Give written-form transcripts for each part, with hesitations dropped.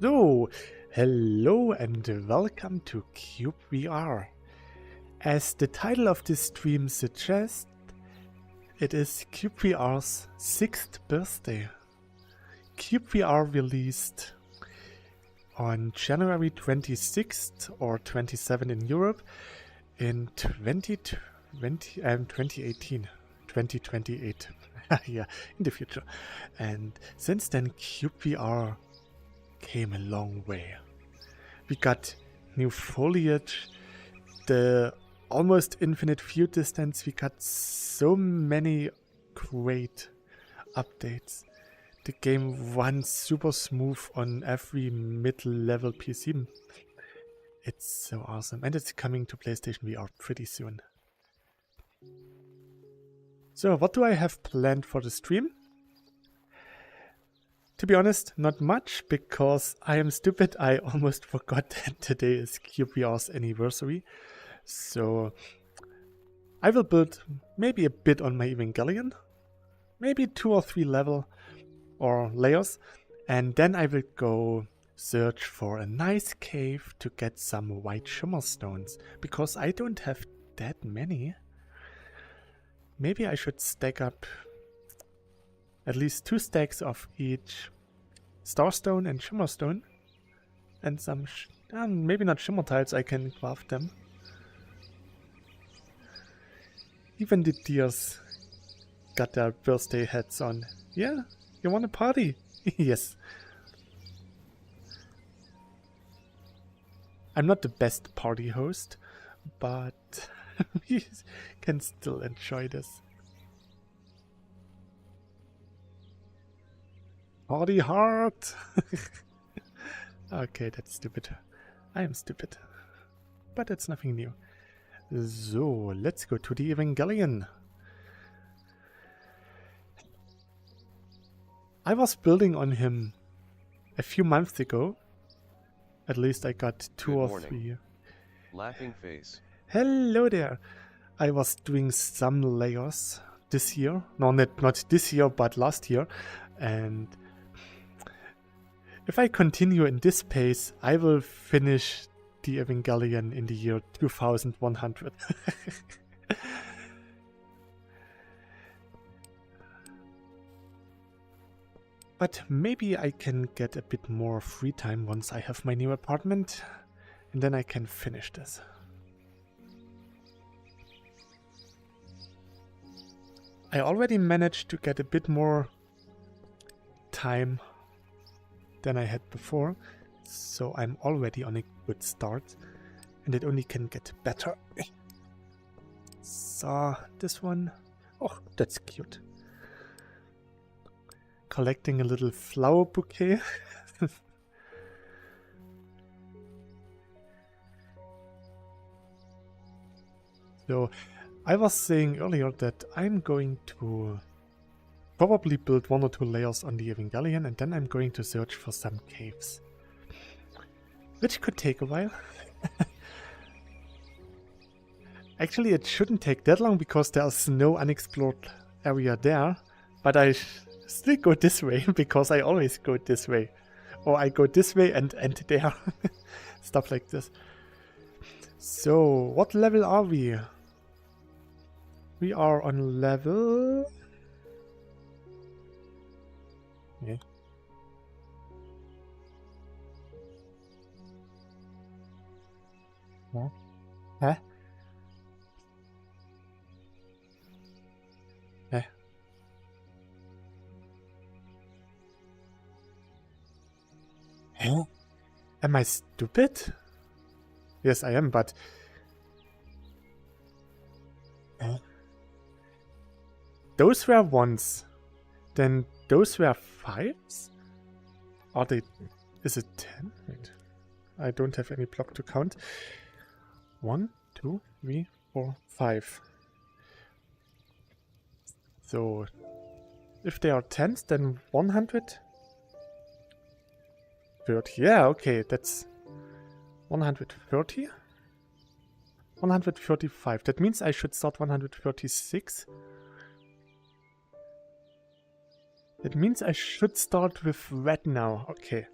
So, hello and welcome to cyubeVR. As the title of this stream suggests, it is cyubeVR's 6th birthday. cyubeVR released on January 26th or 27th in Europe in 2018. 2028. Yeah, in the future. And since then, cyubeVR came a long way. We got new foliage, the almost infinite view distance, we got so many great updates. The game runs super smooth on every mid-level PC. It's so awesome, and it's coming to PlayStation VR pretty soon. So what do I have planned for the stream? To be honest, not much, because I am stupid. I almost forgot that today is cyubeVR's anniversary. So I will build maybe a bit on my Evangelion, maybe 2 or 3 level or layers, and then I will go search for a nice cave to get some white shimmer stones, because I don't have that many. Maybe I should stack up at least 2 stacks of each starstone and shimmerstone, and some maybe not shimmer tiles, I can craft them. Even the deers got their birthday hats on. Yeah, you want a party? Yes. I'm not the best party host, but we can still enjoy this. Party hard! Okay, that's stupid. I am stupid. But it's nothing new. So, let's go to the Evangelion. I was building on him a few months ago. At least I got 2 or 3. Laughing face. Hello there! I was doing some layers this year. No, not this year, but last year. And if I continue in this pace, I will finish the Evangelion in the year 2100. But maybe I can get a bit more free time once I have my new apartment, and then I can finish this. I already managed to get a bit more time than I had before, so I'm already on a good start, and it only can get better. So, this one, oh, that's cute. Collecting a little flower bouquet. So, I was saying earlier that I'm going to probably build 1 or 2 layers on the Evangelion, and then I'm going to search for some caves. Which could take a while. Actually, it shouldn't take that long because there's no unexplored area there, but I still go this way because I always go this way. Or I go this way and end there. Stuff like this. So, what level are we? We are on level... Yeah. Huh? Huh? Huh? Huh? Am I stupid? Yes, I am, but... Huh? Those were 1s. Then those were 5s? Are they... Is it 10? Wait. I don't have any block to count. 1, 2, 3, 4, 5. So, if they are 10s, then 130? Yeah, okay, that's 130? 135. That means I should start 136. That means I should start with red now. Okay.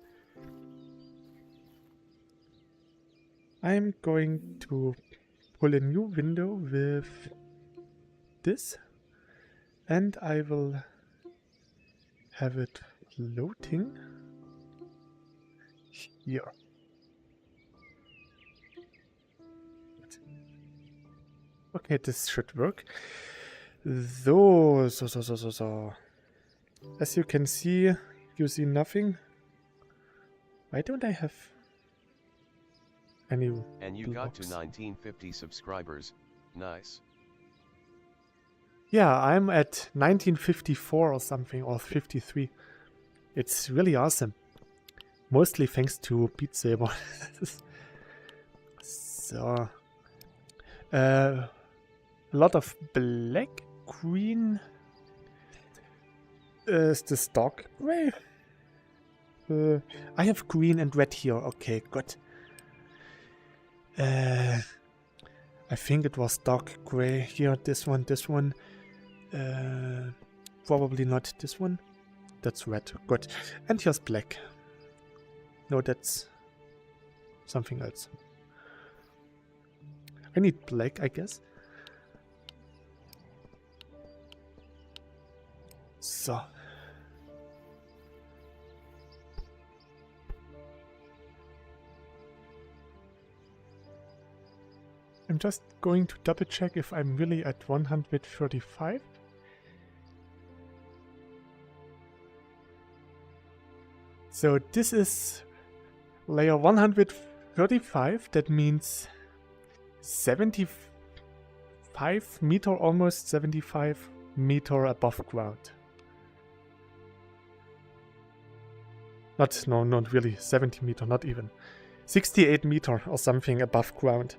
I'm going to pull a new window with this, and I will have it floating here. Okay, this should work. So. As you can see, you see nothing. Why don't I have any And you got to blocks? 1950 subscribers. Nice. Yeah, I'm at 1954 or something, or 53. It's really awesome. Mostly thanks to Beat Saber. So, a lot of black, green. Is this dark gray? I have green and red here. Okay, good. I think it was dark gray here. This one. Probably not this one. That's red. Good. And here's black. No, that's something else. I need black, I guess. So. I'm just going to double check if I'm really at 135. So this is layer 135. That means 75 meter, almost 75 meter above ground. Not really 70 meter, not even. 68 meter or something above ground.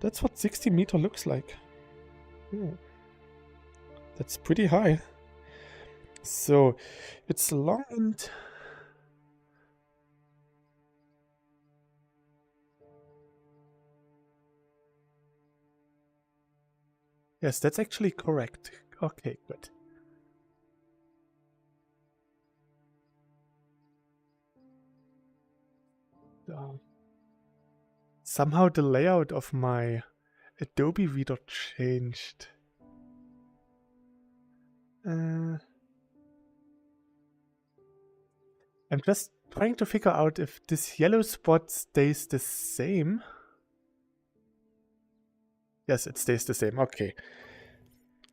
That's what 60 meter looks like. That's pretty high. So it's long and yes, that's actually correct. Okay, good. Somehow the layout of my Adobe Reader changed. I'm just trying to figure out if this yellow spot stays the same. Yes, it stays the same. Okay.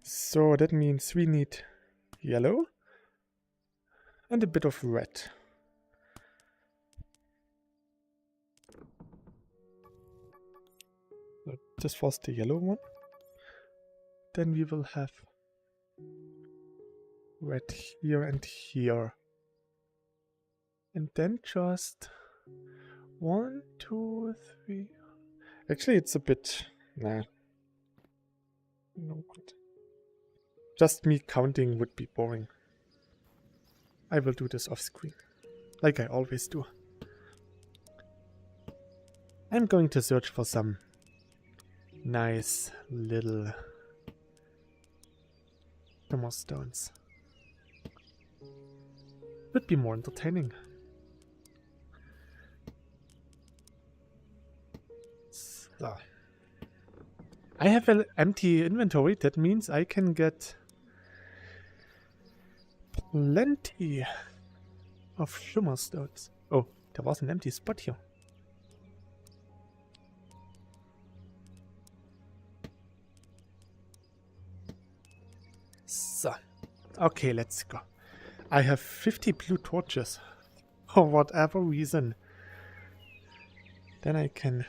So that means we need yellow and a bit of red. So this was the yellow one. Then we will have red here and here. And then just 1, 2, 3. Actually, it's a bit... Nah. No good. Just me counting would be boring. I will do this off screen. Like I always do. I'm going to search for some nice little shimmer stones. Would be more entertaining. So. I have an empty inventory. That means I can get plenty of shimmer stones. Oh, there was an empty spot here. So, okay, let's go. I have 50 blue torches for whatever reason. Then I can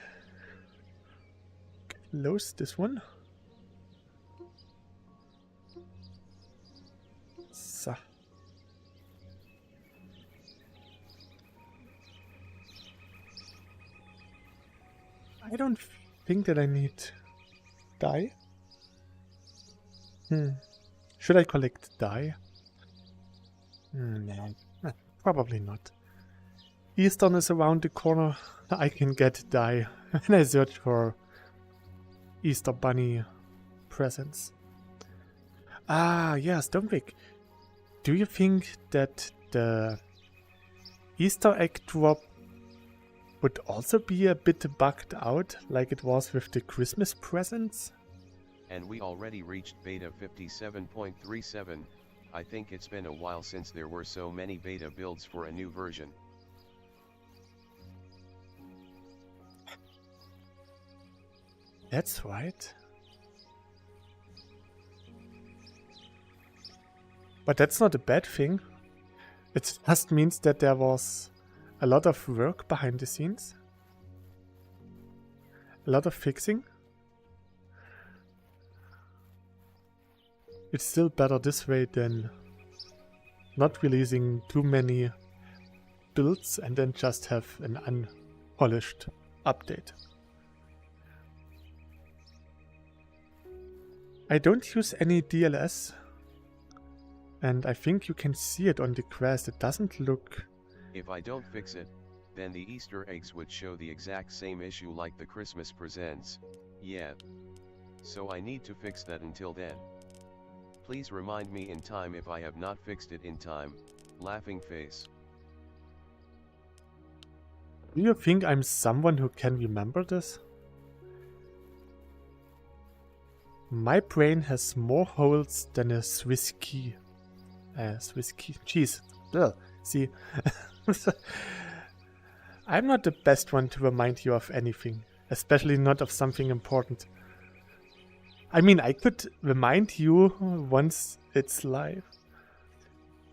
close this one. So. I don't think that I need dye. Should I collect dye? No, probably not. Eastern is around the corner. I can get dye when I search for Easter Bunny presents. Ah, yes, Domvik. Do you think that the Easter egg drop would also be a bit bugged out, like it was with the Christmas presents. And we already reached beta 57.37, I think it's been a while since there were so many beta builds for a new version. That's right. But that's not a bad thing. It just means that there was a lot of work behind the scenes. A lot of fixing. It's still better this way than not releasing too many builds and then just have an unpolished update. I don't use any DLS, and I think you can see it on the grass. It doesn't look... If I don't fix it, then the Easter eggs would show the exact same issue like the Christmas presents. Yeah. So I need to fix that until then. Please remind me in time if I have not fixed it in time. Laughing face. Do you think I'm someone who can remember this? My brain has more holes than a Swiss key. Swiss key. Jeez. Ugh. See. I'm not the best one to remind you of anything. Especially not of something important. I mean, I could remind you once it's live.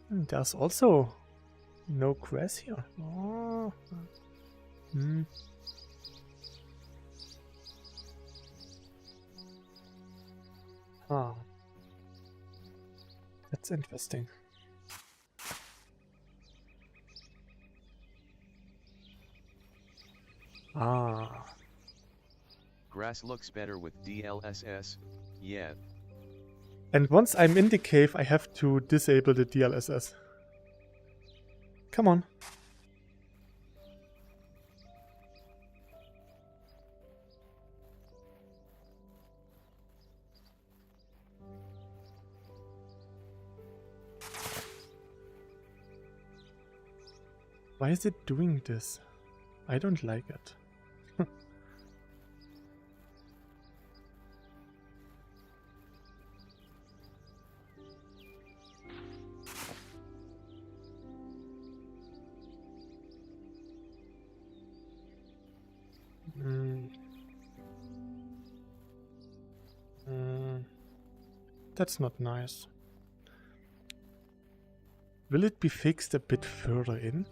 And there's also no grass here. Oh. Ah. That's interesting. Ah. Grass looks better with DLSS, yeah. And once I'm in the cave, I have to disable the DLSS. Come on. Why is it doing this? I don't like it. That's not nice. Will it be fixed a bit further in?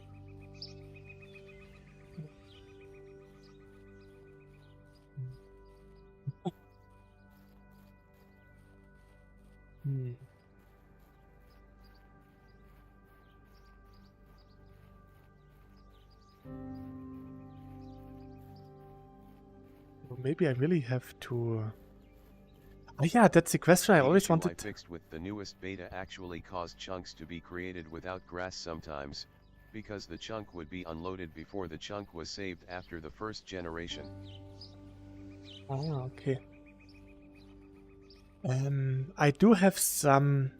Maybe I really have to... Oh yeah, that's the question I always wanted. I fixed with the newest beta actually caused chunks to be created without grass sometimes, because the chunk would be unloaded before the chunk was saved after the first generation. Ah, okay. I do have some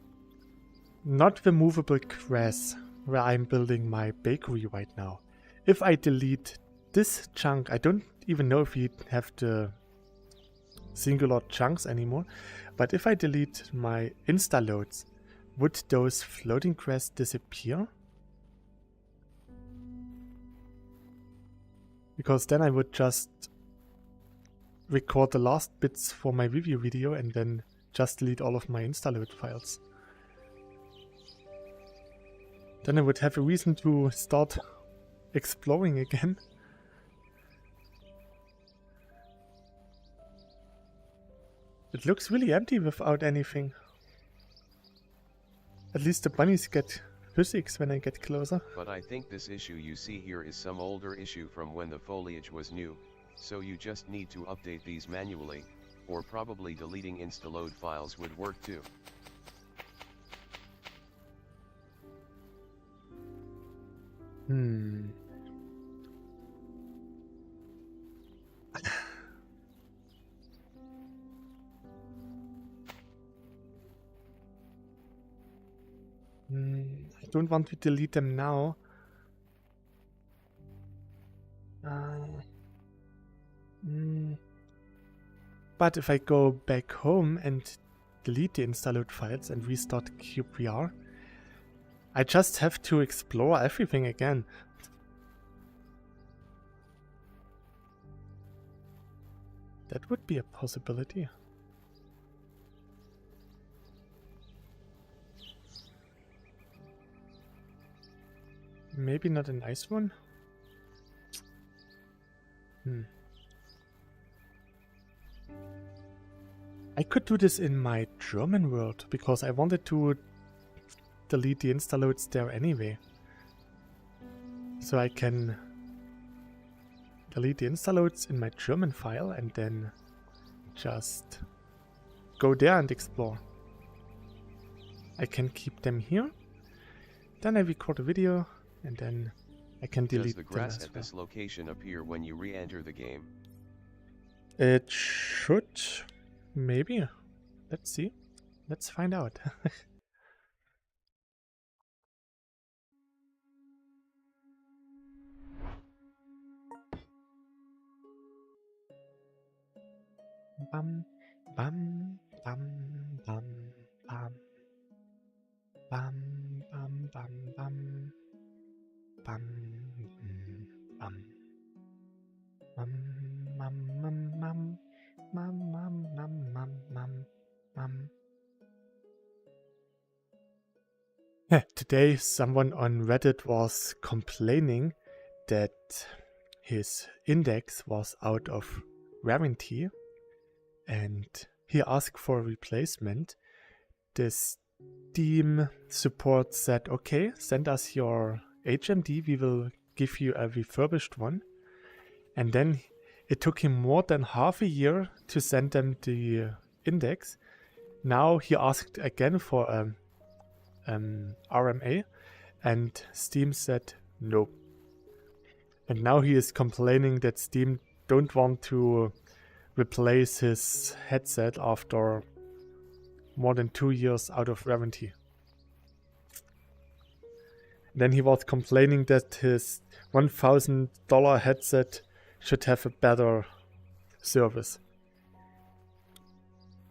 not removable grass where I'm building my bakery right now. If I delete this chunk, I don't even know if we have the singular chunks anymore, but if I delete my insta loads, would those floating grass disappear? Because then I would just record the last bits for my review video and then just delete all of my insta load files. Then I would have a reason to start exploring again. It looks really empty without anything. At least the bunnies get physics when I get closer. But I think this issue you see here is some older issue from when the foliage was new, so you just need to update these manually, or probably deleting instaload files would work too. I don't want to delete them now. But if I go back home and delete the installed files and restart cyubeVR, I just have to explore everything again. That would be a possibility. Maybe not a nice one. I could do this in my German world, because I wanted to delete the instaloads there anyway. So I can delete the instaloads in my German file and then just go there and explore. I can keep them here. Then I record a video and then I can delete them. Does the grass as at well. this location appear when you re-enter the game? It should. Maybe. Let's see. Let's find out. Bum, bum, bum, bum, bum. Bum, bum, bum, bum. Bum, bum. Mum, mum, mum, mum. Mum, mum, mum, mum, mum, mum. Today someone on Reddit was complaining that his index was out of warranty and he asked for a replacement. The Steam support said, okay, send us your HMD, we will give you a refurbished one. And then it took him more than half a year to send them the index. Now he asked again for RMA and Steam said no. And now he is complaining that Steam don't want to replace his headset after more than 2 years out of warranty. Then he was complaining that his $1,000 headset should have a better service.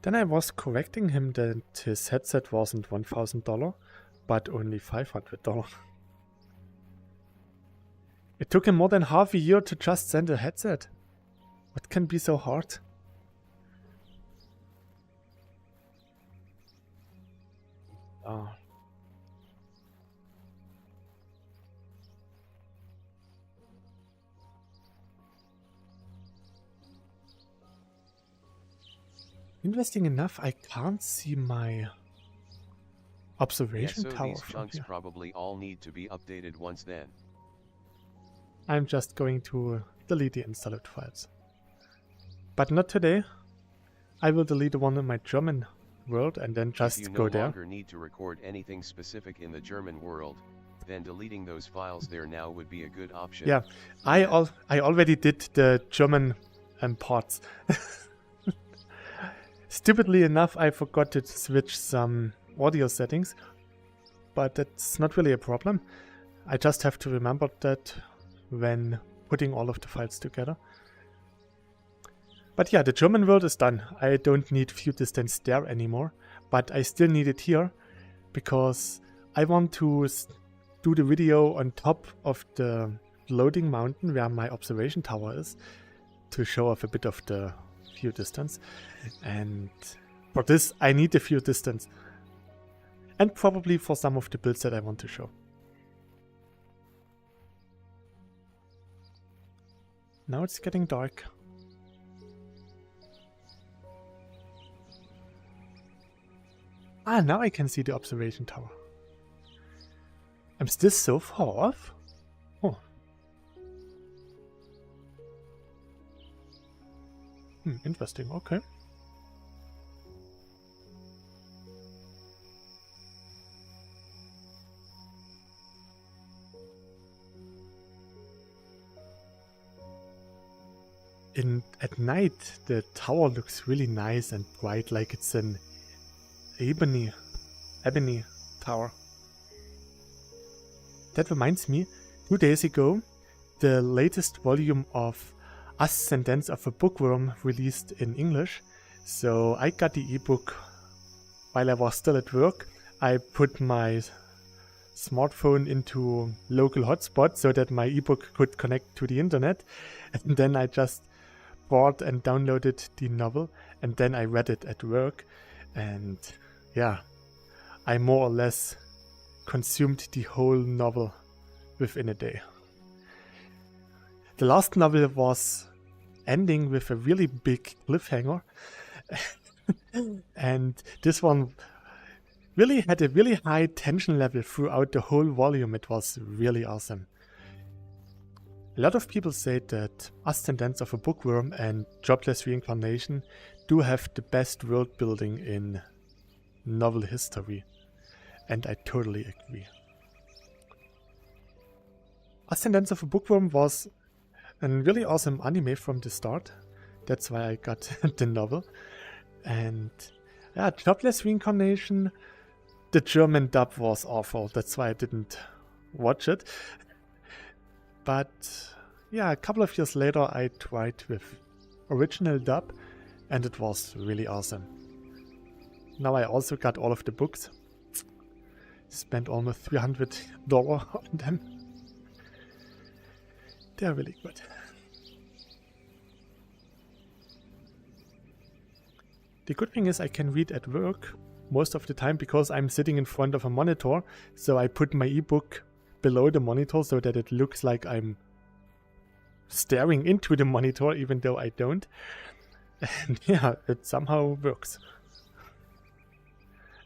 Then I was correcting him that his headset wasn't $1,000, but only $500. It took him more than half a year to just send a headset. What can be so hard? Oh. Interesting enough, I can't see my observation so tower these from chunks here. probably all need to be updated once then. I'm just going to delete the installed files. But not today. I will delete the one in my German world and then just if you go no there. longer need to record anything specific in the German world, then deleting those files there now would be a good option. Yeah, I already did the German parts. Stupidly enough, I forgot to switch some audio settings, but that's not really a problem. I just have to remember that when putting all of the files together. But yeah, the German world is done. I don't need view distance there anymore, but I still need it here because I want to do the video on top of the loading mountain where my observation tower is to show off a bit of the view distance. And for this, I need the view distance. And probably for some of the builds that I want to show. Now it's getting dark. Ah, now I can see the observation tower. I'm still so far off? Oh. Interesting, okay. At night, the tower looks really nice and bright, like it's an ebony tower. That reminds me, 2 days ago, the latest volume of Ascendance of a Bookworm released in English. So I got the ebook while I was still at work. I put my smartphone into local hotspot so that my ebook could connect to the internet. And then I just bought and downloaded the novel, and then I read it at work. And yeah, I more or less consumed the whole novel within a day. The last novel was ending with a really big cliffhanger. And this one really had a really high tension level throughout the whole volume. It was really awesome. A lot of people say that Ascendance of a Bookworm and Jobless Reincarnation do have the best world building in novel history. And I totally agree. Ascendance of a Bookworm was a really awesome anime from the start. That's why I got the novel. And yeah, Jobless Reincarnation, the German dub was awful. That's why I didn't watch it. But yeah, a couple of years later I tried with original dub and it was really awesome. Now I also got all of the books. Spent almost $300 on them. They're really good. The good thing is I can read at work most of the time because I'm sitting in front of a monitor, so I put my ebook below the monitor so that it looks like I'm staring into the monitor even though I don't. And yeah, it somehow works.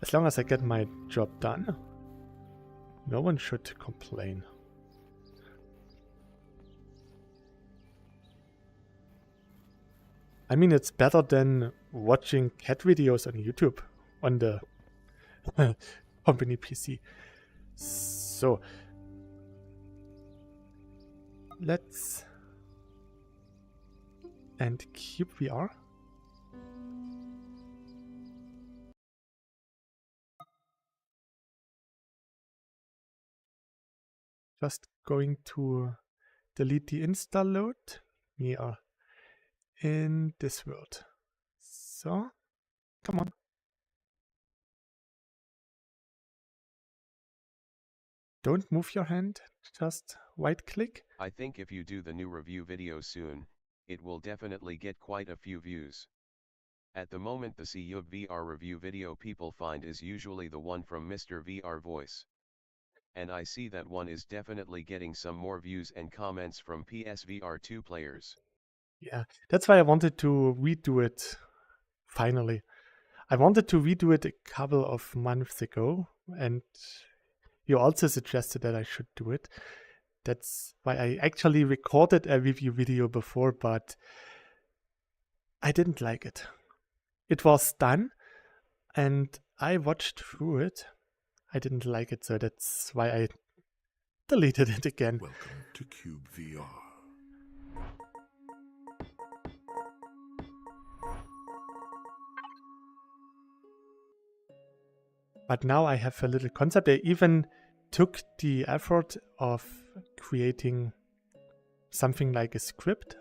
As long as I get my job done, no one should complain. I mean, it's better than watching cat videos on YouTube on the company PC. So, let's end cyubeVR. Just going to delete the install load. We are in this world. So, come on. Don't move your hand, just right click. I think if you do the new review video soon, it will definitely get quite a few views. At the moment the cyubeVR review video people find is usually the one from Mr. VR Voice. And I see that one is definitely getting some more views and comments from PSVR 2 players. Yeah, that's why I wanted to redo it finally. I wanted to redo it a couple of months ago, and you also suggested that I should do it. That's why I actually recorded a review video before, but I didn't like it. It was done, and I watched through it. I didn't like it, so that's why I deleted it again. Welcome to cyubeVR. But now I have a little concept. I even took the effort of creating something like a script.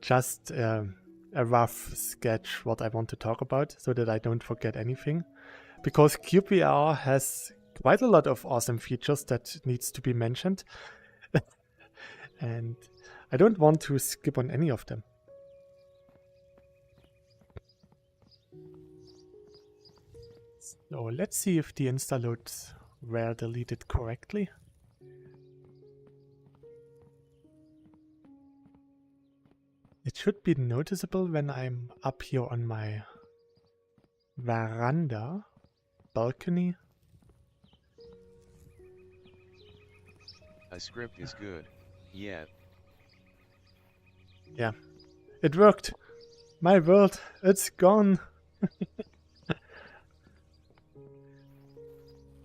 Just a rough sketch what I want to talk about so that I don't forget anything. Because cyubeVR has quite a lot of awesome features that needs to be mentioned. And I don't want to skip on any of them. So let's see if the insta loads were deleted correctly. It should be noticeable when I'm up here on my veranda, balcony. A script is good, yeah. Yeah, it worked. My world, it's gone.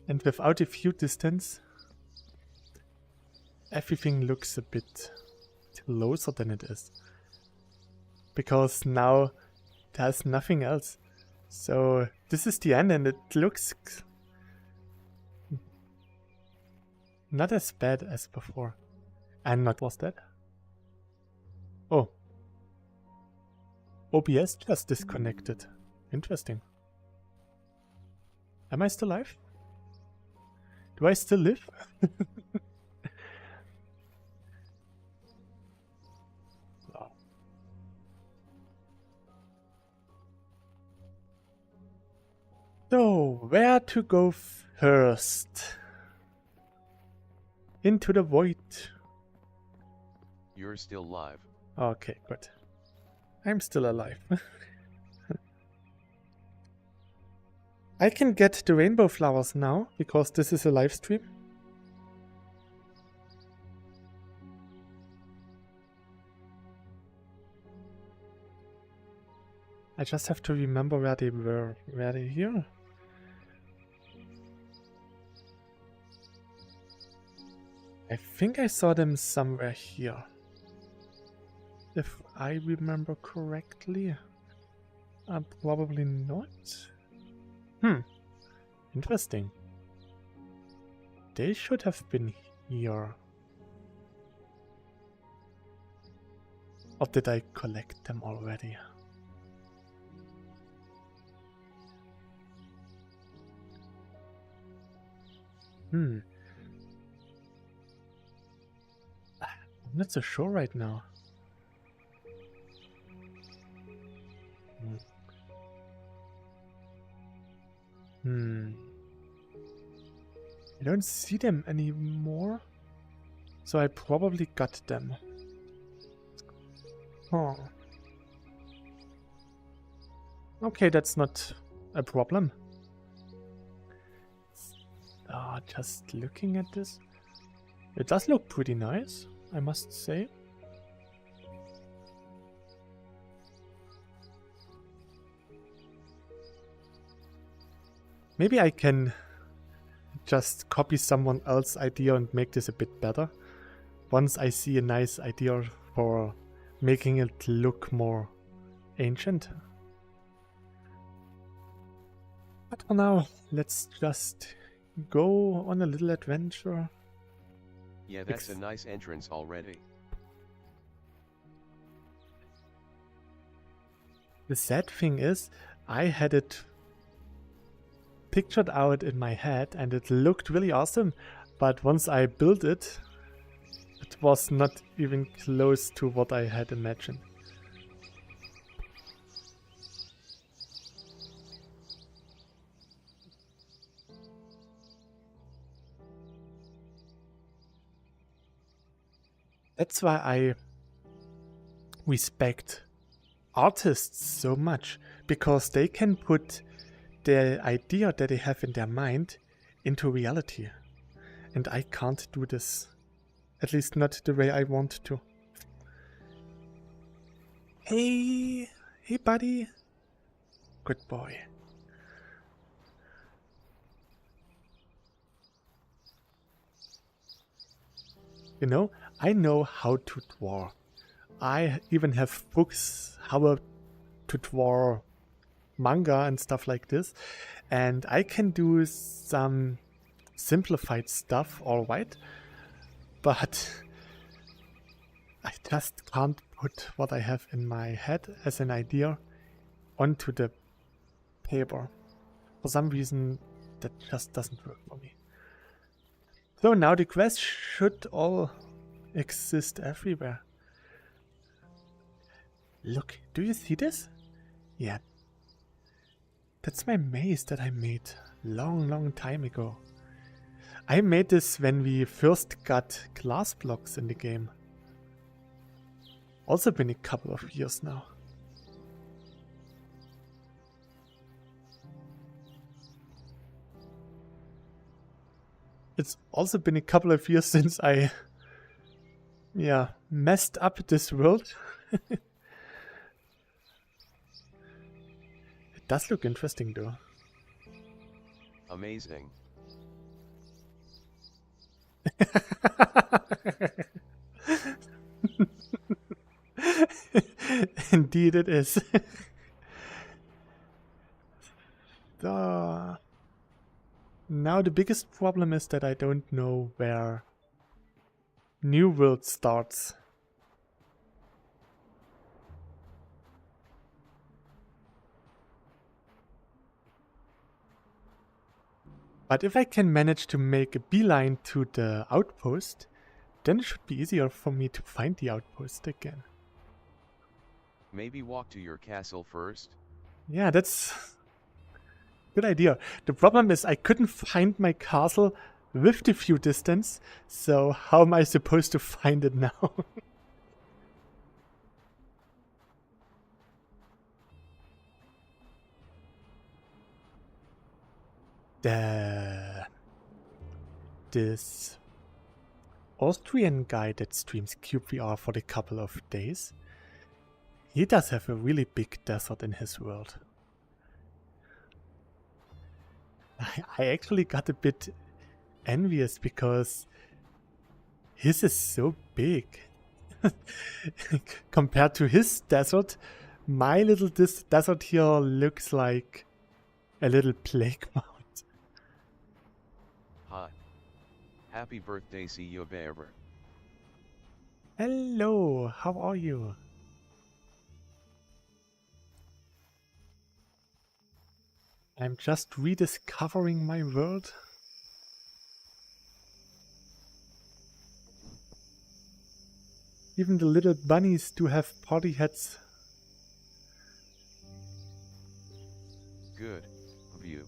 And without a view distance, everything looks a bit closer than it is. Because now there's nothing else. So this is the end and it looks not as bad as before. And not was that? OBS just disconnected. Interesting. Am I still alive? Do I still live? Oh. So, where to go first? Into the void. You're still live. Okay, good. I'm still alive. I can get the rainbow flowers now, because this is a live stream. I just have to remember where they were. Were they here? I think I saw them somewhere here. If I remember correctly. Probably not. Interesting. They should have been here. Or did I collect them already? I'm not so sure right now. I don't see them anymore. So I probably got them. Oh. Okay, that's not a problem. Just looking at this. It does look pretty nice, I must say. Maybe I can just copy someone else's idea and make this a bit better. Once I see a nice idea for making it look more ancient. But for now, let's just go on a little adventure. Yeah, that's a nice entrance already. The sad thing is, I had it pictured out in my head and it looked really awesome, but once I built it, it was not even close to what I had imagined. That's why I respect artists so much, because they can put the idea that they have in their mind into reality. And I can't do this. At least not the way I want to. Hey buddy. Good boy. You know, I know how to draw. I even have books how to draw manga and stuff like this. And I can do some simplified stuff, alright. But I just can't put what I have in my head as an idea onto the paper. For some reason, that just doesn't work for me. So now the quests should all exist everywhere. Look, do you see this? Yeah. That's my maze that I made long time ago. I made this when we first got glass blocks in the game. Also been a couple of years now. It's also been a couple of years since I, messed up this world. It does look interesting though. Amazing. Indeed it is. Now the biggest problem is that I don't know where New World starts. But if I can manage to make a beeline to the outpost, then it should be easier for me to find the outpost again. Maybe walk to your castle first? Yeah, that's a good idea. The problem is I couldn't find my castle with the view distance, so how am I supposed to find it now? This Austrian guy that streams cyubeVR for a couple of days, he does have a really big desert in his world. I actually got a bit envious because his is so big. Compared to his desert, my little desert here looks like a little plague mound. Hi. Happy birthday, cyubeVR. Hello, how are you? I'm just rediscovering my world. Even the little bunnies do have party hats. Good view.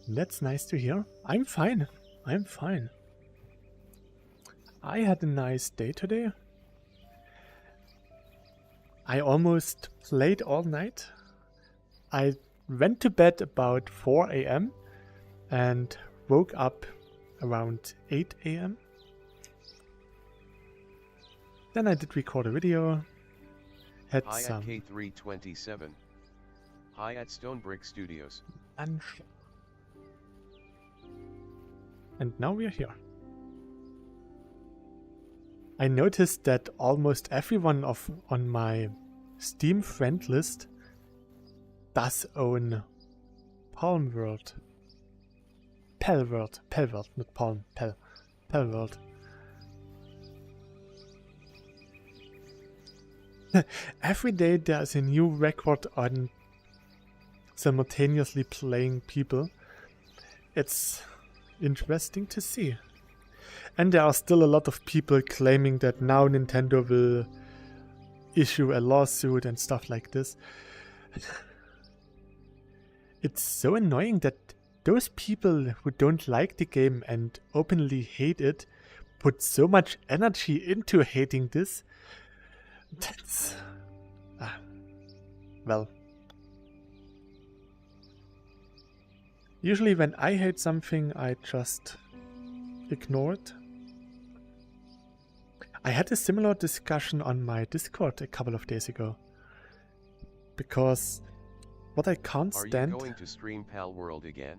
That's nice to hear. I'm fine. I'm fine. I had a nice day today. I almost played all night. I went to bed about 4 a.m. and woke up around 8 a.m. Then I did record a video. Had Hi some at K327. Hi at Stonebrick Studios. lunch. And now we're here. I noticed that almost everyone on my Steam friend list does own Palm World. Pell World, not Palm, Pell World. Every day there's a new record on simultaneously playing people. It's interesting to see. And there are still a lot of people claiming that now Nintendo will issue a lawsuit and stuff like this. It's so annoying that those people who don't like the game and openly hate it put so much energy into hating this. That's... well. Usually when I hate something, I just ignore it. I had a similar discussion on my Discord a couple of days ago. Because what I can't stand... Are you going to stream Pal World again?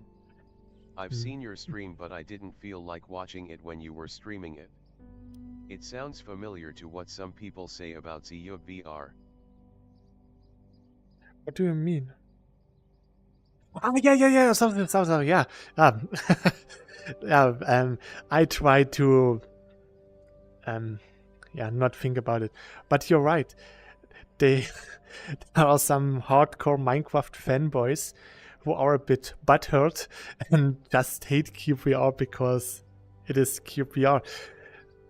I've seen your stream, but I didn't feel like watching it when you were streaming it. It sounds familiar to what some people say about cyubeVR. What do you mean? Oh, yeah, something, yeah. I try to, not think about it. But you're right. There are some hardcore Minecraft fanboys who are a bit butthurt and just hate cyubeVR because it is cyubeVR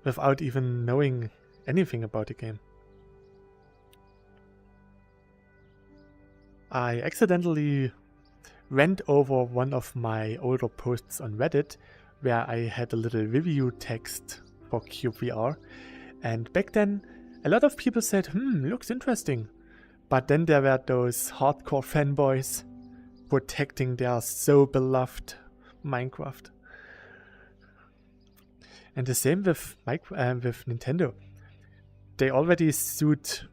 without even knowing anything about the game. I accidentally went over one of my older posts on Reddit where I had a little review text for cyubeVR, and back then a lot of people said, looks interesting. But then there were those hardcore fanboys protecting their so beloved Minecraft. And the same with Nintendo. They already sued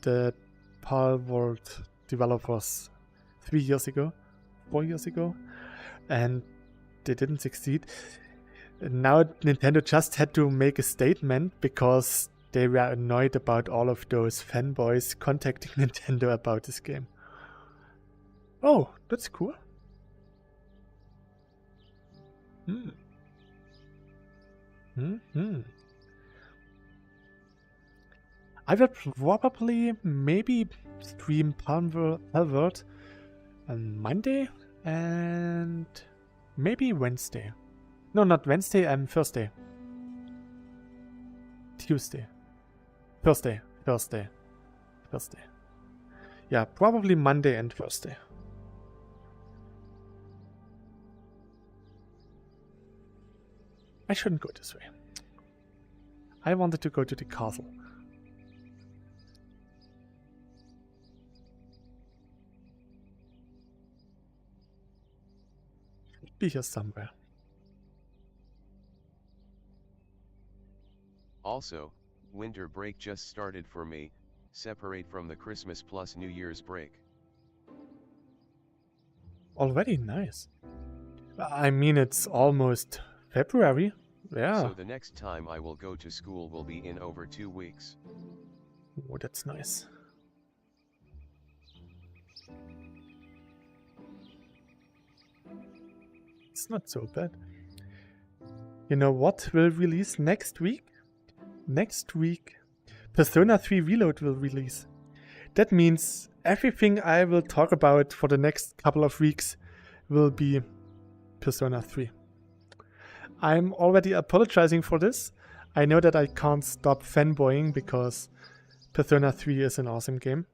the Pal World developers 4 years ago, and they didn't succeed. Now Nintendo just had to make a statement because they were annoyed about all of those fanboys contacting Nintendo about this game. Oh, that's cool. I will probably maybe stream Palm World on Monday and Maybe Wednesday. No, not Wednesday, Thursday. Tuesday. Thursday. Yeah, probably Monday and Thursday. I shouldn't go this way. I wanted to go to the castle. Should be here somewhere. Also, winter break just started for me, separate from the Christmas plus New Year's break. Already nice. I mean, it's almost February. Yeah. So the next time I will go to school will be in over 2 weeks. Oh, that's nice. It's not so bad. You know what will release next week? Next week, Persona 3 Reload will release. That means everything I will talk about for the next couple of weeks will be Persona 3. I'm already apologizing for this. I know that I can't stop fanboying because Persona 3 is an awesome game.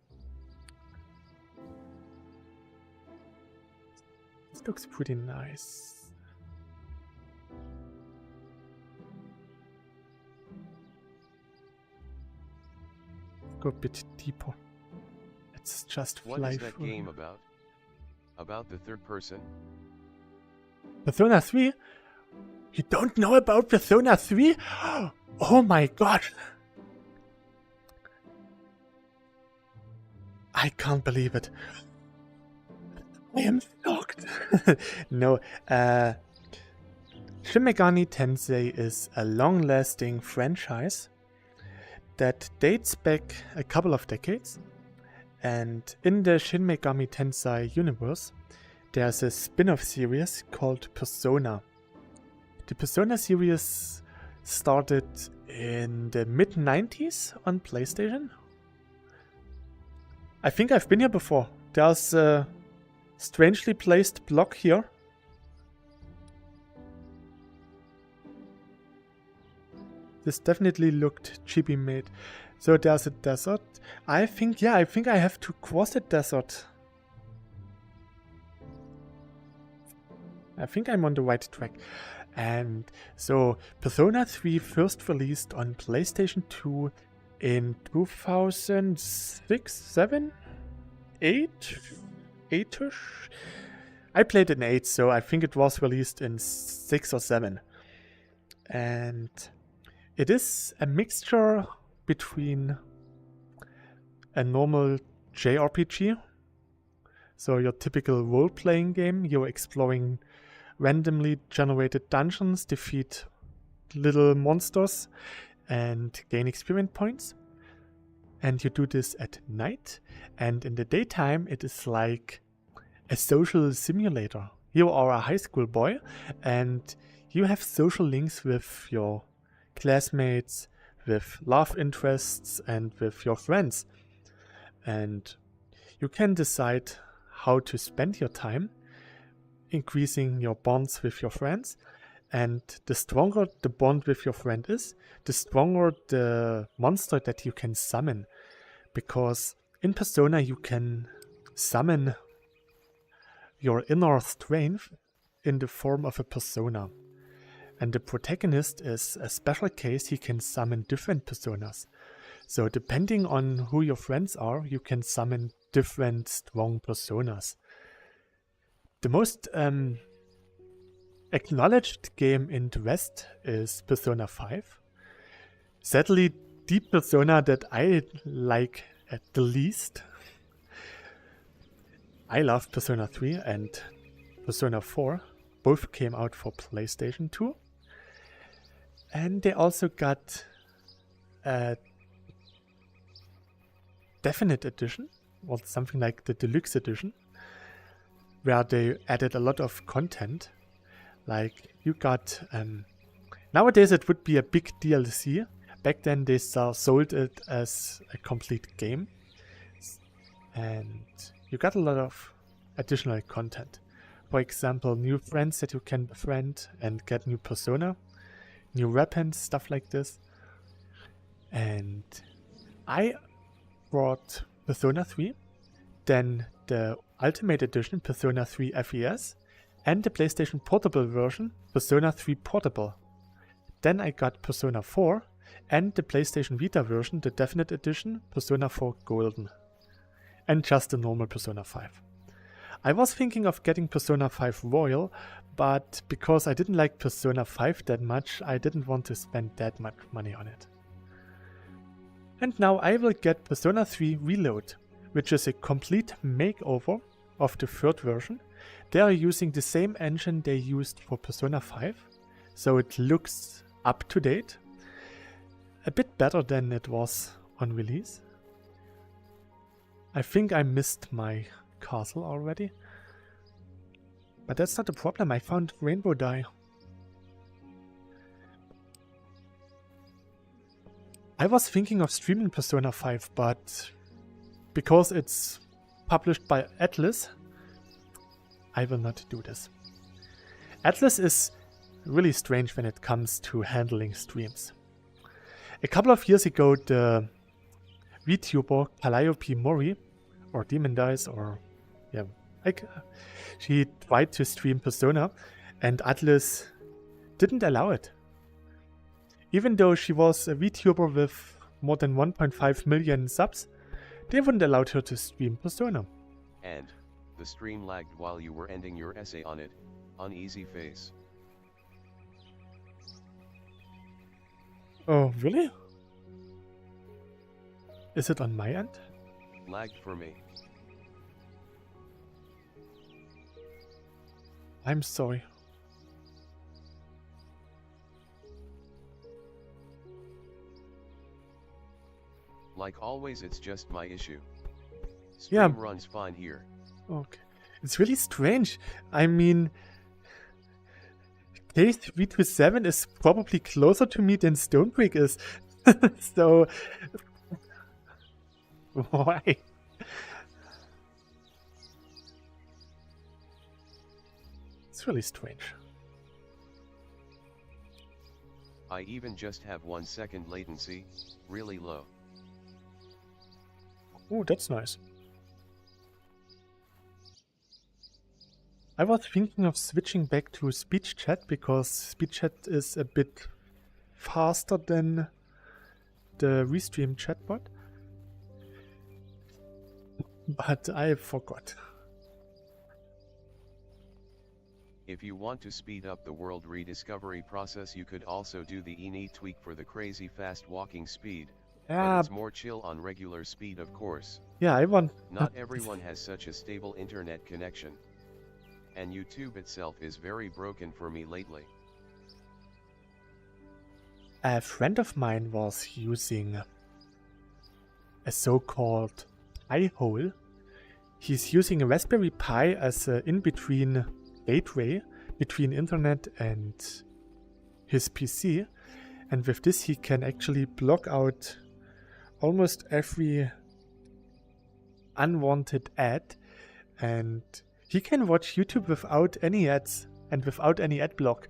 This looks pretty nice. Go a bit deeper. Let's just fly What is that through. game about? About the third person? Persona 3? You don't know about Persona 3? Oh my god! I can't believe it. I am shocked. No, Shin Megami Tensei is a long-lasting franchise that dates back a couple of decades, and in the Shin Megami Tensei universe there's a spin-off series called Persona. The Persona series started in the mid-90s on PlayStation. I think I've been here before. There's a strangely placed block here. This definitely looked chibi made. So there's a desert. I think I have to cross the desert. I think I'm on the right track. And so Persona 3 first released on PlayStation 2 in 2006, 7, 8, 8ish. I played in 8, so I think it was released in 6 or 7. And it is a mixture between a normal JRPG, so your typical role-playing game. You're exploring randomly generated dungeons, defeat little monsters, and gain experience points. And you do this at night, and in the daytime it is like a social simulator. You are a high school boy, and you have social links with your classmates, with love interests, and with your friends. And you can decide how to spend your time, increasing your bonds with your friends. And the stronger the bond with your friend is, the stronger the monster that you can summon. Because in Persona you can summon your inner strength in the form of a persona. And the protagonist is a special case. He can summon different personas. So depending on who your friends are, you can summon different strong personas. The most acknowledged game in the West is Persona 5. Sadly, the Persona that I like at the least. I love Persona 3 and Persona 4. Both came out for PlayStation 2. And they also got a Definite Edition, or something like the Deluxe Edition, where they added a lot of content. Like you got, nowadays it would be a big DLC. Back then they sold it as a complete game. And you got a lot of additional content. For example, new friends that you can befriend and get new persona, new weapons, stuff like this. And I brought Persona 3, then the Ultimate Edition Persona 3 FES, and the PlayStation Portable version Persona 3 Portable. Then I got Persona 4 and the PlayStation Vita version, the Definite Edition Persona 4 Golden. And just the normal Persona 5. I was thinking of getting Persona 5 Royal, but because I didn't like Persona 5 that much, I didn't want to spend that much money on it. And now I will get Persona 3 Reload, which is a complete makeover of the third version. They are using the same engine they used for Persona 5, so it looks up to date. A bit better than it was on release. I think I missed my castle already. But that's not a problem, I found Rainbow Dye. I was thinking of streaming Persona 5, but because it's published by Atlas, I will not do this. Atlas is really strange when it comes to handling streams. A couple of years ago, the VTuber Calliope Mori, or Demon Dice, or yeah, she tried to stream Persona, and Atlas didn't allow it. Even though she was a VTuber with more than 1.5 million subs, they wouldn't allow her to stream Persona. And the stream lagged while you were ending your essay on it. Uneasy face. Oh, really? Is it on my end? Lagged for me. I'm sorry. Like always, it's just my issue. Yeah. Stream runs fine here. Okay. It's really strange. I mean, K327 is probably closer to me than Stonebrick is. So, why? It's really strange. I even just have 1 second latency, really low. Oh, that's nice. I was thinking of switching back to speech chat because speech chat is a bit faster than the Restream chatbot. But I forgot. If you want to speed up the world rediscovery process, you could also do the ENI tweak for the crazy fast walking speed. But it's more chill on regular speed, of course. Yeah, I want... Not everyone has such a stable internet connection. And YouTube itself is very broken for me lately. A friend of mine was using a so-called eye hole. He's using a Raspberry Pi as an in-between gateway between internet and his PC. And with this he can actually block out almost every unwanted ad, and he can watch YouTube without any ads and without any ad block.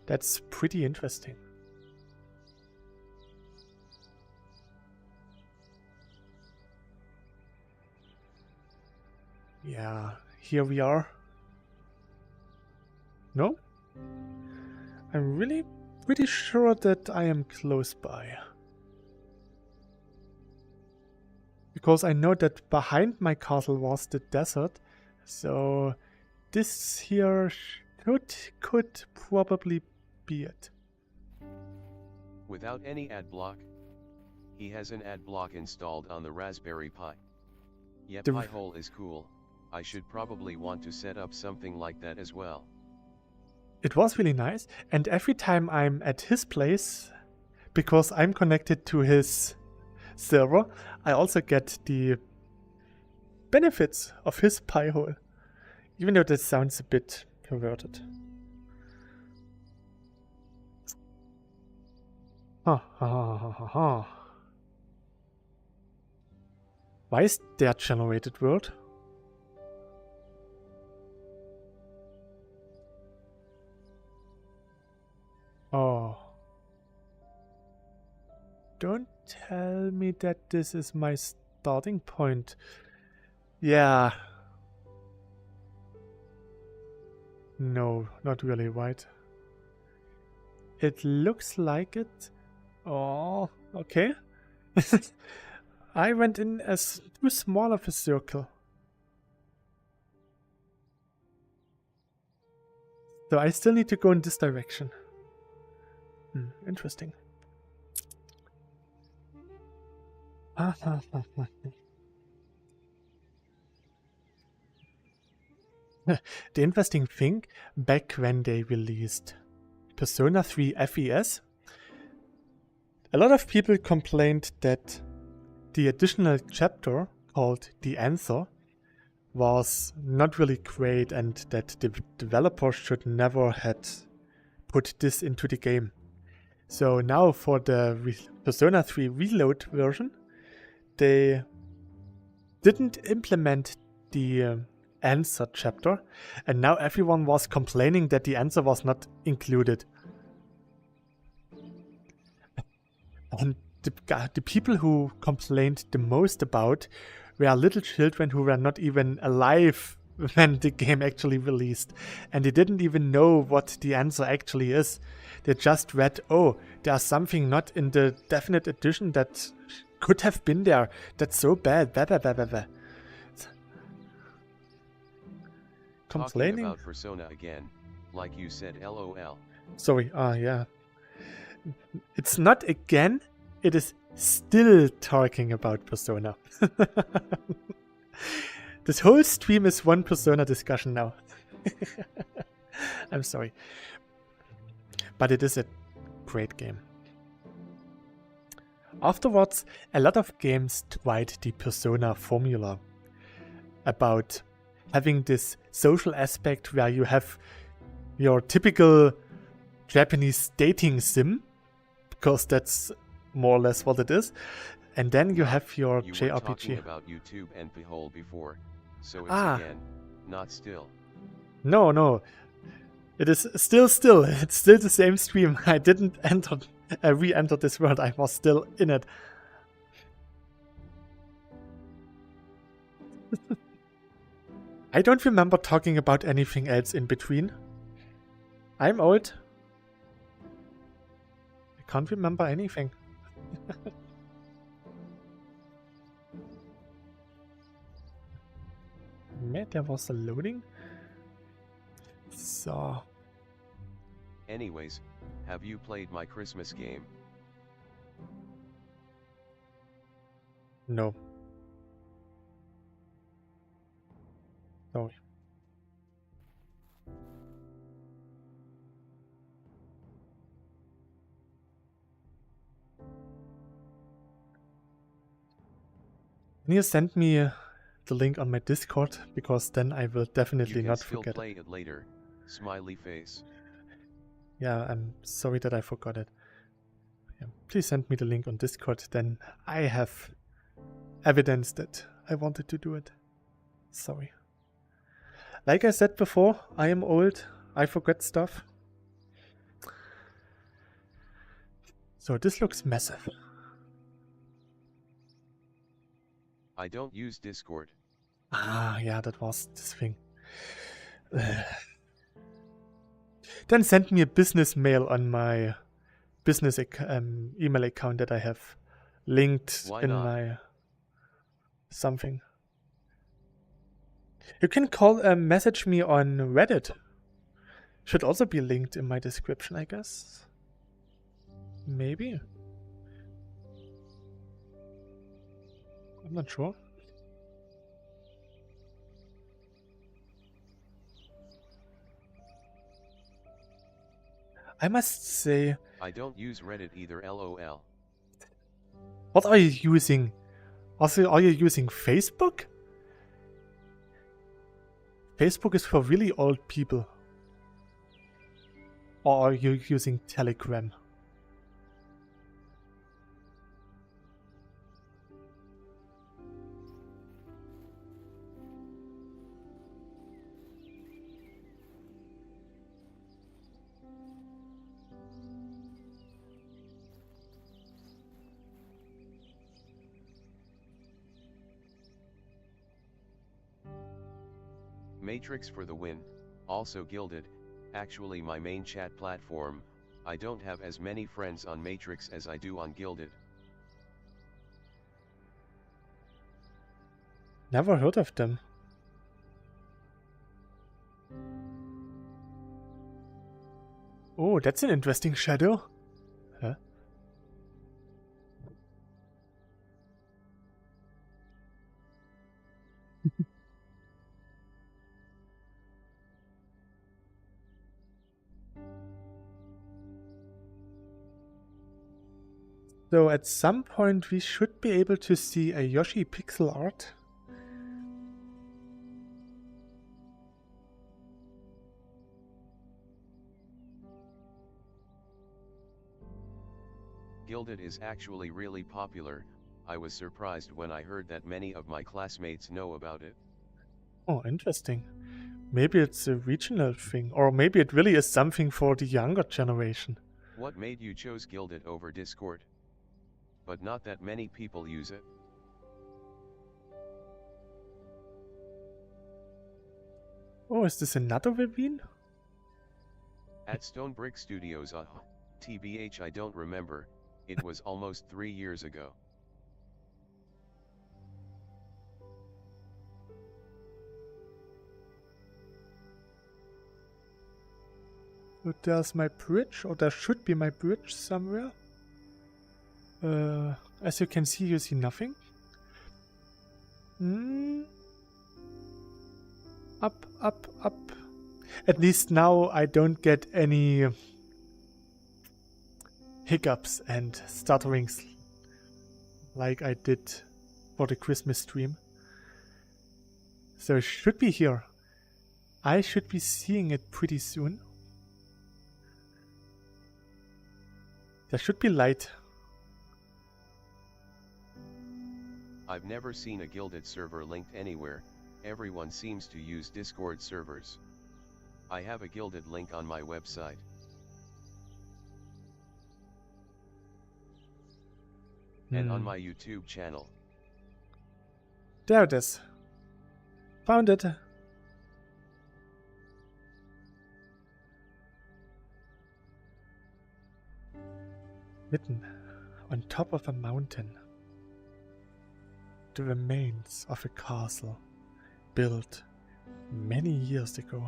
That's pretty interesting. Yeah, here we are. No? I'm really pretty sure that I am close by. Because I know that behind my castle was the desert, so this here could probably be it. Without any ad block? He has an ad block installed on the Raspberry Pi. Yep, Pi hole is cool. I should probably want to set up something like that as well. It was really nice, and every time I'm at his place, because I'm connected to his server, I also get the benefits of his Pi hole. Even though that sounds a bit perverted. Why is there generated world? don't tell me that this is my starting point. Yeah. No, not really, right? It looks like it. Oh, okay. I went in as too small of a circle. So I still need to go in this direction. Interesting. The interesting thing, back when they released Persona 3 FES, a lot of people complained that the additional chapter called The Answer was not really great and that the developers should never had put this into the game. So now for the Persona 3 Reload version, they didn't implement the answer chapter, and now everyone was complaining that the answer was not included. And the people who complained the most about were little children who were not even alive when the game actually released, and they didn't even know what the answer actually is. They just read, oh, there's something not in the definite edition that could have been there. That's so bad. Blah, blah, blah, blah, blah. Complaining about Persona again, like you said, LOL. Sorry, yeah. It's not again, it is still talking about Persona. This whole stream is one Persona discussion now. I'm sorry. But it is a great game. Afterwards, a lot of games tried the Persona formula about having this social aspect where you have your typical Japanese dating sim, because that's more or less what it is, and then you have your you JRPG. Were talking about YouTube and Behold before, so it's again, not still. No, it is still. It's still the same stream. I didn't re-enter this world. I was still in it. I don't remember talking about anything else in between. I'm old. I can't remember anything. Man, there was a loading. So. Anyways, have you played my Christmas game? No. Sorry. Can you send me the link on my Discord? Because then I will definitely not forget play it later. Smiley face. Yeah, I'm sorry that I forgot it. Yeah, please send me the link on Discord, then I have evidence that I wanted to do it. Sorry. Like I said before, I am old. I forget stuff. So this looks massive. I don't use Discord. Ah, yeah, that was this thing. Then send me a business mail on my business email account that I have linked in my something. You can message me on Reddit. Should also be linked in my description, I guess. Maybe. I'm not sure. I must say... I don't use Reddit either, LOL. What are you using? Also, are you using Facebook? Facebook is for really old people. Or are you using Telegram? Matrix for the win, also Gilded, actually my main chat platform. I don't have as many friends on Matrix as I do on Gilded. Never heard of them. Oh, that's an interesting shadow. Huh? So at some point we should be able to see a Yoshi pixel art. Gilded is actually really popular. I was surprised when I heard that many of my classmates know about it. Oh, interesting. Maybe it's a regional thing, or maybe it really is something for the younger generation. What made you choose Gilded over Discord? But not that many people use it. Oh, is this another ravine? At Stone Brick Studios, TBH I don't remember, it was almost 3 years ago. So there's my bridge, or there should be my bridge somewhere. As you can see, you see nothing. Up, up, up. At least now I don't get any hiccups and stutterings like I did for the Christmas stream. So it should be here. I should be seeing it pretty soon. There should be light. I've never seen a Gilded server linked anywhere. Everyone seems to use Discord servers. I have a Gilded link on my website. And on my YouTube channel. There it is. Found it. Hidden on top of a mountain. The remains of a castle built many years ago.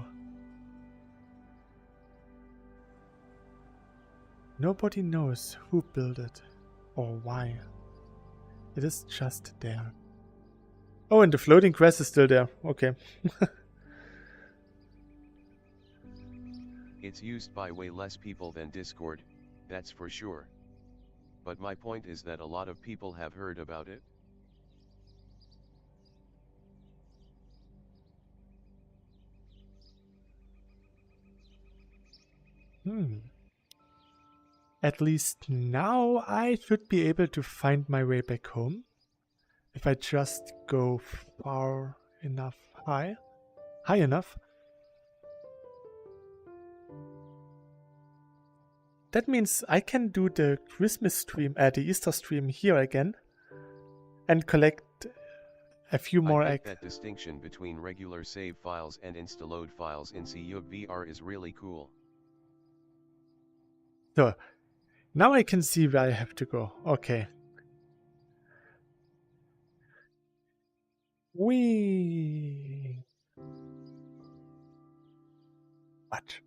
Nobody knows who built it or why. It is just there. Oh, and the floating crest is still there. Okay. It's used by way less people than Discord, that's for sure. But my point is that a lot of people have heard about it. At least now I should be able to find my way back home. If I just go far enough high enough. That means I can do the Christmas stream, the Easter stream here again. And collect a few more I eggs. think that distinction between regular save files and instaload files in cyubeVR is really cool. So, now I can see where I have to go. Okay. Whee! What?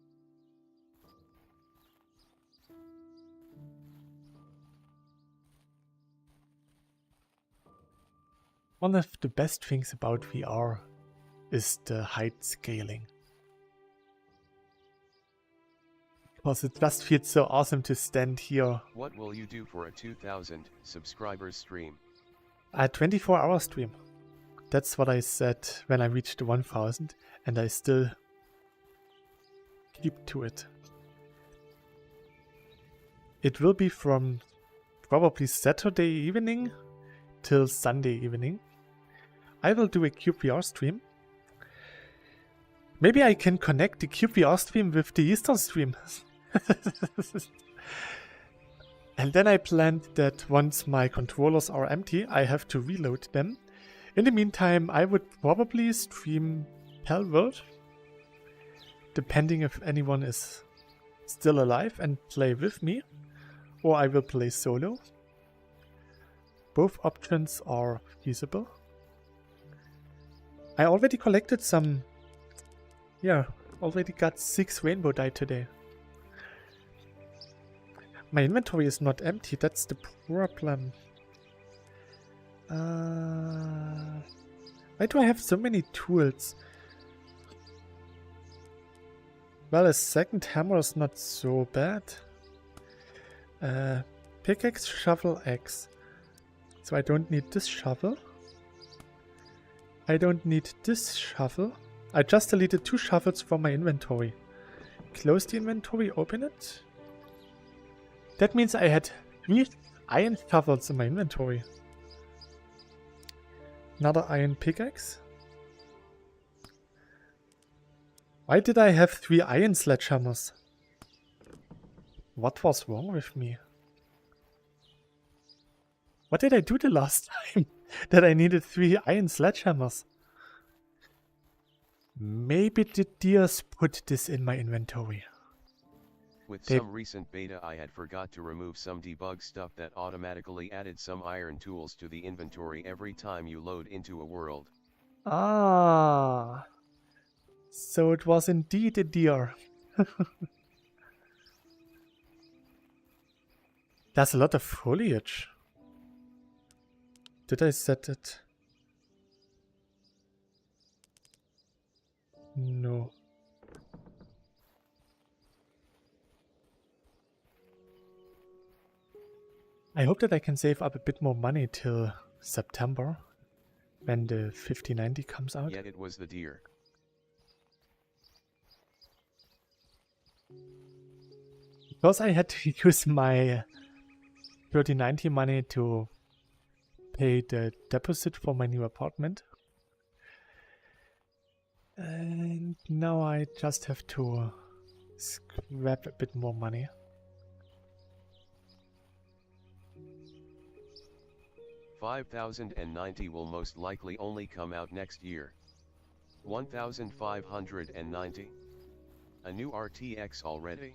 One of the best things about VR is the height scaling. Because it just feels so awesome to stand here. What will you do for a 2,000 subscribers stream? A 24-hour stream. That's what I said when I reached the 1000, and I still keep to it. It will be from probably Saturday evening till Sunday evening. I will do a cyubeVR stream. Maybe I can connect the cyubeVR stream with the Easter stream. And then I planned that once my controllers are empty, I have to reload them. In the meantime, I would probably stream Hell World, depending if anyone is still alive and play with me, or I will play solo. Both options are feasible. I already collected some, yeah, already got 6 rainbow dye today. My inventory is not empty, that's the problem. Why do I have so many tools? Well, a second hammer is not so bad. Pickaxe, shovel, axe. So I don't need this shovel. I don't need this shovel. I just deleted 2 shovels from my inventory. Close the inventory, open it. That means I had 3 iron shovels in my inventory. Another iron pickaxe. Why did I have 3 iron sledgehammers? What was wrong with me? What did I do the last time that I needed 3 iron sledgehammers? Maybe the deers put this in my inventory. With some recent beta I had forgot to remove some debug stuff that automatically added some iron tools to the inventory every time you load into a world. Ah, so it was indeed a deer. There's a lot of foliage. Did I set it? No. I hope that I can save up a bit more money till September, when the 5090 comes out. Yet it was the deer. Because I had to use my 3090 money to pay the deposit for my new apartment. And now I just have to scrap a bit more money. $5,090 will most likely only come out next year. $1,590. A new RTX already?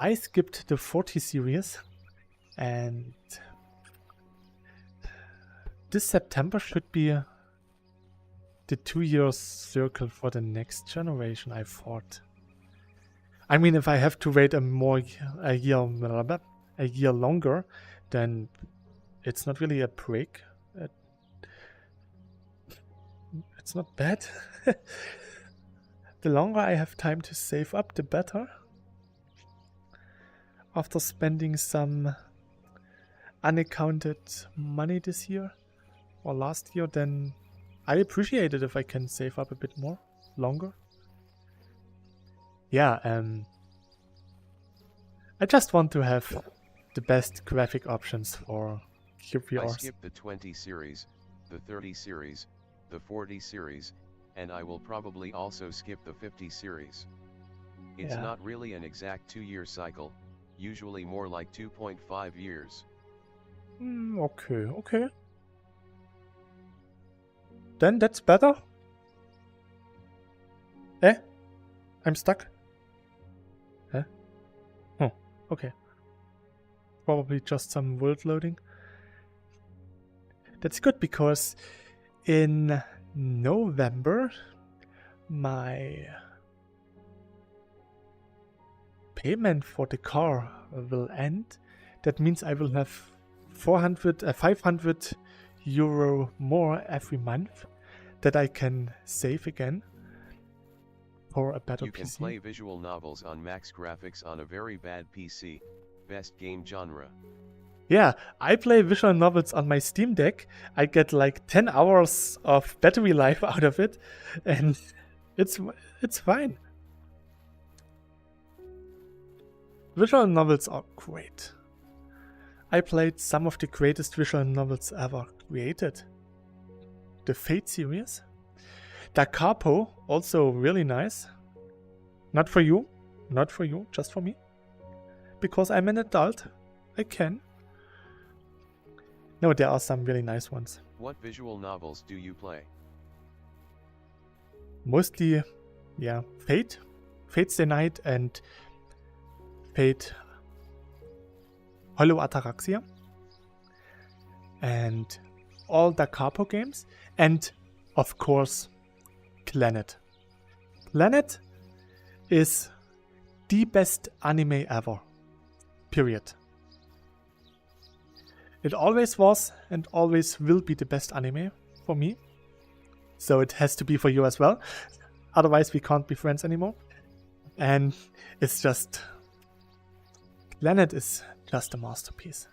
I skipped the 40 series, and this September should be the 2-year circle for the next generation, I thought. I mean, if I have to wait a year longer, then it's not really a break. It's not bad. The longer I have time to save up, the better. After spending some unaccounted money this year or last year, then I appreciate it if I can save up a bit more, longer. Yeah, I just want to have the best graphic options for cyubeVR. I skipped the 20 series, the 30 series, the 40 series, and I will probably also skip the 50 series. It's not really an exact 2-year cycle, usually more like 2.5 years. Okay. Then that's better. I'm stuck. Oh, okay. Probably just some world loading. That's good because in November my payment for the car will end. That means I will have 500 euro more every month that I can save again for a better PC. You can play visual novels on max graphics on a very bad PC. Best game genre. Yeah, I play visual novels on my Steam Deck. I get like 10 hours of battery life out of it, and it's fine. Visual novels are great. I played some of the greatest visual novels ever created. The Fate series. Da Capo, also really nice. Not for you, just for me. Because I'm an adult, I can. No, there are some really nice ones. What visual novels do you play? Mostly, yeah, Fate, Fate Stay Night, and Fate Hollow Ataraxia, and all the Capo games, and of course, Planet. Planet is the best anime ever. Period. It always was and always will be the best anime for me. So it has to be for you as well. Otherwise we can't be friends anymore. And it's just... Planet is just a masterpiece.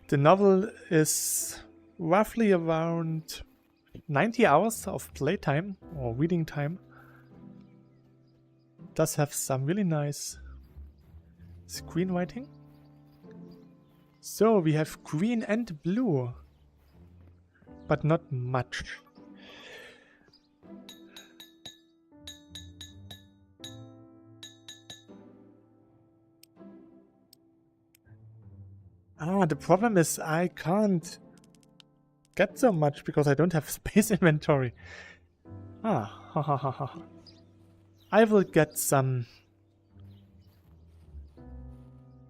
The novel is roughly around 90 hours of playtime or reading time. It does have some really nice screenwriting. So we have green and blue, but not much. The problem is I can't get so much because I don't have space inventory. Ha ha ha ha. I will get some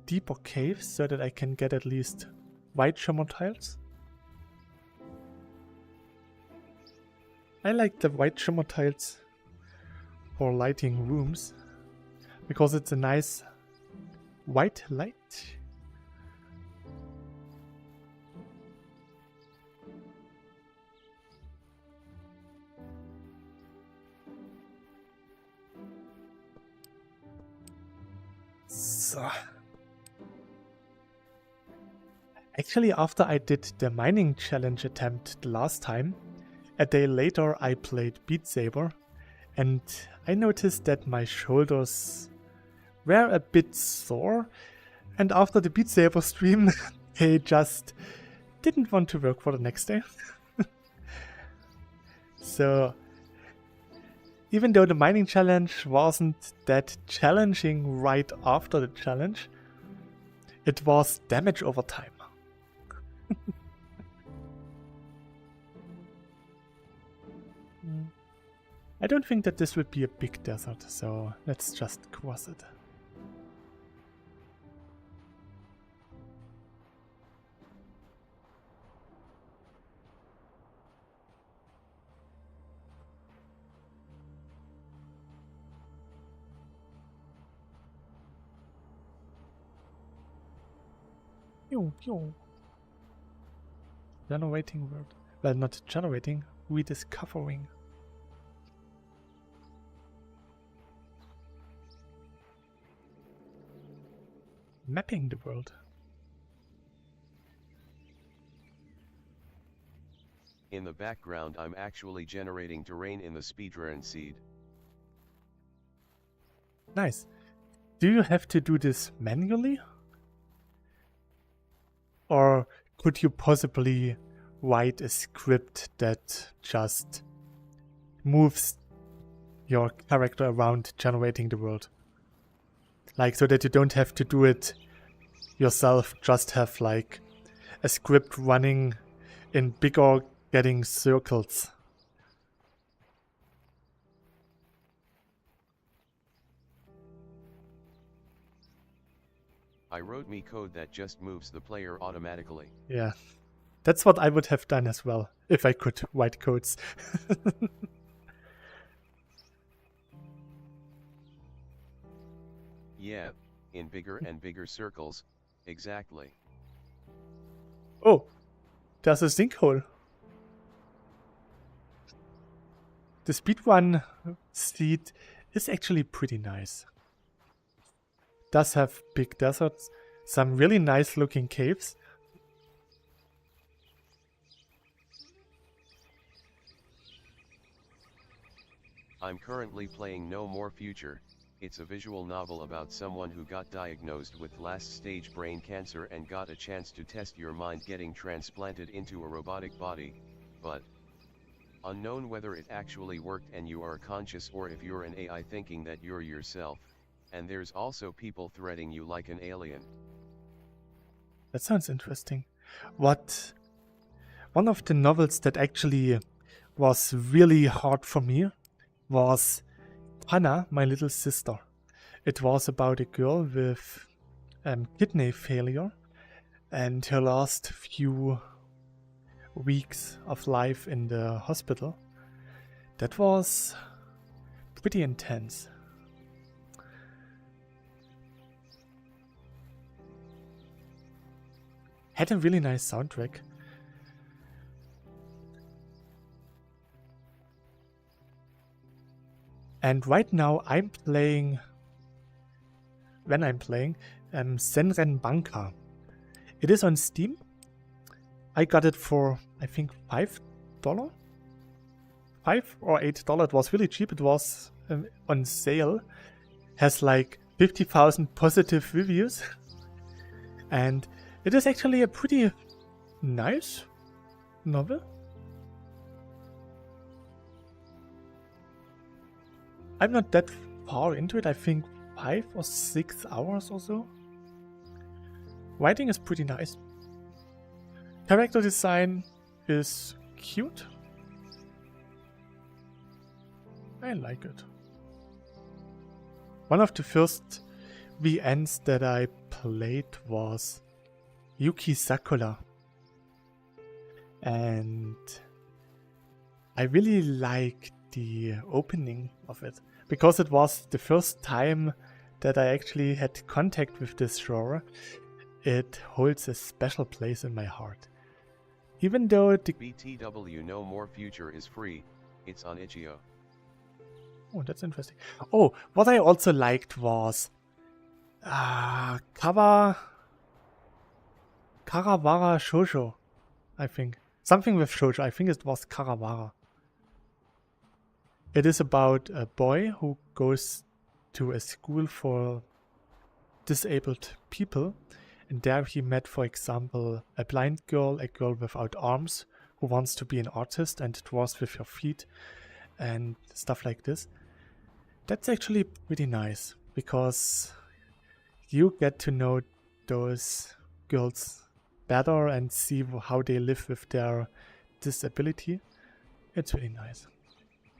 deeper caves so that I can get at least white shimmer tiles. I like the white shimmer tiles for lighting rooms because it's a nice white light. So. Actually, after I did the mining challenge attempt the last time, a day later I played Beat Saber, and I noticed that my shoulders were a bit sore, and after the Beat Saber stream they just didn't want to work for the next day. So even though the mining challenge wasn't that challenging right after the challenge, it was damage over time. I don't think that this would be a big desert, so let's just cross it. Pew, pew. Generating word. Well, not generating, rediscovering. Mapping the world. In the background I'm actually generating terrain in the speedrun seed. Nice. Do you have to do this manually? Or could you possibly write a script that just moves your character around generating the world? Like, so that you don't have to do it yourself, just have like a script running in bigger getting circles. I wrote me code that just moves the player automatically. Yeah, that's what I would have done as well, if I could write codes. Yeah, in bigger and bigger circles, exactly. Oh, there's a sinkhole. The speedrun seed is actually pretty nice. Does have big deserts, some really nice looking caves. I'm currently playing No More Future. It's a visual novel about someone who got diagnosed with last stage brain cancer and got a chance to test your mind getting transplanted into a robotic body, but unknown whether it actually worked and you are conscious or if you're an AI thinking that you're yourself, and there's also people threatening you like an alien. That sounds interesting. One of the novels that actually was really hard for me was Hannah, My Little Sister. It was about a girl with kidney failure and her last few weeks of life in the hospital. That was pretty intense. Had a really nice soundtrack. And right now I'm playing Senren Banka. It is on Steam. I got it for, I think, $5? $5 or $8. It was really cheap. It was on sale. Has like 50,000 positive reviews. And it is actually a pretty nice novel. I'm not that far into it. I think 5 or 6 hours or so. Writing is pretty nice. Character design is cute. I like it. One of the first VNs that I played was Yuki Sakura. And I really like the opening of it, because it was the first time that I actually had contact with this genre. It holds a special place in my heart. Even though the BTW No More Future is free, it's on itch.io. Oh, that's interesting. Oh, what I also liked was Karawara Shoujo, I think. Something with shoujo. I think it was Karawara. It is about a boy who goes to a school for disabled people. And there he met, for example, a blind girl, a girl without arms, who wants to be an artist and draws with her feet and stuff like this. That's actually pretty nice, because you get to know those girls better and see how they live with their disability. It's really nice.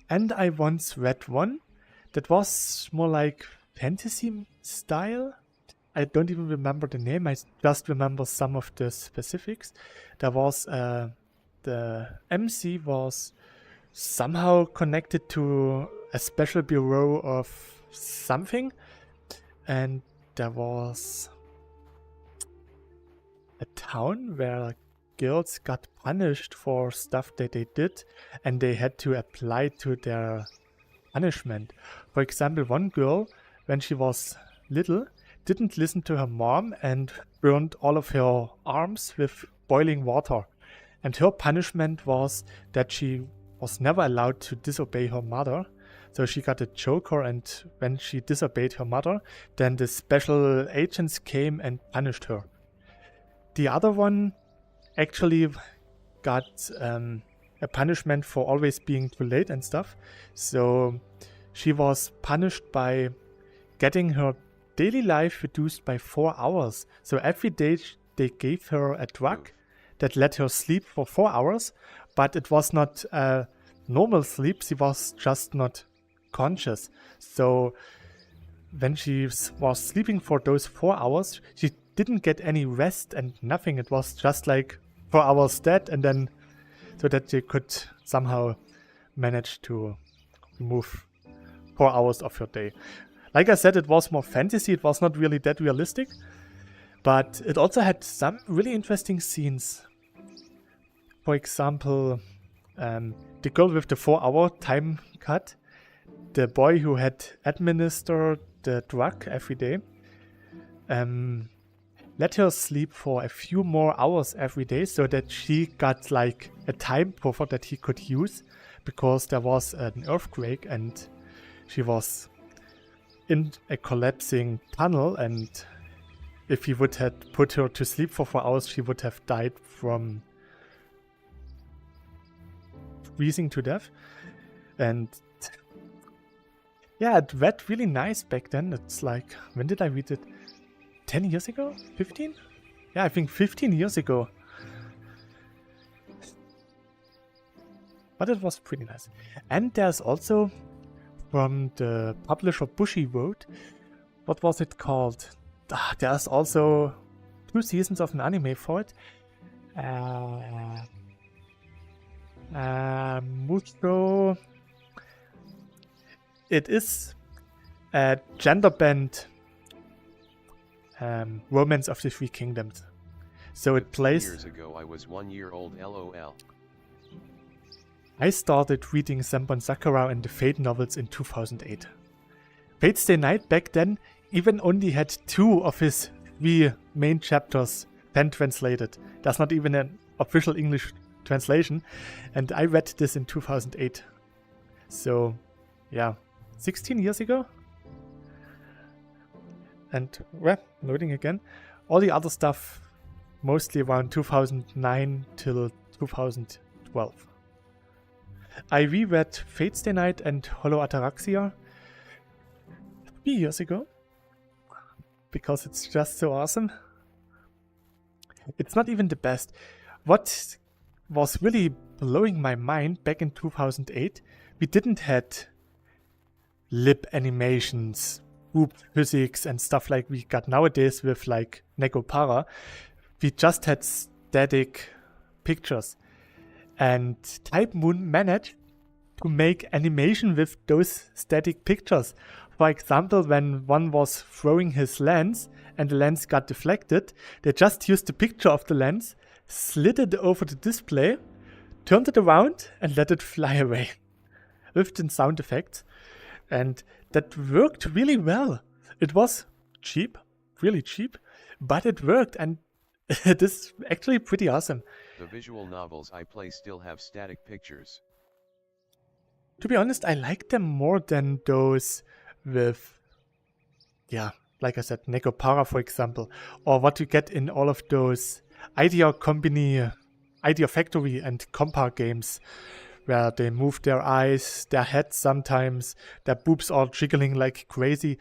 And I once read one that was more like fantasy style. I don't even remember the name. I just remember some of the specifics. There was the MC was somehow connected to a special bureau of something, and there was a town where girls got punished for stuff that they did, and they had to apply to their punishment. For example, one girl, when she was little, didn't listen to her mom and burned all of her arms with boiling water. And her punishment was that she was never allowed to disobey her mother. So she got a choker, and when she disobeyed her mother, then the special agents came and punished her. The other one actually got a punishment for always being too late and stuff. So she was punished by getting her daily life reduced by 4 hours. So every day they gave her a drug that let her sleep for 4 hours, but it was not normal sleep. She was just not conscious. So when she was sleeping for those 4 hours, she didn't get any rest and nothing. It was just like 4 hours dead, and then so that she could somehow manage to remove 4 hours of her day. Like I said, it was more fantasy. It was not really that realistic, but it also had some really interesting scenes. For example, the girl with the 4-hour time cut, the boy who had administered the drug every day, let her sleep for a few more hours every day so that she got like a time buffer that he could use, because there was an earthquake and she was in a collapsing tunnel, and if he would have put her to sleep for 4 hours, she would have died from freezing to death. And yeah, it read really nice back then. It's like, when did I read it? 10 years ago? 15? Yeah, I think 15 years ago. but it was pretty nice. And there's also from the publisher Bushy Road, what was it called? There's also 2 seasons of an anime for it. Mucho. It is a gender bent Romance of the Three Kingdoms. So it plays. Years ago, I was 1 year old. LOL. I started reading Senbon Sakura and the Fate novels in 2008. Fate Stay Night back then even only had 2 of his 3 main chapters pen translated. There's not even an official English translation, and I read this in 2008. So, yeah, 16 years ago. And, well, loading again. All the other stuff mostly around 2009 till 2012. I reread Fate Stay Night and Hollow Ataraxia 3 years ago because it's just so awesome. It's not even the best. What was really blowing my mind back in 2008, we didn't had lip animations, group physics and stuff like we got nowadays with like Negopara. We just had static pictures. And Type Moon managed to make animation with those static pictures. For example, when one was throwing his lens and the lens got deflected, they just used the picture of the lens, slid it over the display, turned it around and let it fly away with the sound effects. And that worked really well. It was cheap, really cheap, but it worked, and it is actually pretty awesome. The visual novels I play still have static pictures. To be honest, I like them more than those with, yeah, like I said, Negopara, for example, or what you get in all of those Idea Company, Idea Factory and Compa games, where they move their eyes, their heads sometimes, their boobs are jiggling like crazy.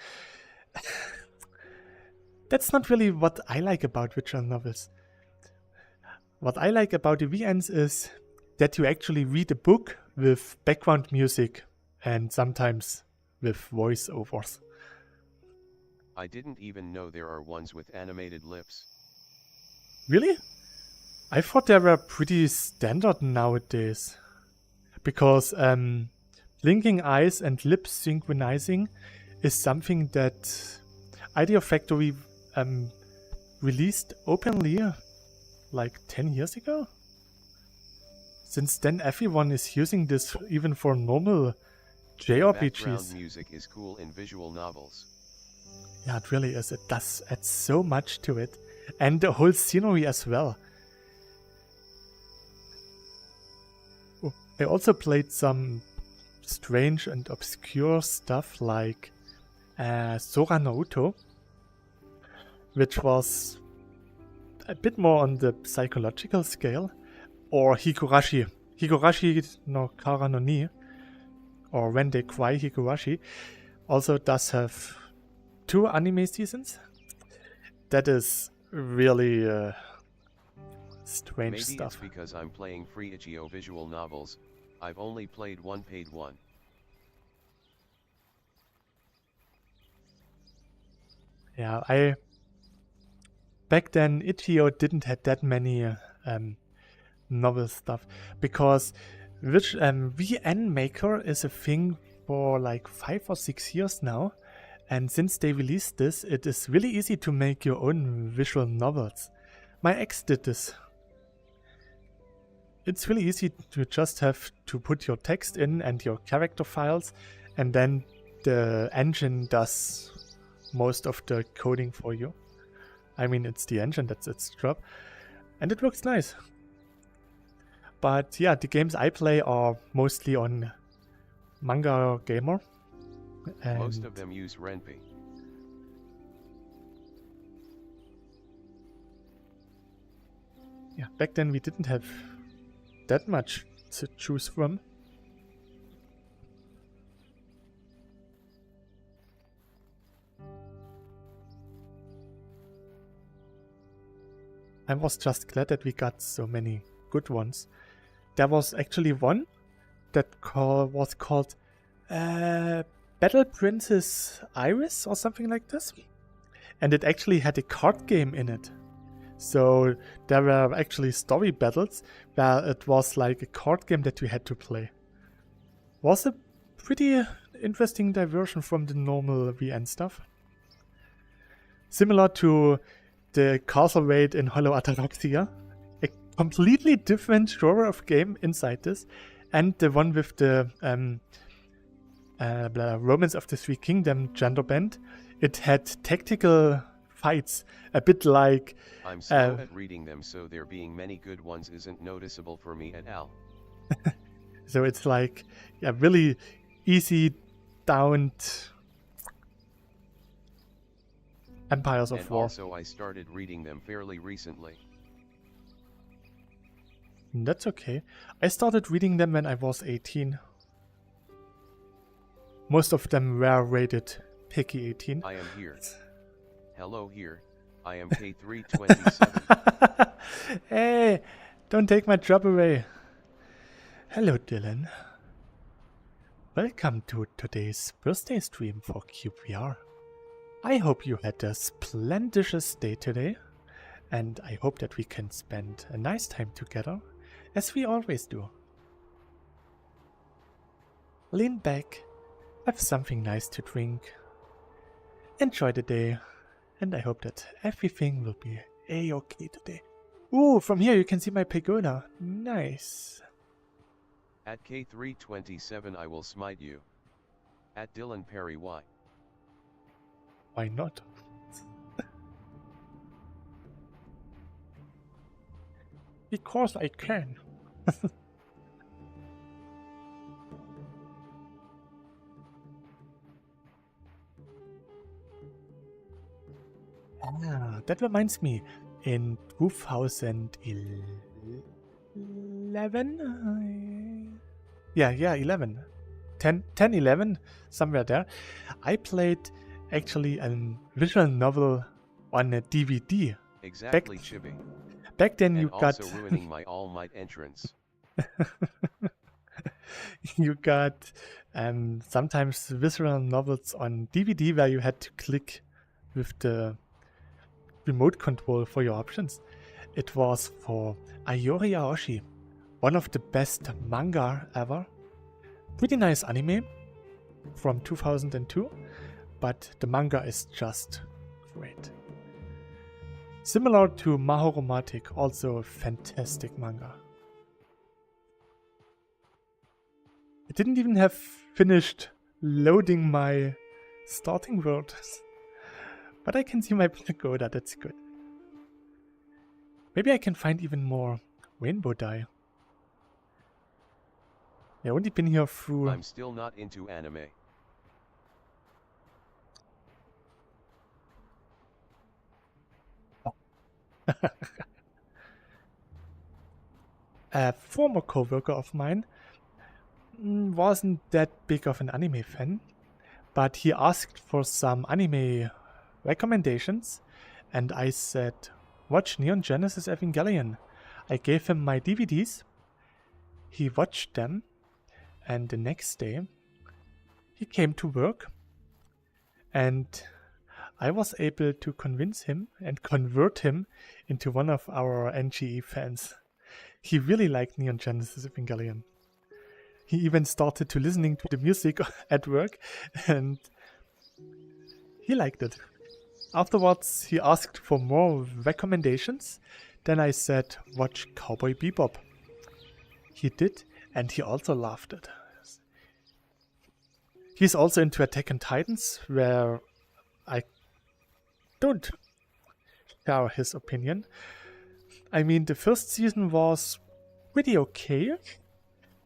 That's not really what I like about visual novels. What I like about the VNs is that you actually read a book with background music and sometimes with voiceovers. I didn't even know there are ones with animated lips. Really? I thought they were pretty standard nowadays. Because blinking eyes and lip synchronizing is something that Idea Factory released openly like 10 years ago. Since then everyone is using this even for normal JRPGs. Background music is cool in visual novels. Yeah, it really is. It does add so much to it. And the whole scenery as well. Oh, I also played some strange and obscure stuff like Sora no Uto, which was a bit more on the psychological scale, or Higurashi no Kara no Ni, or When They Cry Higurashi, also does have 2 anime seasons. That is really strange Maybe stuff. It's because I'm playing free itch.io visual novels. I've only played one paid one. Yeah, back then itch.io didn't have that many novel stuff, because which VN Maker is a thing for like 5 or 6 years now, and since they released this, it is really easy to make your own visual novels. My ex did this. It's really easy to just have to put your text in and your character files, and then the engine does most of the coding for you. I mean, it's the engine, that's its job, and it works nice. But yeah, the games I play are mostly on Manga Gamer. And Most of them use Ren'Py. yeah, back then we didn't have that much to choose from. I was just glad that we got so many good ones. There was actually one was called Battle Princess Iris or something like this. And it actually had a card game in it. So there were actually story battles where it was like a card game that you had to play. Was a pretty interesting diversion from the normal VN stuff. Similar to the Castle Raid in Hollow Ataraxia. A completely different genre of game inside this. And the one with the Romance of the Three Kingdoms gender bend. It had tactical fights, a bit like... I'm slow at reading them, so there being many good ones isn't noticeable for me at all. So it's like a really easy downed Empires of And War. also I started reading them fairly recently. That's okay. I started reading them when I was 18. Most of them were rated Picky 18. I am here. Hello here. I am K327. Hey, don't take my job away. Hello, Dylan. Welcome to today's birthday stream for cyubeVR. I hope you had a splendid day today, and I hope that we can spend a nice time together, as we always do. Lean back, have something nice to drink, enjoy the day, and I hope that everything will be a-okay today. Ooh, from here you can see my pagoda. Nice. At K327 I will smite you. At Dylan Perry Y. Why not? Because I can. That reminds me, in 2011? Yeah, 11. 10, 11, somewhere there. I played actually a visual novel on a DVD. Exactly, Chibi. Back then you and got... also ruining my All Might entrance. You got sometimes visual novels on DVD where you had to click with the remote control for your options. It was for Ayori Aoshi, one of the best manga ever. Pretty nice anime from 2002, but the manga is just great. Similar to Mahoromatic, also a fantastic manga. I didn't even have finished loading my starting world, but I can see my pagoda, that's good. Maybe I can find even more rainbow dye. I only been here through... I'm still not into anime. A former co-worker of mine wasn't that big of an anime fan, but he asked for some anime recommendations, and I said, watch Neon Genesis Evangelion. I gave him my DVDs, he watched them, and the next day he came to work, and I was able to convince him and convert him into one of our NGE fans. He really liked Neon Genesis Evangelion. He even started to listening to the music at work, and he liked it. Afterwards, he asked for more recommendations. Then I said, watch Cowboy Bebop. He did, and he also loved it. He's also into Attack on Titans, where I don't share his opinion. I mean, the first season was pretty okay.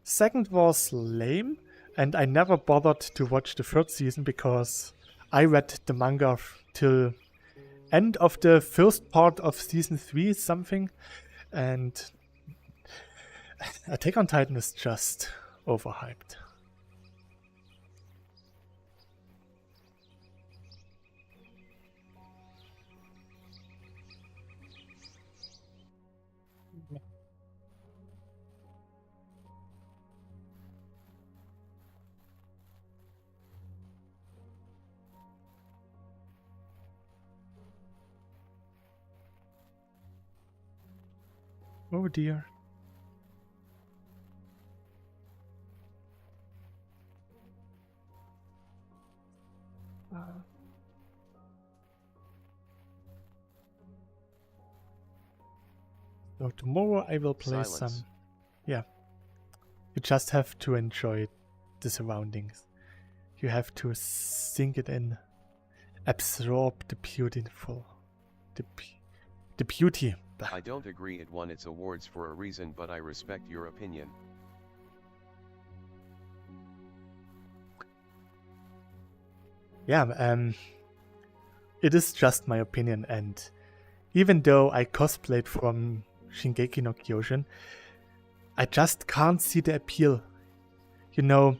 Second was lame, and I never bothered to watch the third season because I read the manga till end of the first part of season 3 something, and Attack on Titan is just overhyped. Oh dear. So tomorrow I will play Silence. Yeah. You just have to enjoy the surroundings. You have to sink it in. Absorb the beautiful. The beauty. I don't agree it won its awards for a reason, but I respect your opinion. Yeah, it is just my opinion, and even though I cosplayed from Shingeki no Kyojin, I just can't see the appeal. You know,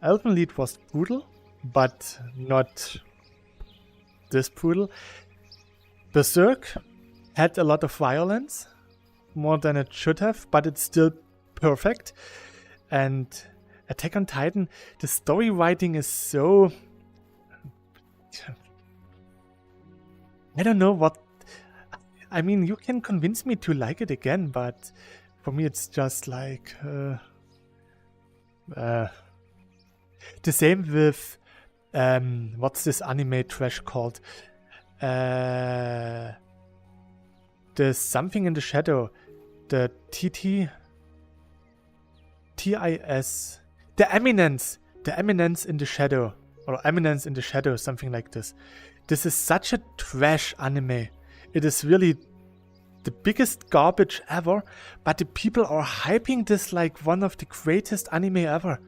Elfen Lied was brutal, but not this brutal. Berserk had a lot of violence, more than it should have, but it's still perfect. And Attack on Titan, the story writing is so... I don't know what... I mean, you can convince me to like it again, but for me it's just like... the same with... what's this anime trash called? The Something in the Shadow. The TIS... The Eminence! The Eminence in the Shadow. Or Eminence in the Shadow, something like this. This is such a trash anime. It is really the biggest garbage ever, but the people are hyping this like one of the greatest anime ever.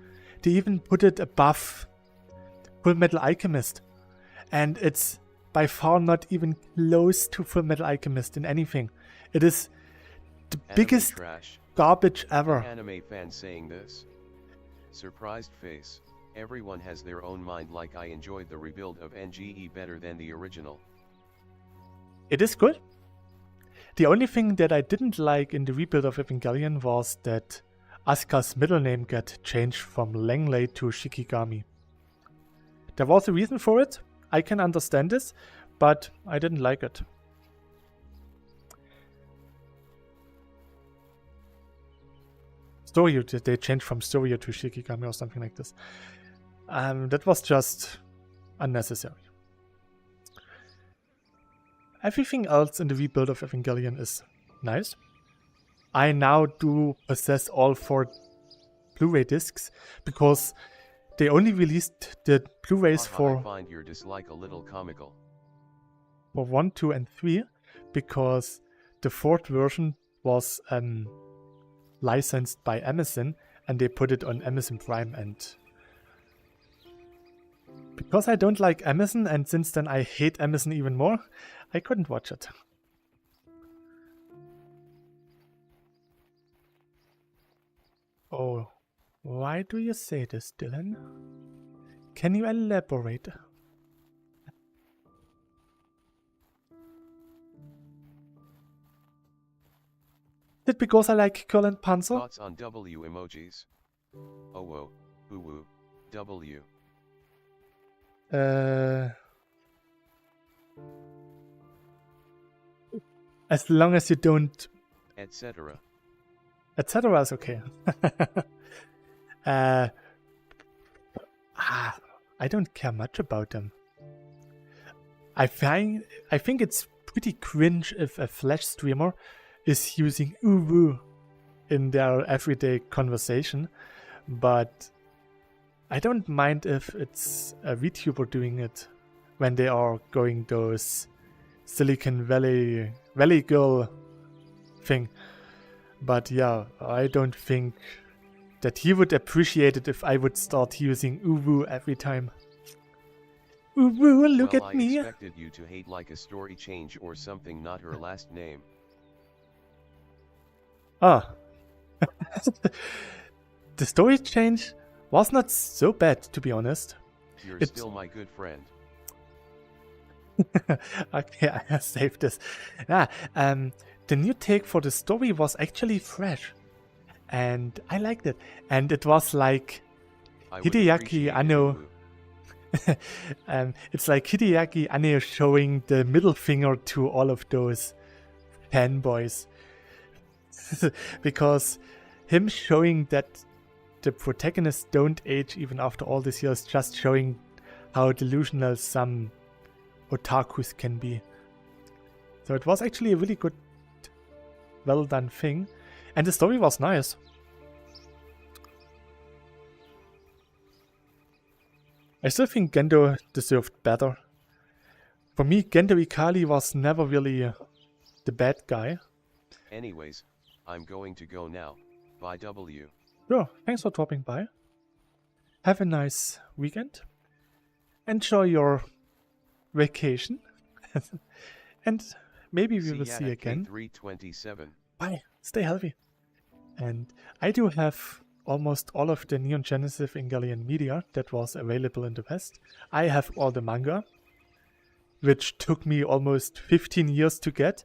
They even put it above Full Metal Alchemist. And it's by far not even close to Full Metal Alchemist in anything. It is the biggest trash. Garbage ever. Anime fans saying this. Surprised face. Everyone has their own mind. Like I enjoyed the rebuild of NGE better than the original. It is good. The only thing that I didn't like in the rebuild of Evangelion was that Asuka's middle name got changed from Langley to Shikigami. There was a reason for it. I can understand this, but I didn't like it. Storyu, they changed from Storyu to Shikigami or something like this. That was just unnecessary. Everything else in the rebuild of Evangelion is nice. I now do possess all 4 Blu-ray discs because they only released the Blu-rays I find your dislike a little comical. For 1, 2, and 3 because the 4th version was licensed by Amazon and they put it on Amazon Prime, and because I don't like Amazon and since then I hate Amazon even more, I couldn't watch it. Oh, why do you say this, Dylan? Can you elaborate? Is it because I like Curl and Panzer? Thoughts on W emojis? Oh whoa, ooh woo, W. As long as you don't... etc. Etc. is okay. I don't care much about them. I think it's pretty cringe if a Flash streamer is using uwu in their everyday conversation, but I don't mind if it's a VTuber doing it when they are going those Silicon Valley girl thing. But yeah, I don't think that he would appreciate it if I would start using uwu every time. Uwu, look well, at me. I expected you to hate like a story change or something, not her last name. Ah. The story change was not so bad, to be honest. You're still my good friend. Okay, I saved this. The new take for the story was actually fresh. And I liked it. And it was like Hideaki Anno. It's like Hideaki Anno showing the middle finger to all of those fanboys. because him showing that the protagonists don't age even after all these years, just showing how delusional some otakus can be. So it was actually a really good, well done thing. And the story was nice. I still think Gendo deserved better. For me, Gendo Ikari was never really the bad guy. Anyways, I'm going to go now. Bye W. Yeah, thanks for dropping by. Have a nice weekend. Enjoy your vacation. And maybe we will see you again. 327. Bye. Stay healthy. And I do have almost all of the Neon Genesis Evangelion media that was available in the West. I have all the manga, which took me almost 15 years to get.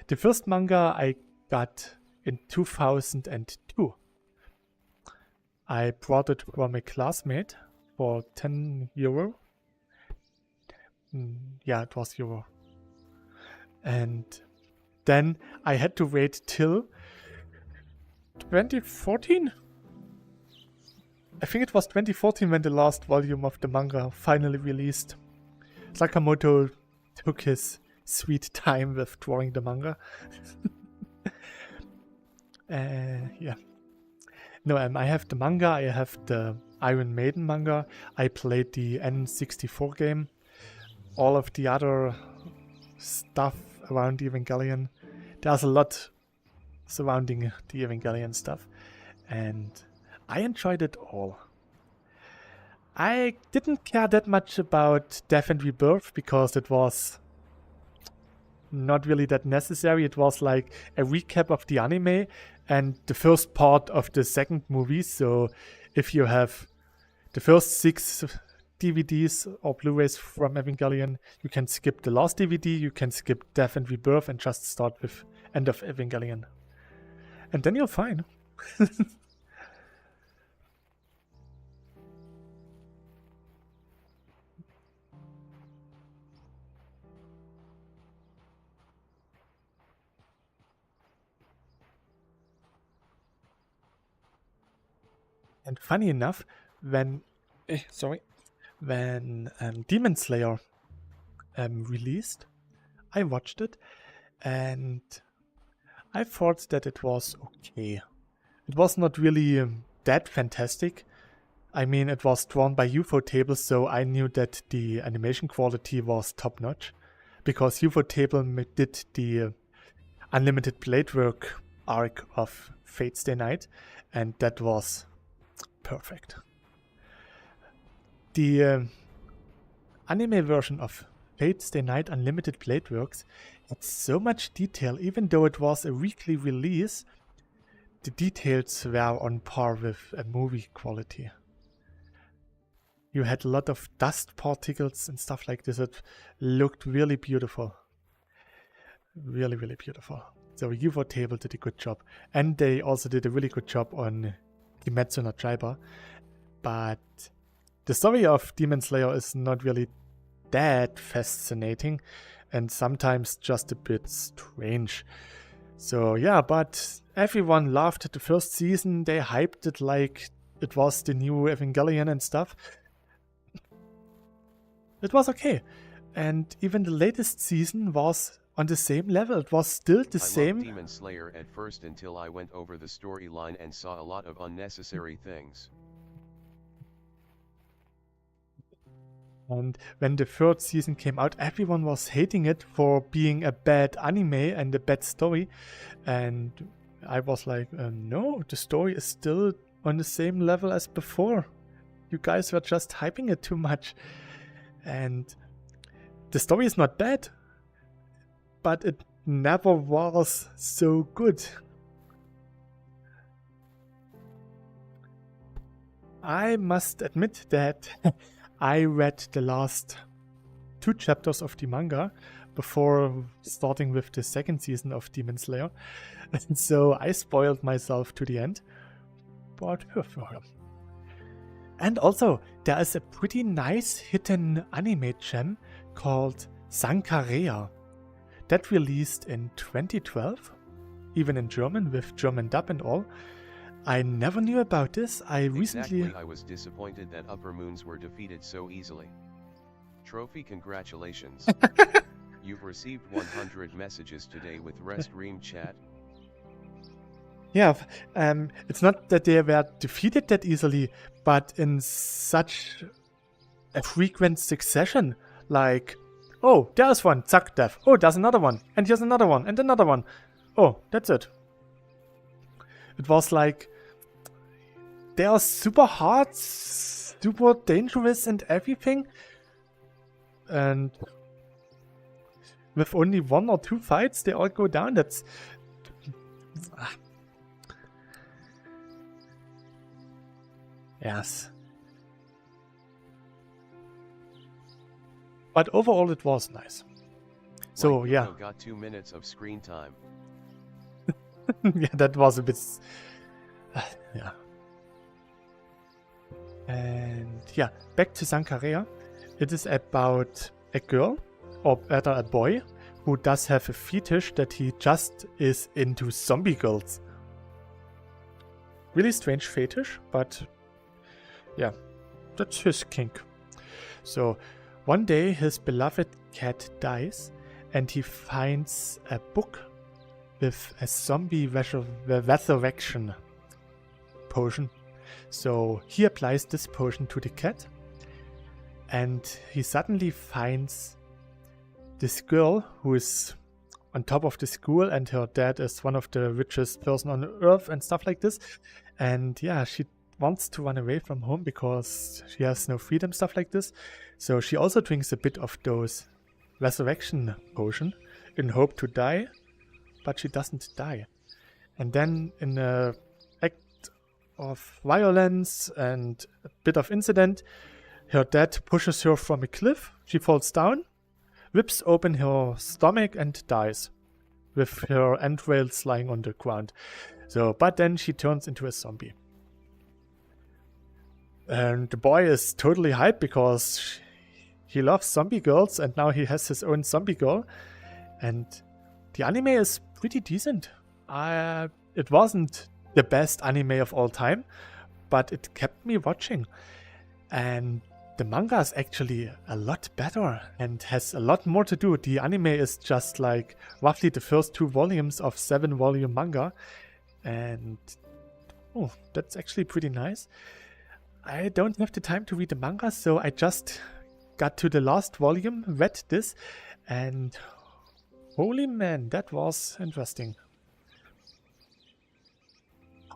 The first manga I got in 2002. I brought it from a classmate for 10 euro. Yeah, it was euro. And then I had to wait till 2014? I think it was 2014 when the last volume of the manga finally released. Sakamoto took his sweet time with drawing the manga. Yeah. No, I have the manga, I have the Iron Maiden manga, I played the N64 game, all of the other stuff around Evangelion. There's a lot surrounding the Evangelion stuff, and I enjoyed it all. I didn't care that much about Death and Rebirth because it was not really that necessary. It was like a recap of the anime and the first part of the second movie. So if you have the first 6 DVDs or Blu-rays from Evangelion, you can skip the last DVD, you can skip Death and Rebirth and just start with End of Evangelion. And then you're fine. And funny enough, when Demon Slayer released, I watched it and I thought that it was okay. It was not really that fantastic. I mean, it was drawn by ufotable, so I knew that the animation quality was top notch because ufotable did the Unlimited Blade Work arc of Fate Stay Night, and that was perfect. The anime version of Fate Stay Night Unlimited Blade Works had so much detail. Even though it was a weekly release, the details were on par with a movie quality. You had a lot of dust particles and stuff like this. It looked really beautiful. Really, really beautiful. So ufotable did a good job. And they also did a really good job on Kimetsu no Yaiba, but the story of Demon Slayer is not really that fascinating and sometimes just a bit strange. So yeah, but everyone loved the first season. They hyped it like it was the new Evangelion and stuff. It was okay. And even the latest season was on the same level. It was still the same. I loved Demon Slayer at first until I went over the storyline and saw a lot of unnecessary things. And when the third season came out, everyone was hating it for being a bad anime and a bad story. And I was like, no, the story is still on the same level as before. You guys were just hyping it too much. And the story is not bad, but it never was so good. I must admit that I read the last 2 chapters of the manga before starting with the second season of Demon Slayer. And so I spoiled myself to the end. But and also, there is a pretty nice hidden anime gem called Sankarea that released in 2012, even in German, with German dub and all. I never knew about this. Exactly, I was disappointed that Upper Moons were defeated so easily. Trophy, congratulations. You've received 100 messages today with Rest Ream chat. Yeah, it's not that they were defeated that easily, but in such a frequent succession. Like, oh, there's one, zack, death. Oh, there's another one, and here's another one, and another one. Oh, that's it. It was like, they are super hard, super dangerous and everything. And with only 1 or 2 fights, they all go down. That's... Yes. But overall it was nice. So Like, yeah. Got 2 minutes of screen time. Yeah, that was a bit... yeah. And yeah, back to Sankarea. It is about a girl, or rather a boy, who does have a fetish that he just is into zombie girls. Really strange fetish, but yeah, that's his kink. So one day his beloved cat dies and he finds a book with a zombie resurrection potion. So he applies this potion to the cat and he suddenly finds this girl who is on top of the school and her dad is one of the richest person on earth and stuff like this. And yeah, she wants to run away from home because she has no freedom, stuff like this. So she also drinks a bit of those resurrection potion in hope to die, but she doesn't die. And then in a act of violence and a bit of incident, her dad pushes her from a cliff, she falls down, rips open her stomach and dies, with her entrails lying on the ground. So, but then she turns into a zombie. And the boy is totally hyped because he loves zombie girls and now he has his own zombie girl. And the anime is pretty decent. It wasn't the best anime of all time, but it kept me watching. And the manga is actually a lot better and has a lot more to do. The anime is just like roughly the first 2 volumes of 7-volume manga. And oh, that's actually pretty nice. I don't have the time to read the manga, so I just got to the last volume, read this, and holy man, that was interesting.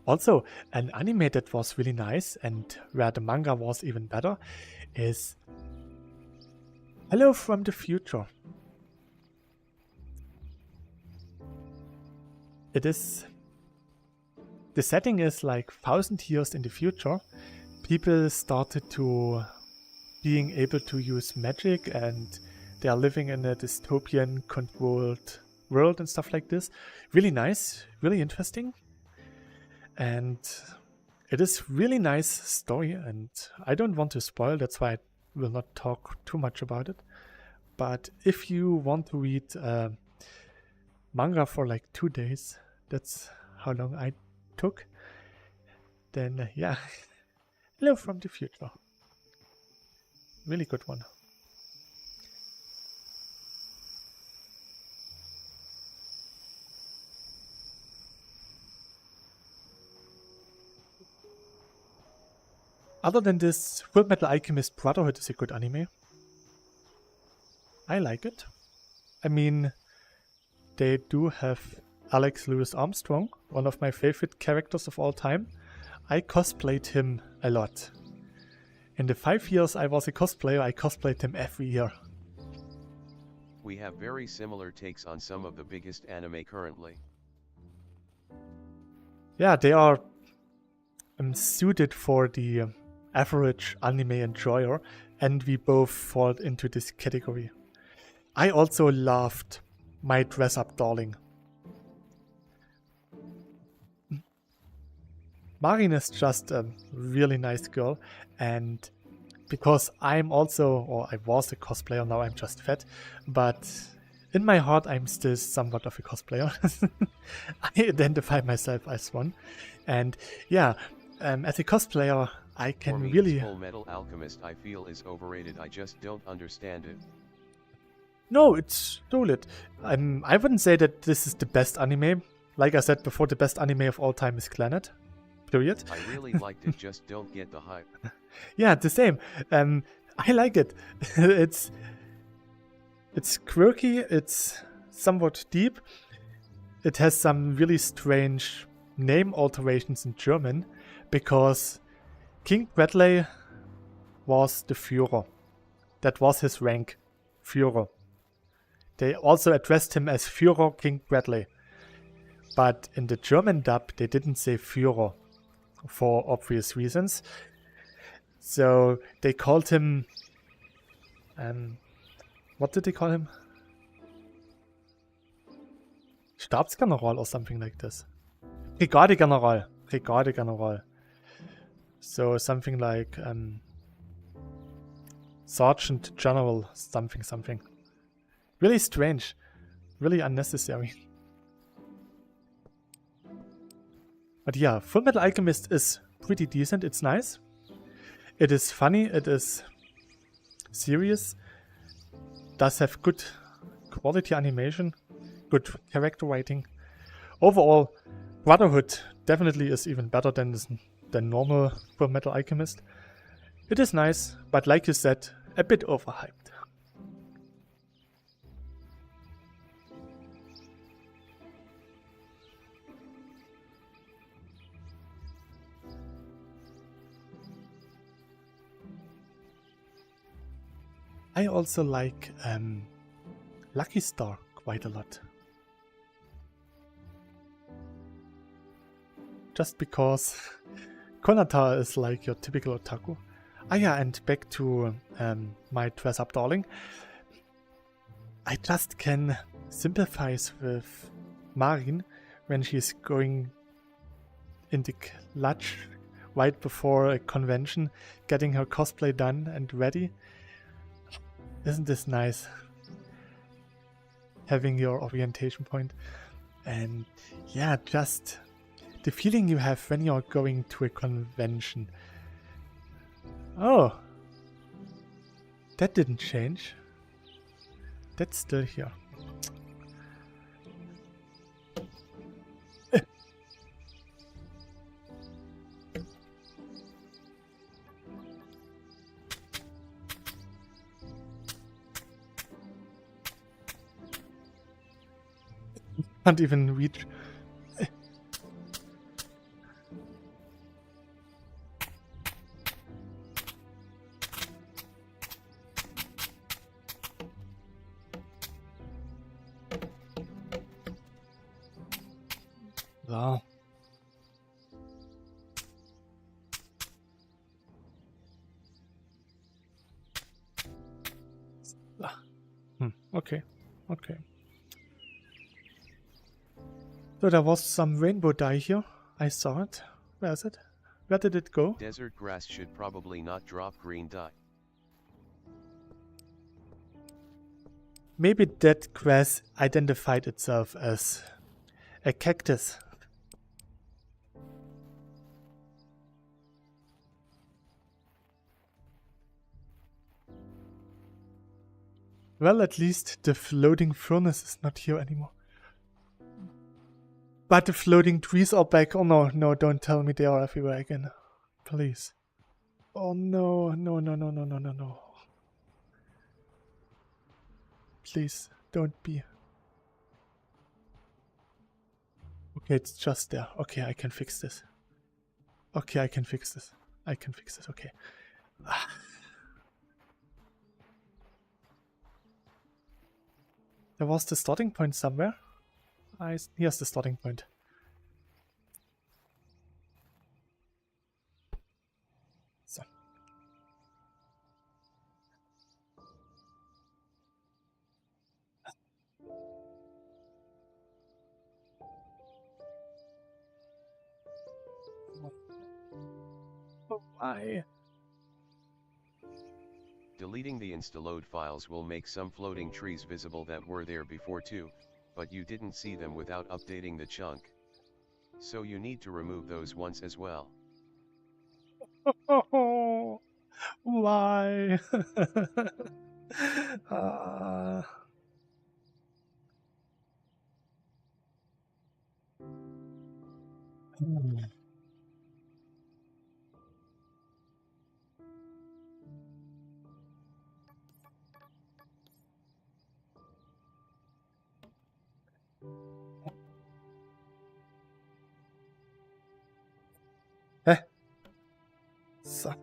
Also, an anime that was really nice and where the manga was even better is Hello from the Future. The setting is like 1,000 years in the future. People started to being able to use magic and they are living in a dystopian controlled world and stuff like this. Really nice, really interesting. And it is really nice story and I don't want to spoil, that's why I will not talk too much about it. But if you want to read manga for like 2 days, that's how long I took, then yeah. Hello from the Future. Really good one. Other than this, Fullmetal Alchemist Brotherhood is a good anime. I like it. I mean, they do have Alex Lewis Armstrong, one of my favorite characters of all time. I cosplayed him a lot. In the 5 years I was a cosplayer, I cosplayed him every year. We have very similar takes on some of the biggest anime currently. Yeah, they are suited for the average anime enjoyer, and we both fall into this category. I also loved My Dress Up Darling. Marin is just a really nice girl, and because I'm also, or I was a cosplayer, now I'm just fat, but in my heart, I'm still somewhat of a cosplayer. I identify myself as one. And yeah, as a cosplayer, I For can me, really... Full Metal Alchemist I feel is overrated, I just don't understand it. No, it's solid. I wouldn't say that this is the best anime. Like I said before, the best anime of all time is Clannad. Period. I really liked it, just don't get the hype. Yeah, the same. I like it. It's quirky, it's somewhat deep. It has some really strange name alterations in German because King Bradley was the Führer. That was his rank, Führer. They also addressed him as Führer King Bradley. But in the German dub, they didn't say Führer for obvious reasons. So they called him... what did they call him? Stabsgeneral or something like this. Brigadegeneral. Brigadegeneral. So something like Sergeant General something. Really strange. Really unnecessary. But yeah, Full Metal Alchemist is pretty decent. It's nice. It is funny. It is serious. Does have good quality animation. Good character writing. Overall, Brotherhood definitely is even better than normal Full Metal Alchemist. It is nice, but like you said, a bit overhyped. I also like Lucky Star quite a lot. Just because Konata is like your typical otaku. Ah yeah, and back to my dress-up darling. I just can sympathize with Marin when she's going in the clutch right before a convention, getting her cosplay done and ready. Isn't this nice? Having your orientation point. And yeah, just the feeling you have when you're going to a convention. Oh, that didn't change. That's still here. Can't even reach. So. Okay. Okay. So there was some rainbow dye here. I saw it. Where is it? Where did it go? Desert grass should probably not drop green dye. Maybe that grass identified itself as a cactus. Well, at least the floating furnace is not here anymore. But the floating trees are back. Oh no, no, don't tell me they are everywhere again. Please. Oh no, no, no, no, no, no, no, no. Please, don't be. Okay, it's just there. Okay, I can fix this. Okay, I can fix this. I can fix this, okay. There was the starting point somewhere. Here's the starting point. So. Oh, why? Deleting the installed files will make some floating trees visible that were there before too, but you didn't see them without updating the chunk. So you need to remove those ones as well. Oh, why? Ah. Hä? So.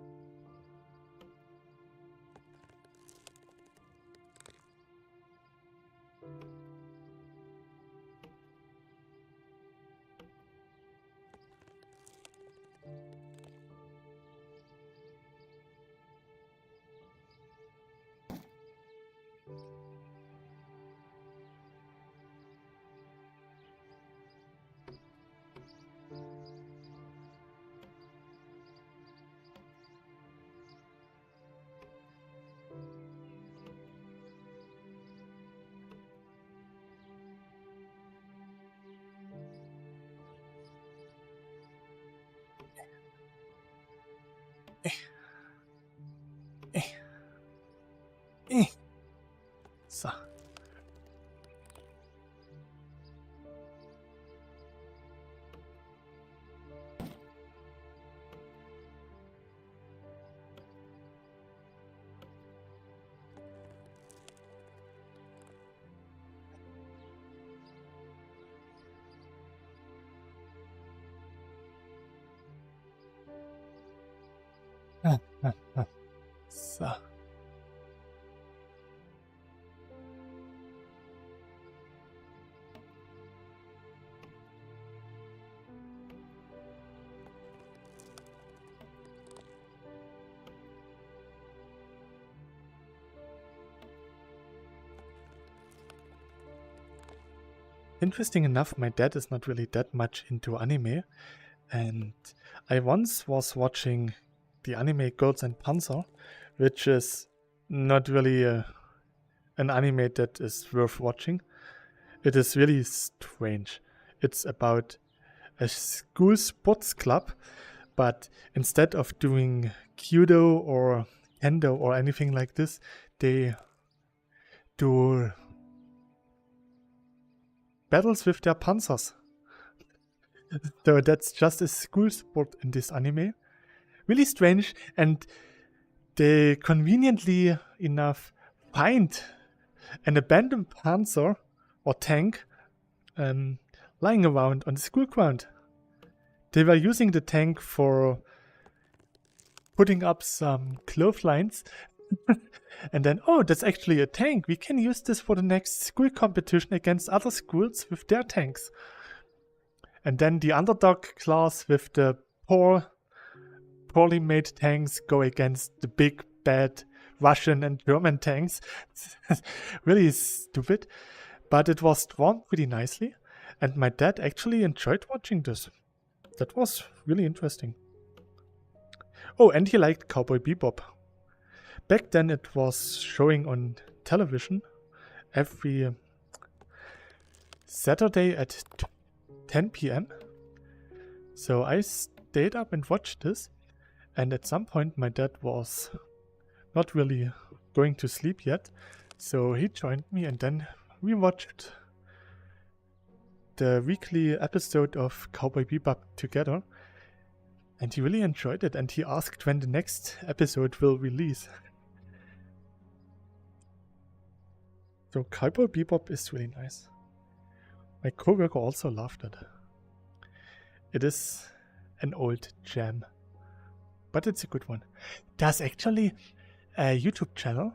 So. So. Interesting enough, my dad is not really that much into anime, and I once was watching the anime Girls and Panzer, which is not really an anime that is worth watching. It is really strange. It's about a school sports club, but instead of doing Kyudo or Kendo or anything like this, they do battles with their panzers. So that's just a school sport in this anime. Really strange, and they conveniently enough find an abandoned panzer or tank lying around on the school ground. They were using the tank for putting up some clotheslines. And then, oh, that's actually a tank. We can use this for the next school competition against other schools with their tanks. And then the underdog class with the poorly made tanks go against the big, bad Russian and German tanks. Really stupid. But it was drawn pretty nicely. And my dad actually enjoyed watching this. That was really interesting. Oh, and he liked Cowboy Bebop. Back then it was showing on television every Saturday at 10 p.m. So I stayed up and watched this, and at some point my dad was not really going to sleep yet, so he joined me, and then we watched the weekly episode of Cowboy Bebop together, and he really enjoyed it, and he asked when the next episode will release. So Cowboy Bebop is really nice. My coworker also loved it. It is an old gem, but it's a good one. There's actually a YouTube channel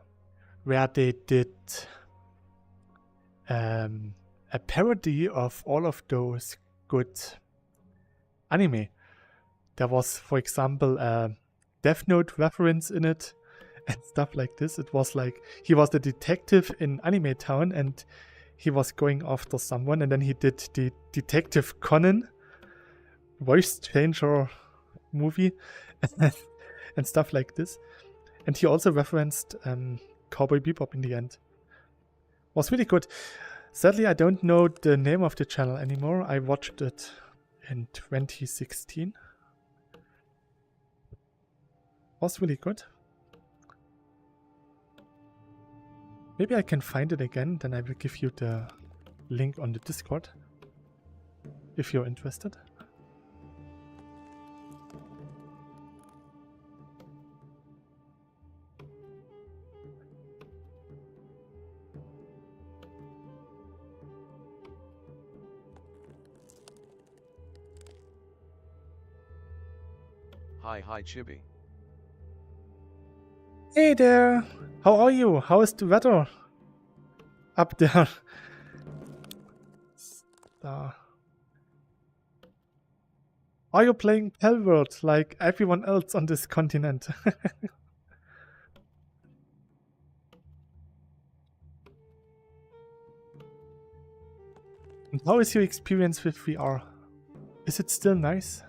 where they did a parody of all of those good anime. There was, for example, a Death Note reference in it and stuff like this. It was like he was the detective in Anime Town and he was going after someone, and then he did the Detective Conan voice changer movie and stuff like this. And he also referenced Cowboy Bebop in the end. Was really good. Sadly, I don't know the name of the channel anymore. I watched it in 2016. Was really good. Maybe I can find it again, then I will give you the link on the Discord if you're interested. Hi Chibi. Hey there! How are you? How is the weather up there? Are you playing Palworld like everyone else on this continent? And how is your experience with VR? Is it still nice?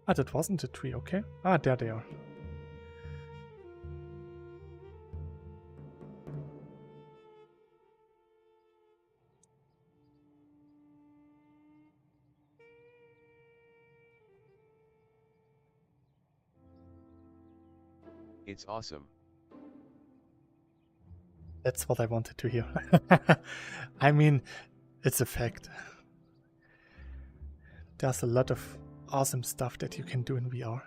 Ah, that wasn't a tree, okay. Ah, there they are. It's awesome. That's what I wanted to hear. I mean, it's a fact. There's a lot of awesome stuff that you can do in VR.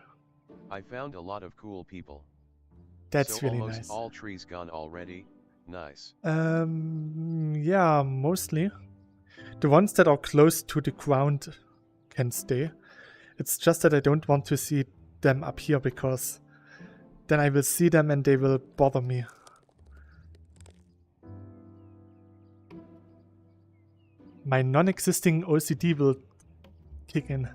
I found a lot of cool people. That's so really almost nice. All trees gone already. Nice. Yeah, mostly. The ones that are close to the ground can stay. It's just that I don't want to see them up here because then I will see them and they will bother me. My non-existing OCD will kick in.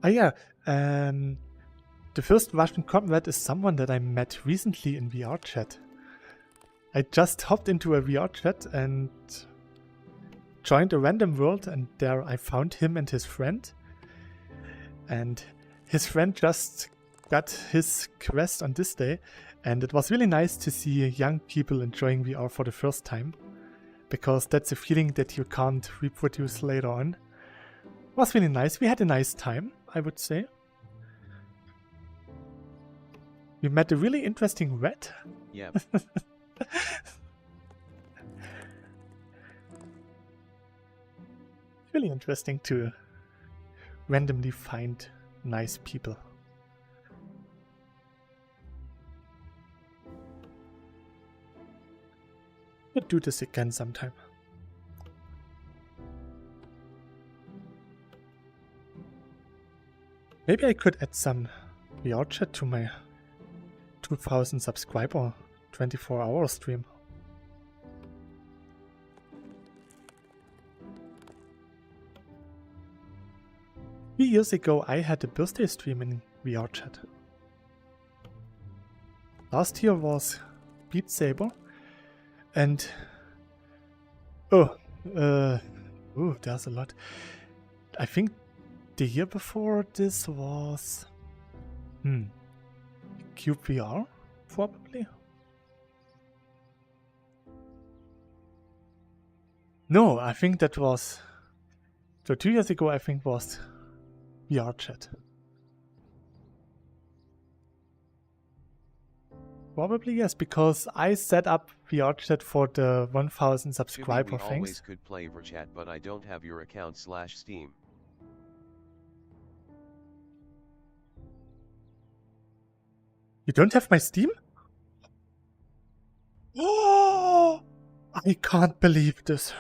Ah yeah, the first Russian comrade is someone that I met recently in VR chat. I just hopped into a VR chat and joined a random world, and there I found him and his friend. And his friend just got his quest on this day, and it was really nice to see young people enjoying VR for the first time, because that's a feeling that you can't reproduce later on. It was really nice. We had a nice time, I would say. We met a really interesting rat. Yep. Really interesting to randomly find nice people. We'll do this again sometime. Maybe I could add some VR chat to my 2000 subscriber 24-hour stream. Three years ago I had a birthday stream in VR chat. Last year was Beat Saber and there's a lot. I think the year before this was cyubeVR, probably. No, I think that was 2 years ago. I think was VR chat. Probably yes, because I set up VR chat for the 1000 subscriber Chibi, we things. always could play VRChat, but I don't have your account /Steam. You don't have my Steam? Oh, I can't believe this.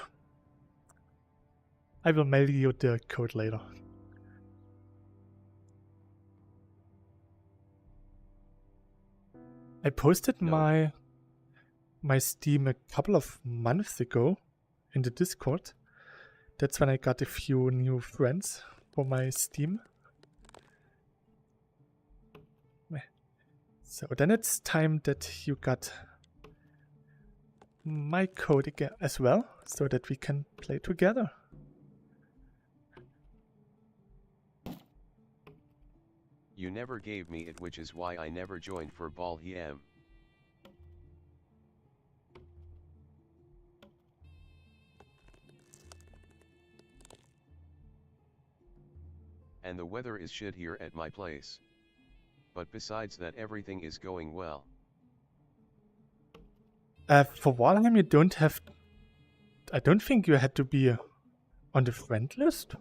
I will mail you the code later. I posted my Steam a couple of months ago in the Discord. That's when I got a few new friends for my Steam. So then it's time that you got my code again as well, so that we can play together. You never gave me it, which is why I never joined for ball him. And the weather is shit here at my place. But besides that, everything is going well. For Valheim you don't have... I don't think you had to be on the friend list.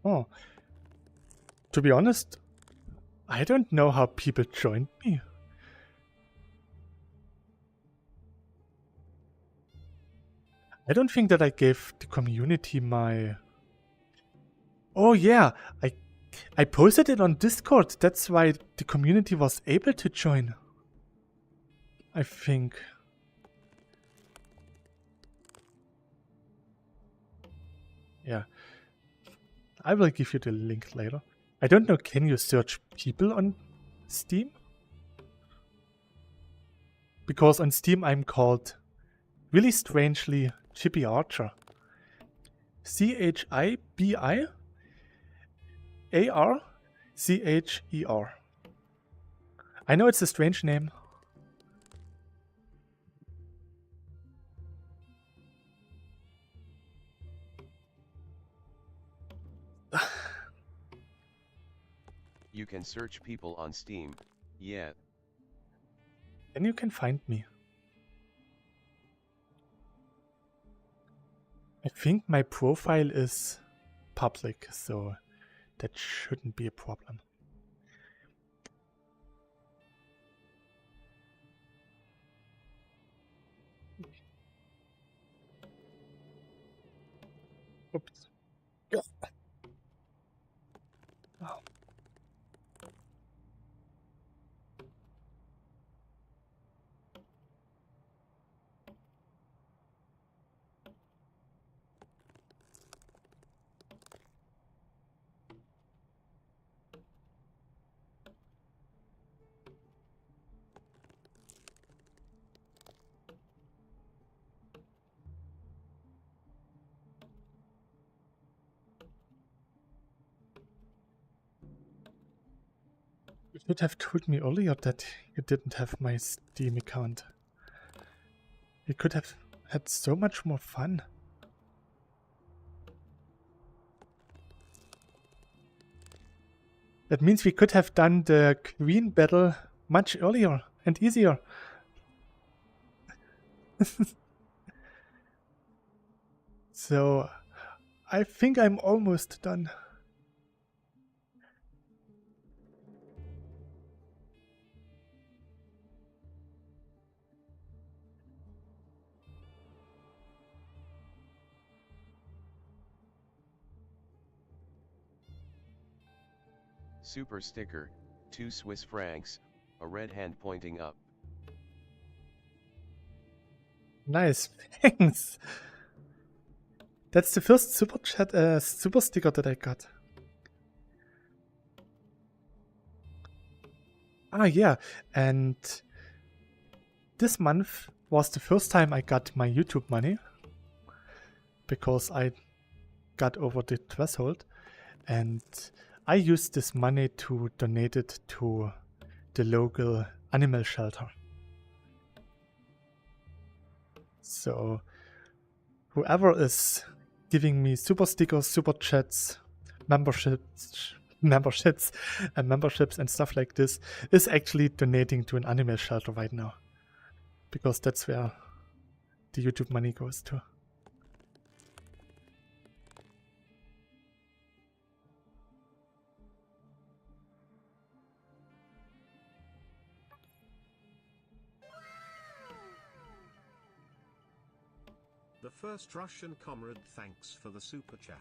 Oh. To be honest, I don't know how people joined me. I don't think that I gave the community my... Oh yeah, I posted it on Discord. That's why the community was able to join. I think. Yeah. I will give you the link later. I don't know, can you search people on Steam? Because on Steam I'm called really strangely Chippy Archer. ChibiArcher. I know it's a strange name. You can search people on Steam, yeah. Then you can find me. I think my profile is public, so that shouldn't be a problem. Oops. Oh. You should have told me earlier that you didn't have my Steam account. We could have had so much more fun. That means we could have done the Queen battle much earlier and easier. So, I think I'm almost done. Super sticker, 2 Swiss francs, a red hand pointing up. Nice, thanks. That's the first super chat, super sticker that I got. Ah, yeah, and this month was the first time I got my YouTube money because I got over the threshold, and I used this money to donate it to the local animal shelter. So whoever is giving me super stickers, super chats, memberships and stuff like this is actually donating to an animal shelter right now, because that's where the YouTube money goes to. The first Russian comrade thanks for the super chat.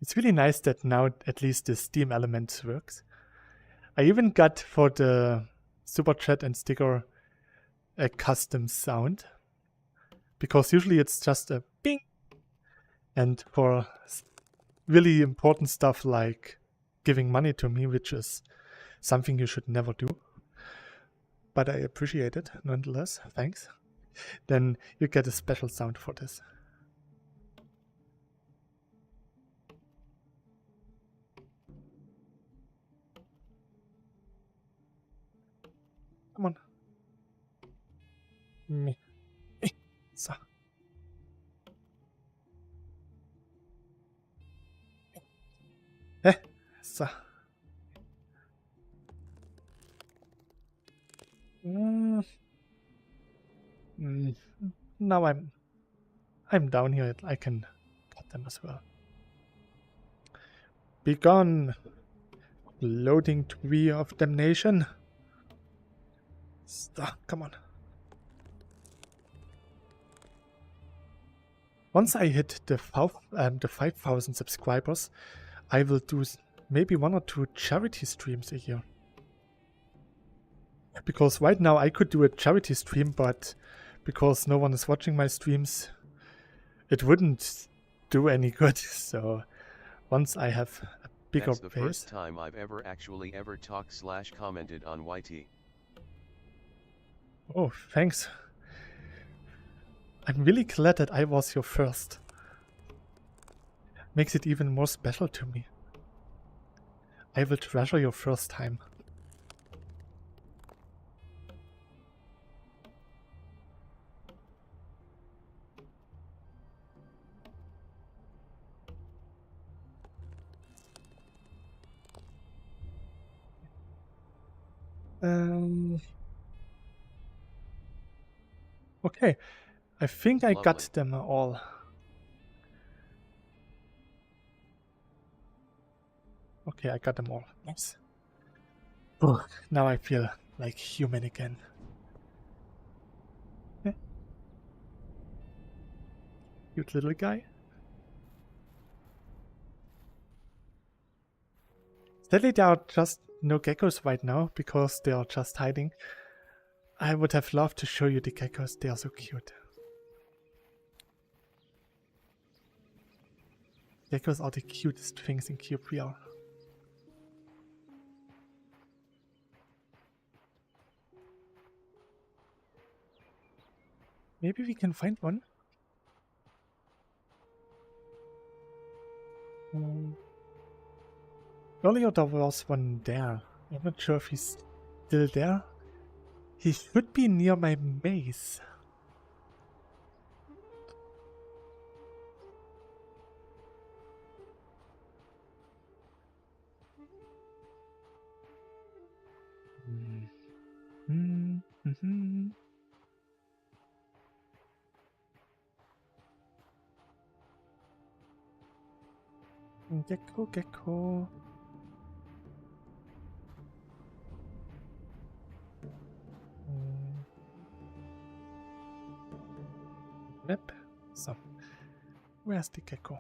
It's really nice that now at least the Steam element works. I even got for the super chat and sticker a custom sound, because usually it's just a ping, and for really important stuff like giving money to me, which is something you should never do, but I appreciate it nonetheless. Thanks. then you get a special sound for this. Come on. Me. So. So. Now I'm down here. I can cut them as well. Be gone. Loading tree of damnation. Stop. Come on. Once I hit the 5,000 subscribers, I will do maybe 1 or 2 charity streams a year. Because right now I could do a charity stream, but because no one is watching my streams, it wouldn't do any good. So once I have a bigger base... That's the first time I've ever talked/commented on YT. Oh, thanks. I'm really glad that I was your first. Makes it even more special to me. I will treasure your first time. Okay, I think I got them all. Okay, I got them all. Nice. Oh, now I feel like human again. Yeah. Cute little guy. Sadly, there are just no geckos right now because they are just hiding. I would have loved to show you the geckos. They are so cute. Geckos are the cutest things in cyubeVR. Maybe we can find one. Earlier there was one there. I'm not sure if he's still there. He should be near my maze. Gecko, gecko. Map. So, where's the gecko?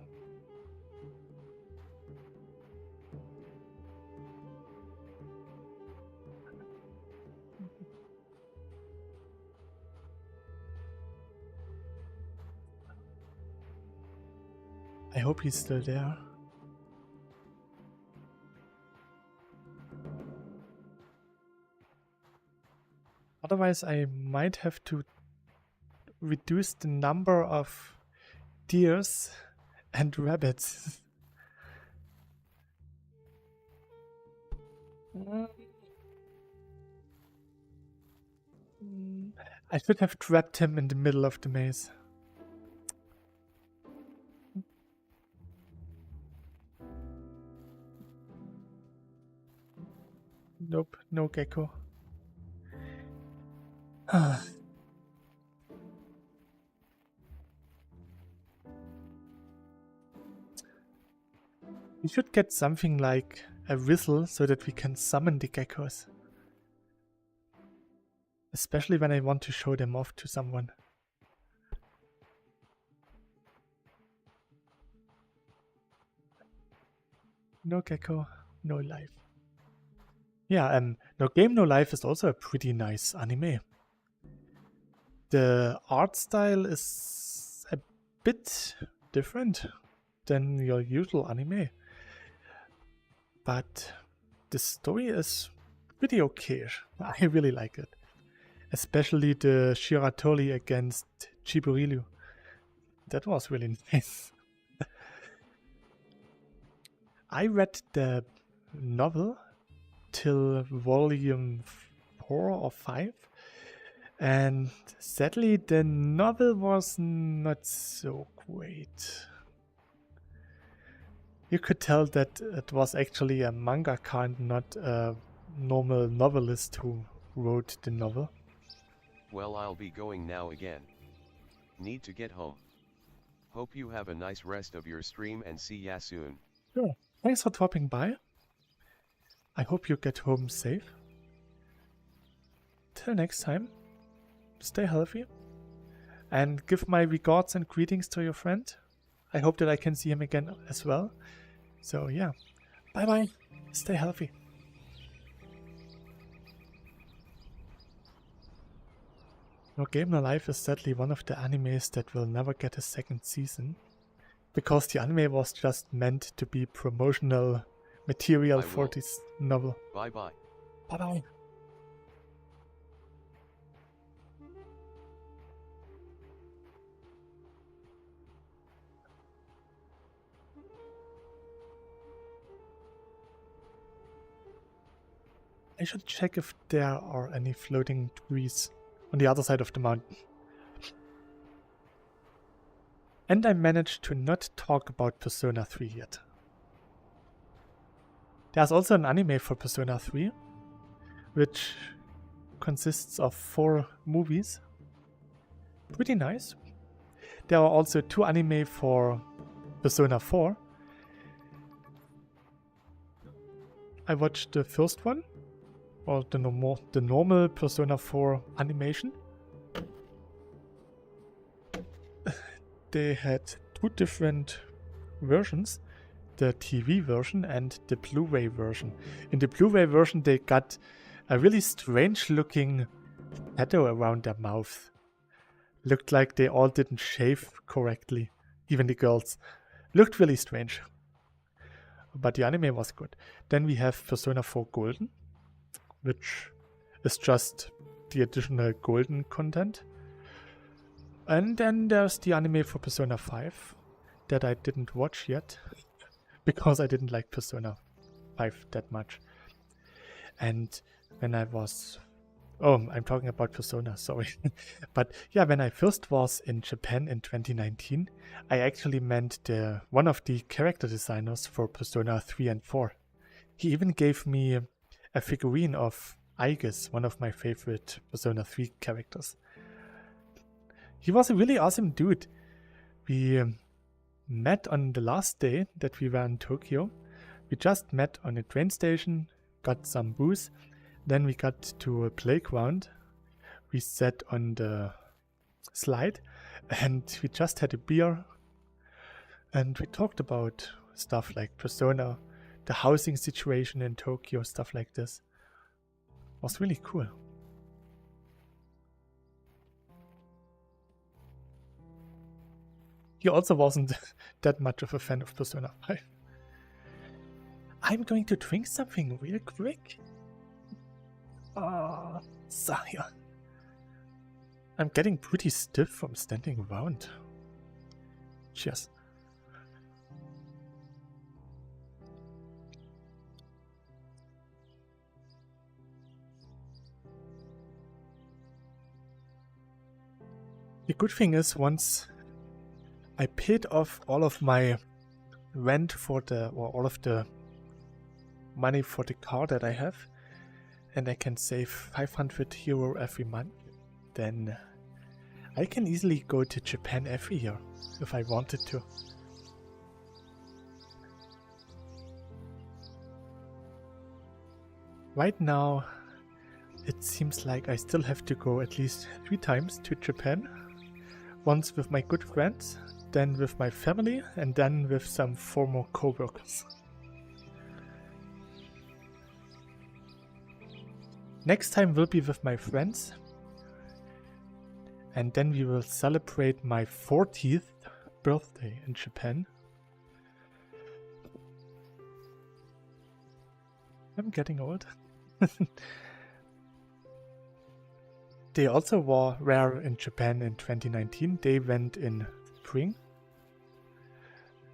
I hope he's still there. Otherwise, I might have to reduce the number of deers and rabbits. I should have trapped him in the middle of the maze. Nope, no gecko. We should get something like a whistle so that we can summon the geckos. Especially when I want to show them off to someone. No gecko, no life. Yeah, No Game, No Life is also a pretty nice anime. The art style is a bit different than your usual anime. But the story is pretty okay. I really like it. Especially the Shiratori against Chiburilyu. That was really nice. I read the novel till volume 4 or 5, and sadly the novel was not so great. You could tell that it was actually a mangaka and not a normal novelist who wrote the novel. Well, I'll be going now again. Need to get home. Hope you have a nice rest of your stream and see ya soon. Sure. Thanks for dropping by. I hope you get home safe. Till next time, stay healthy. And give my regards and greetings to your friend. I hope that I can see him again as well. So yeah, bye bye. Stay healthy. No Game No Life is sadly one of the animes that will never get a second season. Because the anime was just meant to be promotional material for this novel. Bye bye. Bye bye. I should check if there are any floating trees on the other side of the mountain. And I managed to not talk about Persona 3 yet. There's also an anime for Persona 3, which consists of 4 movies. Pretty nice. There are also 2 anime for Persona 4. I watched the first one, or the normal Persona 4 animation. They had 2 different versions, the TV version and the Blu-ray version. In the Blu-ray version they got a really strange looking tattoo around their mouth. Looked like they all didn't shave correctly, even the girls. Looked really strange. But the anime was good. Then we have Persona 4 Golden, which is just the additional golden content. And then there's the anime for Persona 5 that I didn't watch yet because I didn't like Persona 5 that much. And when I was... Oh, I'm talking about Persona, sorry. But yeah, when I first was in Japan in 2019, I actually met one of the character designers for Persona 3 and 4. He even gave me a figurine of Aigis, one of my favorite Persona 3 characters. He was a really awesome dude. We met on the last day that we were in Tokyo. We just met on a train station, got some booze, then we got to a playground. We sat on the slide and we just had a beer and we talked about stuff like Persona, the housing situation in Tokyo, stuff like this. It was really cool. He also wasn't that much of a fan of Persona 5. I'm going to drink something real quick. Saya. I'm getting pretty stiff from standing around. Cheers. The good thing is, once I paid off all of my rent for all of the money for the car that I have, and I can save 500 euro every month, then I can easily go to Japan every year if I wanted to. Right now, it seems like I still have to go at least 3 times to Japan. Once with my good friends, then with my family, and then with some former co-workers. Next time will be with my friends, and then we will celebrate my 40th birthday in Japan. I'm getting old. They also were in Japan in 2019. They went in spring.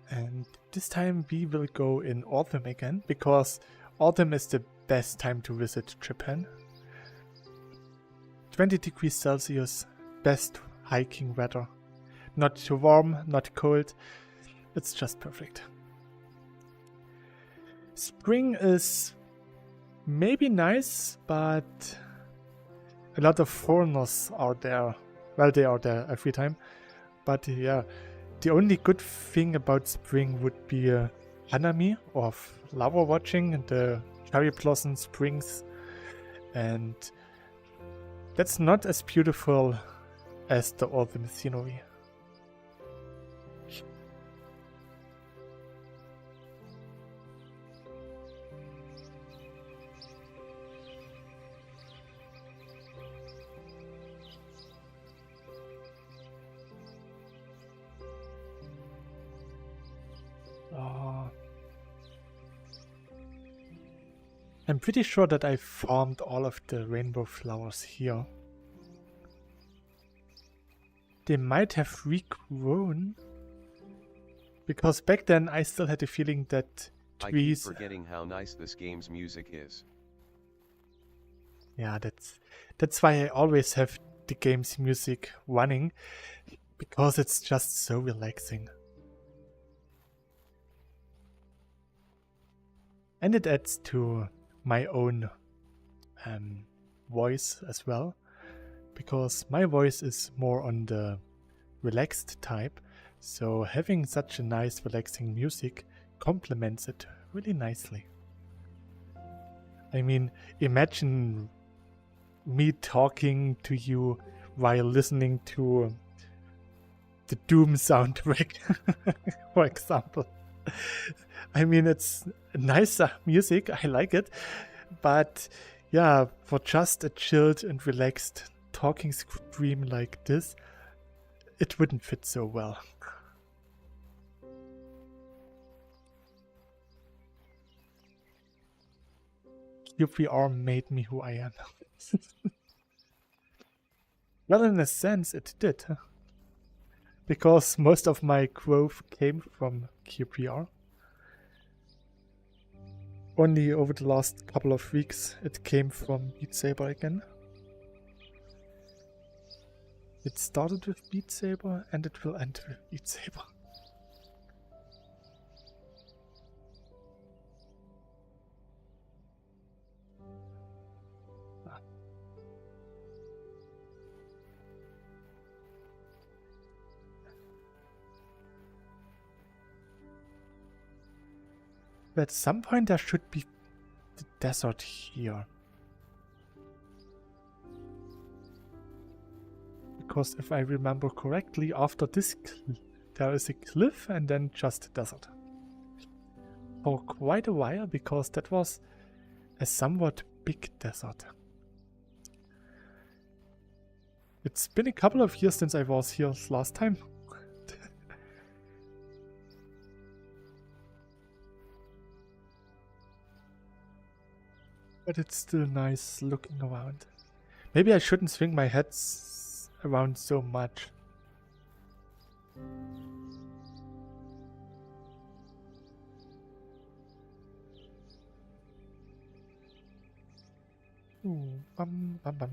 And this time we will go in autumn again, because autumn is the best time to visit Japan. 20 degrees Celsius, best hiking weather. Not too warm, not cold. It's just perfect. Spring is maybe nice, but a lot of foreigners are there. Well, they are there every time. But yeah, the only good thing about spring would be Hanami, or flower watching, and the cherry blossom springs. And that's not as beautiful as the autumn scenery. I'm pretty sure that I farmed all of the rainbow flowers here. They might have regrown, because back then I still had the feeling that trees... I keep forgetting how nice this game's music is. Yeah, that's why I always have the game's music running, because it's just so relaxing. And it adds to my own voice as well, because my voice is more on the relaxed type, so having such a nice relaxing music complements it really nicely. I mean, imagine me talking to you while listening to the Doom soundtrack, for example. I mean, it's nice music, I like it, but yeah, for just a chilled and relaxed talking stream like this, it wouldn't fit so well. cyubeVR made me who I am. Well, in a sense, it did, because most of my growth came from cyubeVR. Only over the last couple of weeks it came from Beat Saber again. It started with Beat Saber and it will end with Beat Saber. At some point there should be the desert here. Because if I remember correctly, after this there is a cliff and then just desert. For quite a while, because that was a somewhat big desert. It's been a couple of years since I was here last time. But it's still nice looking around. Maybe I shouldn't swing my head around so much. Ooh, bum bum bum.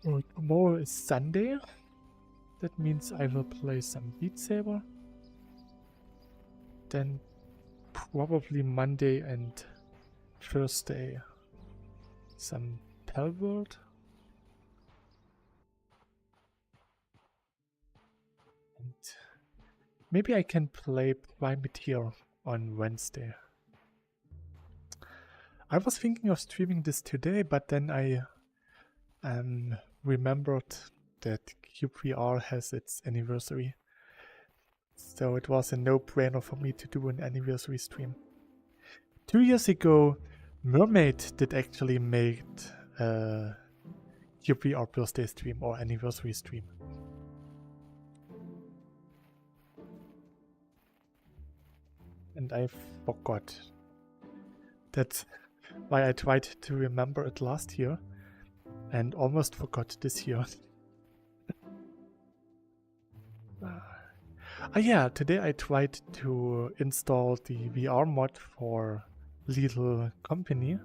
Oh, tomorrow is Sunday. That means I will play some Beat Saber. Then probably Monday and Thursday some Pell World. And maybe I can play Privateer on Wednesday. I was thinking of streaming this today, but then I remembered that cyubeVR has its anniversary. So it was a no-brainer for me to do an anniversary stream. 2 years ago, Mermaid did actually make a cyubeVR birthday stream or anniversary stream. and I forgot. That's why I tried to remember it last year and almost forgot this year. Yeah, today I tried to install the VR mod for Little Company,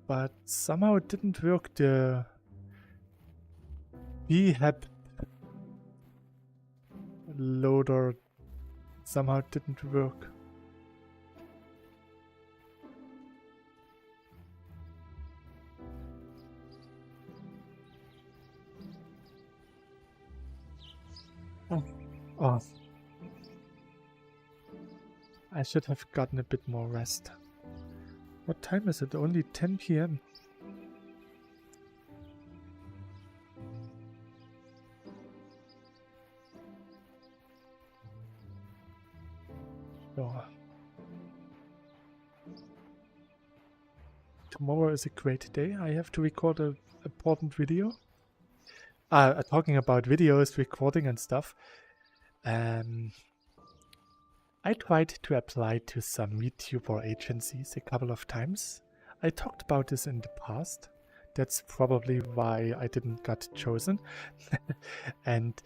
but somehow it didn't work. The VHAP loader somehow didn't work. Oh. I should have gotten a bit more rest. What time is it? Only 10 p.m. So, tomorrow is a great day. I have to record an important video. Talking about videos, recording and stuff. I tried to apply to some VTuber agencies a couple of times. I talked about this in the past. That's probably why I didn't get chosen. And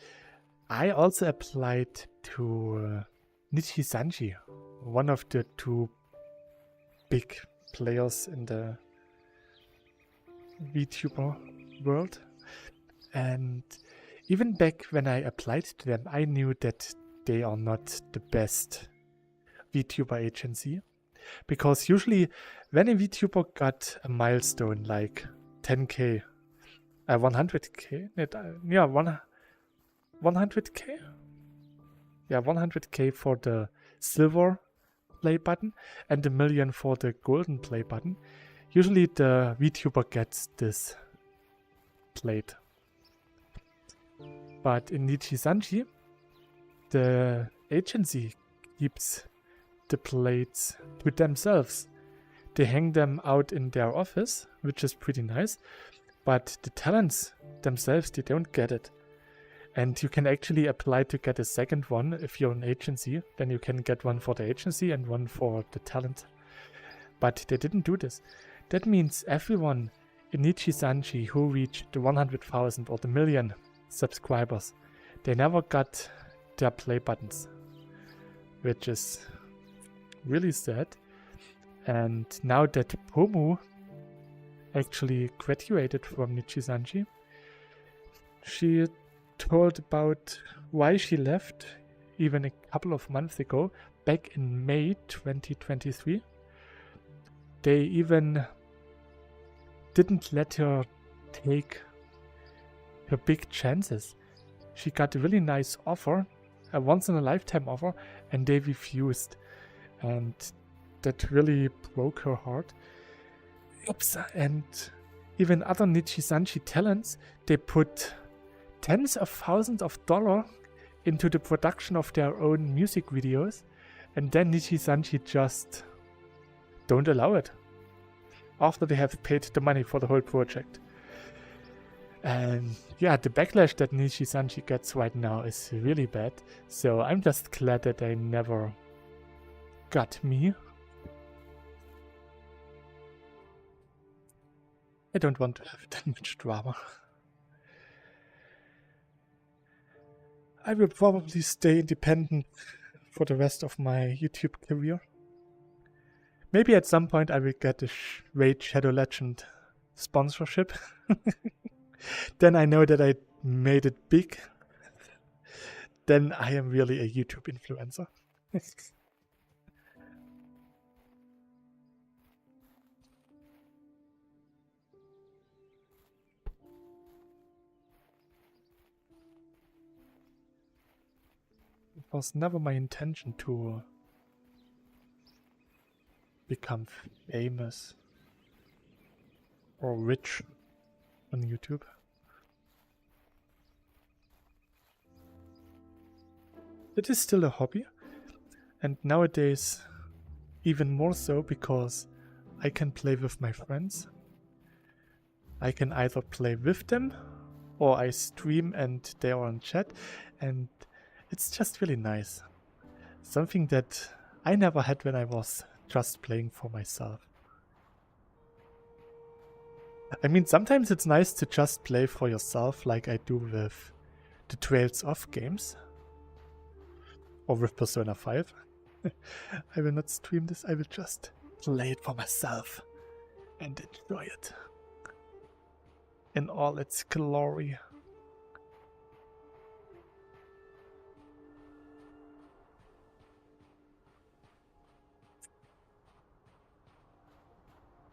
I also applied to Nichi Sanji, one of the two big players in the VTuber world. And even back when I applied to them, I knew that they are not the best VTuber agency, because usually when a VTuber got a milestone like 10k, 100k, 100k, yeah, 100k for the silver play button and a million for the golden play button, usually the VTuber gets this plate. But in Nichi Sanji, the agency keeps the plates to themselves. They hang them out in their office, which is pretty nice, but the talents themselves, they don't get it. And you can actually apply to get a second one if you're an agency. Then you can get one for the agency and one for the talent. But they didn't do this. That means everyone in Nichi Sanji who reached the 100,000 or the million subscribers, they never got their play buttons, which is really sad. And now that Pomu actually graduated from Nichi Sanji, she told about why she left even a couple of months ago, back in May 2023. They even didn't let her take her big chances. She got a really nice offer, a once-in-a-lifetime offer, and they refused. And that really broke her heart. Oops. And even other Nichi Sanji talents, they put tens of thousands of dollars into the production of their own music videos, and then Nichi Sanji just don't allow it after they have paid the money for the whole project. And yeah, the backlash that Nichi Sanji gets right now is really bad, so I'm just glad that they never got me. I don't want to have that much drama. I will probably stay independent for the rest of my YouTube career. Maybe at some point I will get a Raid Shadow Legend sponsorship. Then I know that I made it big. Then I am really a YouTube influencer. It was never my intention to become famous or rich on YouTube. It is still a hobby, and nowadays even more so, because I can play with my friends. I can either play with them or I stream and they are on chat, and it's just really nice. Something that I never had when I was just playing for myself. I mean, sometimes it's nice to just play for yourself like I do with the Trails of games. Or with Persona 5. I will not stream this, I will just play it for myself and enjoy it in all its glory.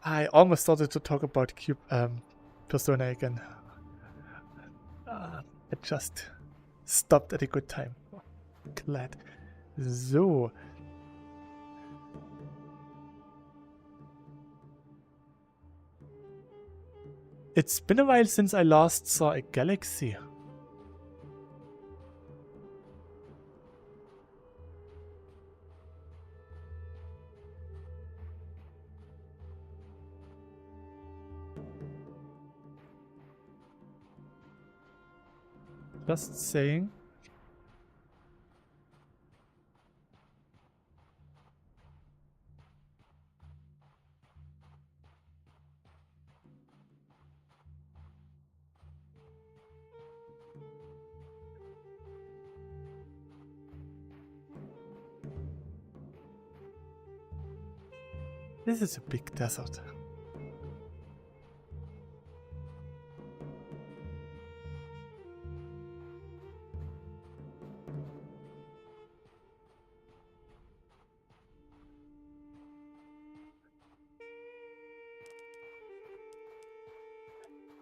I almost started to talk about Persona again. It just stopped at a good time. Glad. So. It's been a while since I last saw a galaxy. Just saying. This is a big desert.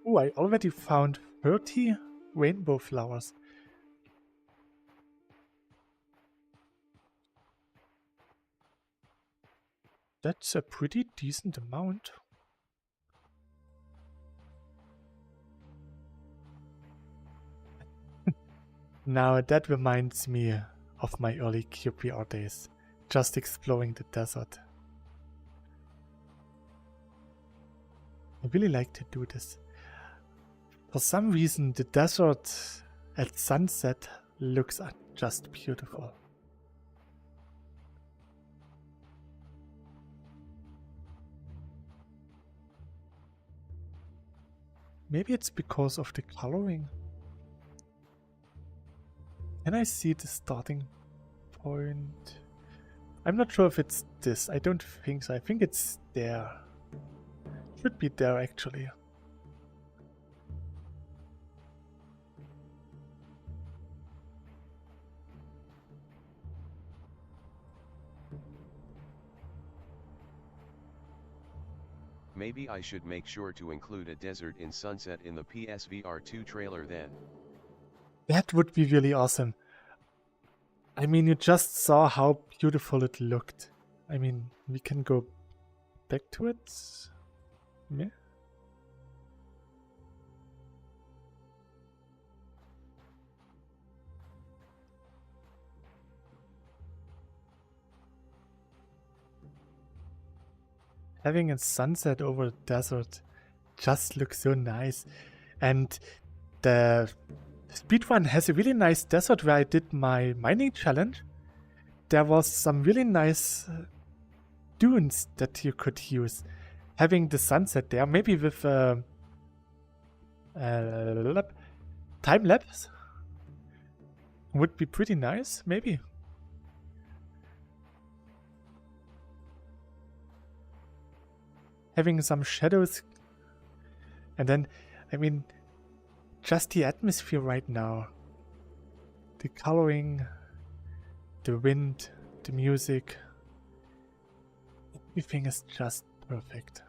Oh, I already found 30 rainbow flowers. That's a pretty decent amount. Now that reminds me of my early cyubeVR days, just exploring the desert. I really like to do this. For some reason, the desert at sunset looks just beautiful. Maybe it's because of the coloring. Can I see the starting point? I'm not sure if it's this. I don't think so. I think it's there. Should be there actually. Maybe I should make sure to include a desert in sunset in the PSVR 2 trailer then. That would be really awesome. I mean, you just saw how beautiful it looked. I mean, we can go back to it. Yeah. Having a sunset over a desert just looks so nice. And the speedrun has a really nice desert where I did my mining challenge. There was some really nice dunes that you could use. Having the sunset there, maybe with time lapse would be pretty nice, maybe. Having some shadows. And then, I mean, just the atmosphere right now. The coloring, the wind, the music. Everything is just perfect.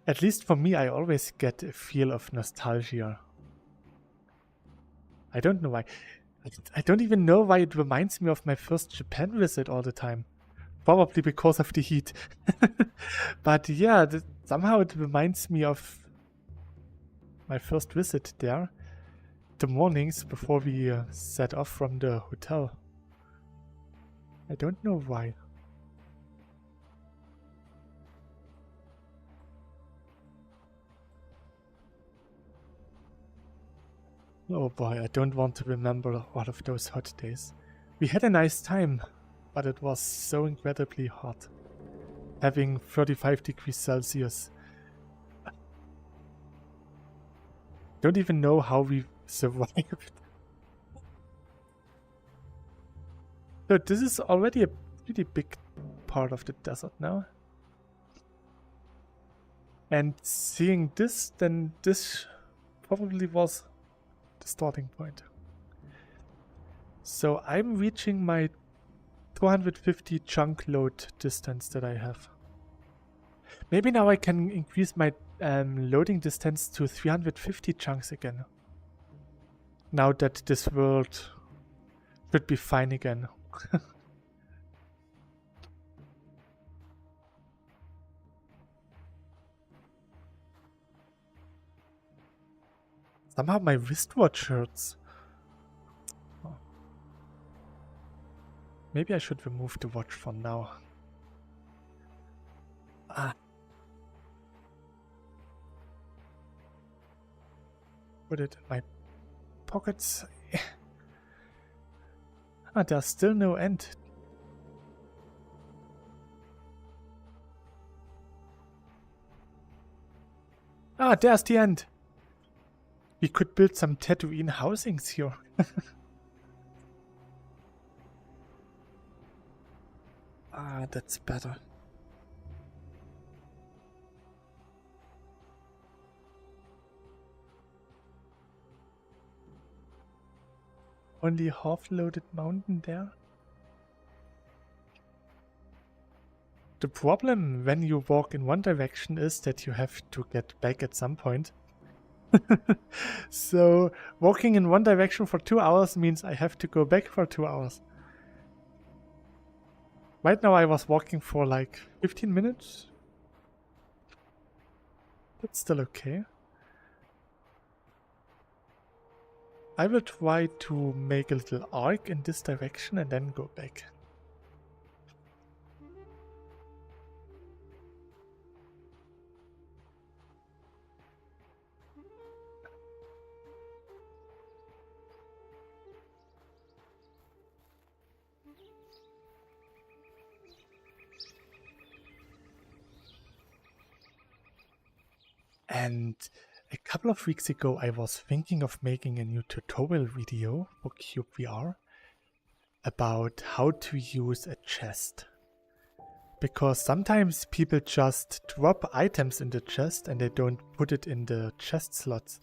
At least for me, I always get a feel of nostalgia. I don't know why. I don't even know why it reminds me of my first Japan visit all the time. Probably because of the heat. But yeah, somehow it reminds me of my first visit there. The mornings before we set off from the hotel. I don't know why. Oh boy, I don't want to remember all of those hot days. We had a nice time, but it was so incredibly hot. Having 35 degrees Celsius. Don't even know how we survived. So this is already a pretty big part of the desert now. And seeing this, then this probably was the starting point. So I'm reaching my 250 chunk load distance that I have. Maybe now I can increase my loading distance to 350 chunks again. Now that this world should be fine again. Somehow my wristwatch hurts. Oh. Maybe I should remove the watch for now. Ah. Put it in my pockets. Ah, there's still no end. Ah, there's the end. We could build some Tatooine housings here. Ah, that's better. Only half-loaded mountain there? The problem when you walk in one direction is that you have to get back at some point. So walking in one direction for 2 hours means I have to go back for 2 hours. Right now I was walking for like 15 minutes. That's still okay. I will try to make a little arc in this direction and then go back. And a couple of weeks ago I was thinking of making a new tutorial video for cyubeVR about how to use a chest. Because sometimes people just drop items in the chest and they don't put it in the chest slots.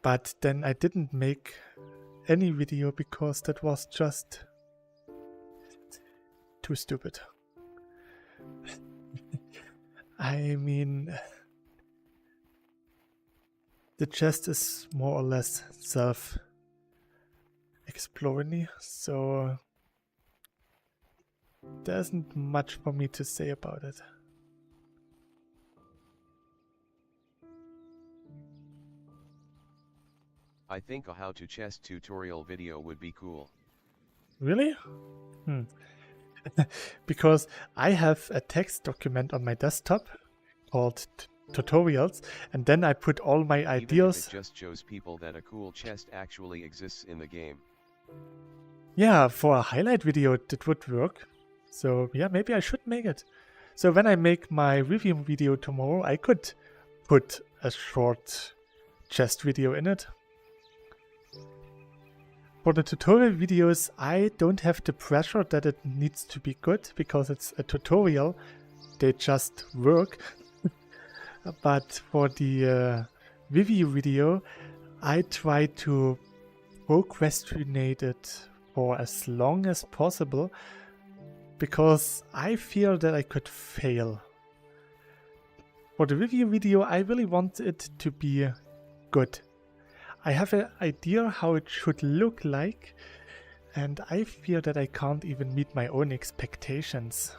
But then I didn't make any video because that was just too stupid. I mean, the chest is more or less self-exploring, so there isn't much for me to say about it. I think a how to chest tutorial video would be cool. Really? Because I have a text document on my desktop called tutorials, and then I put all my ideas. Even if it just shows people that a cool chest actually exists in the game. Yeah, for a highlight video it would work. So yeah, maybe I should make it. So when I make my review video tomorrow, I could put a short chest video in it. For the tutorial videos, I don't have the pressure that it needs to be good, because it's a tutorial. They just work. But for the review video, I try to procrastinate it for as long as possible, because I fear that I could fail. For the review video, I really want it to be good. I have an idea how it should look like, and I fear that I can't even meet my own expectations.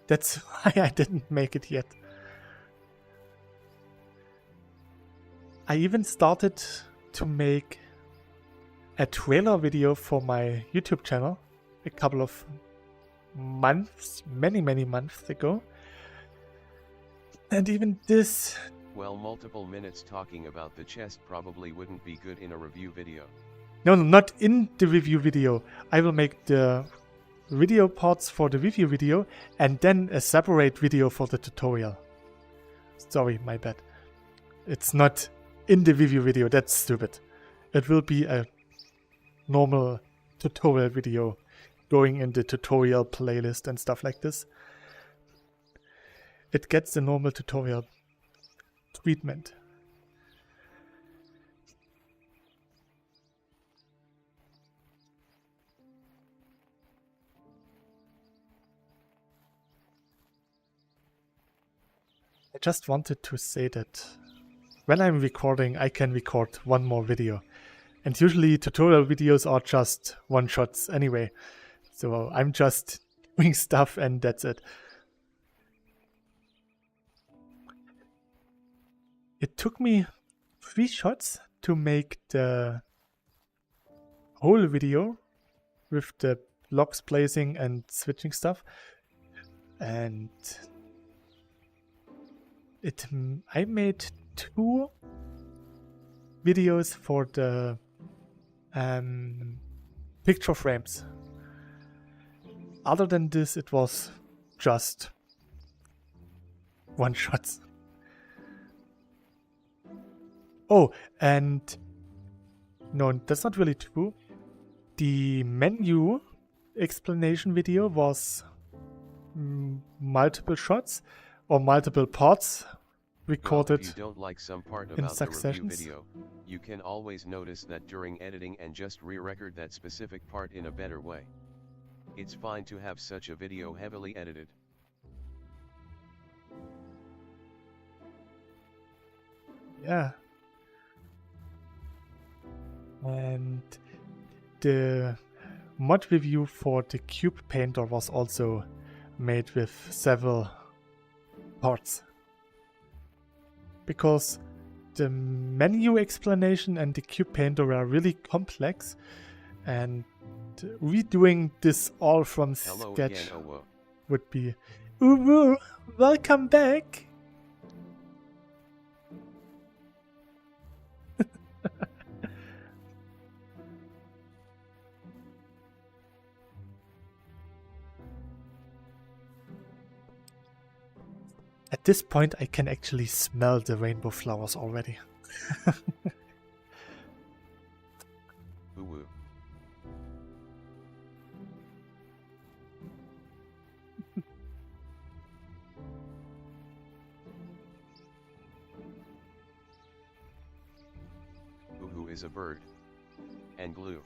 That's why I didn't make it yet. I even started to make a trailer video for my YouTube channel a couple of months, many months ago. And even this... Well, multiple minutes talking about the chest probably wouldn't be good in a review video. No, not in the review video. I will make the video parts for the review video and then a separate video for the tutorial. Sorry, my bad. It's not in the review video, that's stupid. It will be a normal tutorial video going in the tutorial playlist and stuff like this. It gets the normal tutorial treatment. I just wanted to say that when I'm recording, I can record one more video. And usually tutorial videos are just one-shots anyway. So I'm just doing stuff and that's it. It took me 3 shots to make the whole video with the blocks placing and switching stuff. And I made 2 videos for the picture frames. Other than this, it was just one shots. Oh, and no, that's not really true. The menu explanation video was multiple shots or multiple parts recorded Well, if you don't like some part in about the review successions. video, you can always notice that during editing and just re-record that specific part in a better way. It's fine to have such a video heavily edited. Yeah. And the mod review for the Cube Painter was also made with several parts. Because the menu explanation and the Cube Painter were really complex, and redoing this all from Hello sketch again, Owo. would be... Ooh, welcome back! At this point, I can actually smell the rainbow flowers already. Uwu. Uwu is a bird. And glue.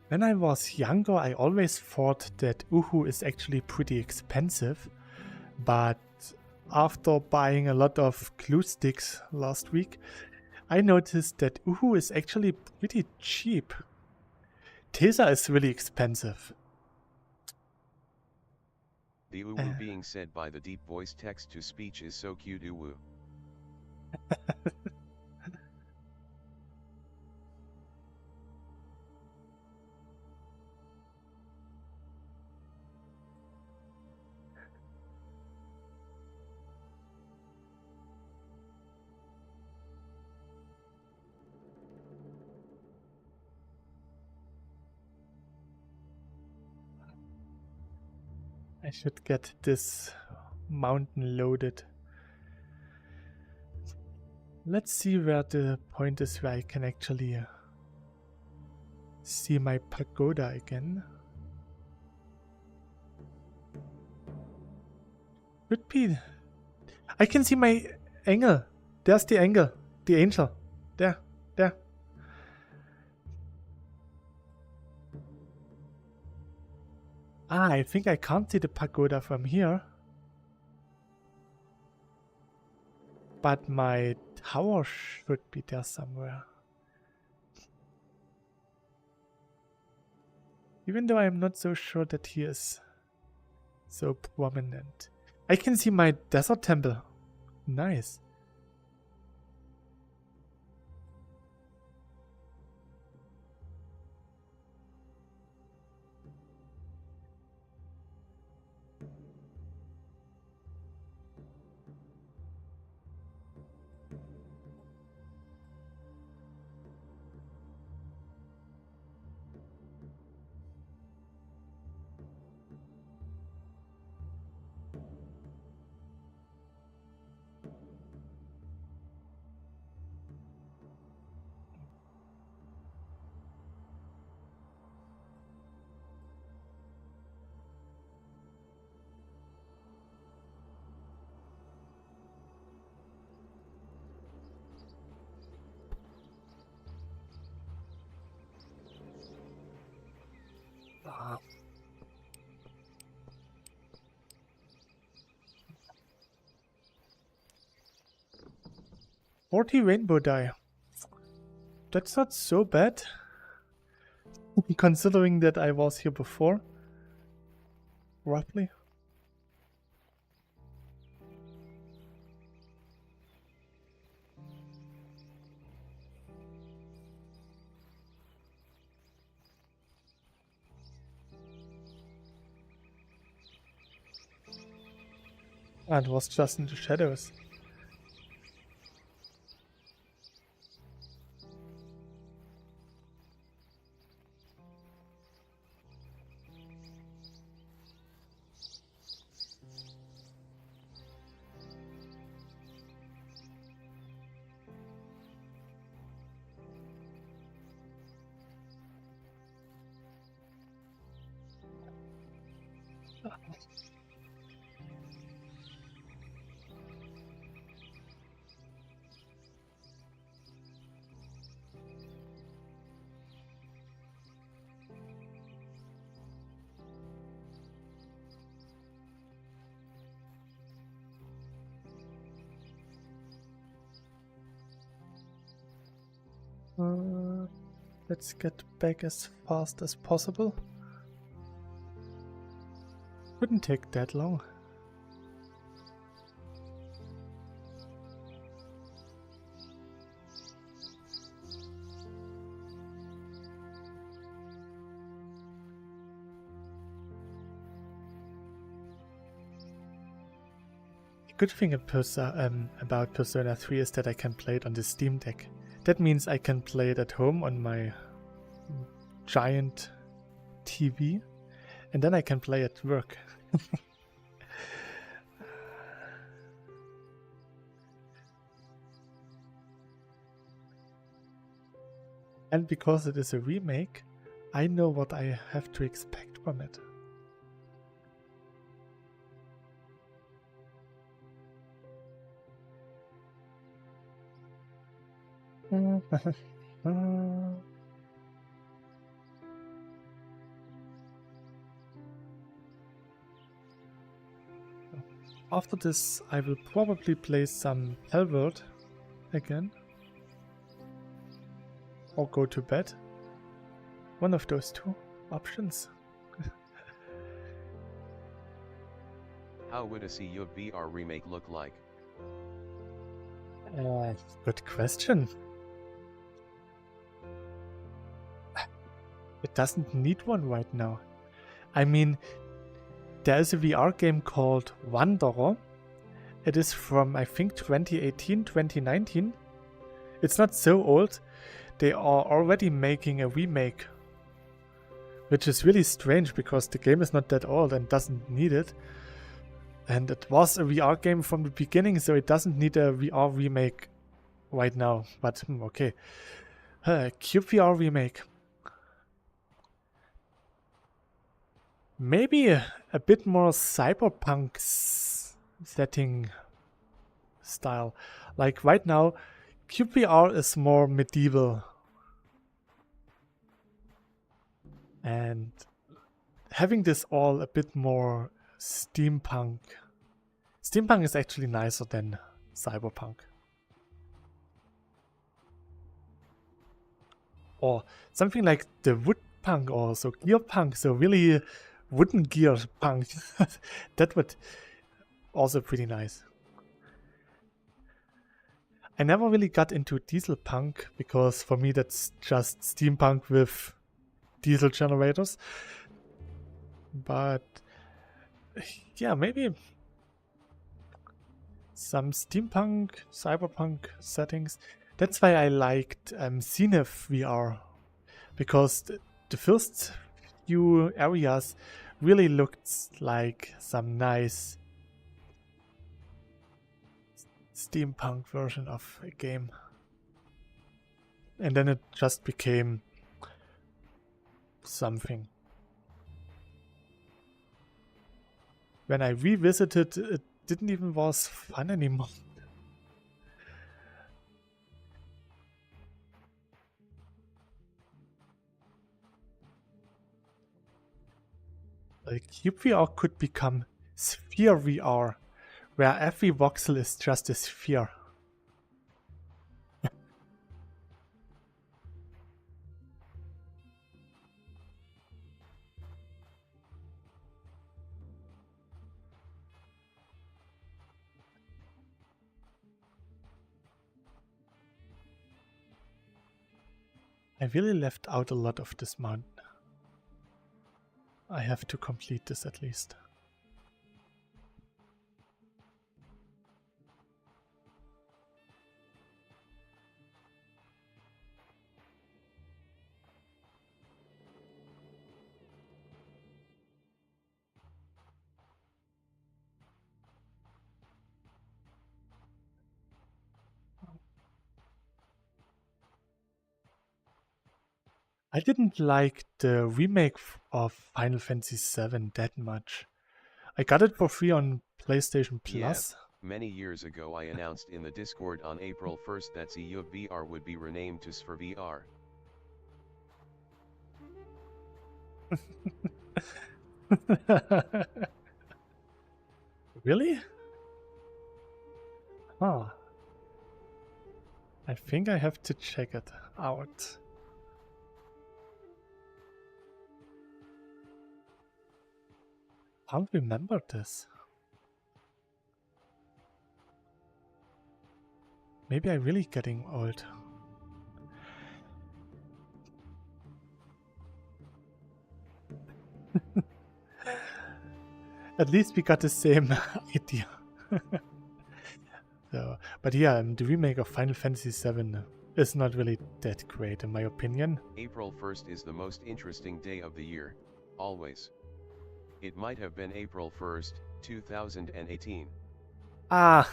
When I was younger, I always thought that Uhu is actually pretty expensive, but after buying a lot of glue sticks last week, I noticed that Uhu is actually pretty cheap. Tesa is really expensive. The uwu being said by the deep voice text to speech is so cute uwu. I should get this mountain loaded. Let's see where the point is where I can actually see my pagoda again. Could be. I can see my angel. There's the angel. The angel. There. There. Ah, I think I can't see the pagoda from here. But my tower should be there somewhere. Even though I'm not so sure that he is so prominent. I can see my desert temple. Nice. Ah. 40 rainbow die. That's not so bad. Considering that I was here before. Roughly. And it was just in the shadows. Let's get back as fast as possible. Wouldn't take that long. The good thing about Persona 3 is that I can play it on the Steam Deck. That means I can play it at home on my giant TV, and then I can play at work. And because it is a remake, I know what I have to expect from it. After this, I will probably play some Hellworld again. Or go to bed. One of those two options. How would a cyubeVR remake look like? Good question. It doesn't need one right now. I mean, there is a VR game called Wanderer. It is from, I think, 2018, 2019. It's not so old. They are already making a remake. Which is really strange because the game is not that old and doesn't need it. And it was a VR game from the beginning, so it doesn't need a VR remake right now. But okay. cyubeVR remake. Maybe a bit more cyberpunk setting style. Like right now, cyubeVR is more medieval. And having this all a bit more steampunk. Steampunk is actually nicer than cyberpunk. Or something like the wood punk or so gear punk, so really wooden gear punk. That would Also pretty nice. I never really got into diesel punk because for me that's just steampunk with diesel generators. But yeah, maybe some steampunk, cyberpunk settings. That's why I liked cyubeVR, because the first few areas really looked like some nice steampunk version of a game. And then it just became something. When I revisited, it didn't even was fun anymore. Like cyubeVR could become Sphere VR, where every voxel is just a sphere. I really left out a lot of this mountain. I have to complete this at least. I didn't like the remake of Final Fantasy VII that much. I got it for free on PlayStation Plus. Yeah, many years ago I announced in the Discord on April 1st that cyubeVR would be renamed to cyubeVR. Really? Huh. I think I have to check it out. Can't remember this. Maybe I'm really getting old. At least we got the same idea. So, but yeah, the remake of Final Fantasy VII is not really that great in my opinion. April 1st is the most interesting day of the year, always. It might have been April 1st, 2018. Ah!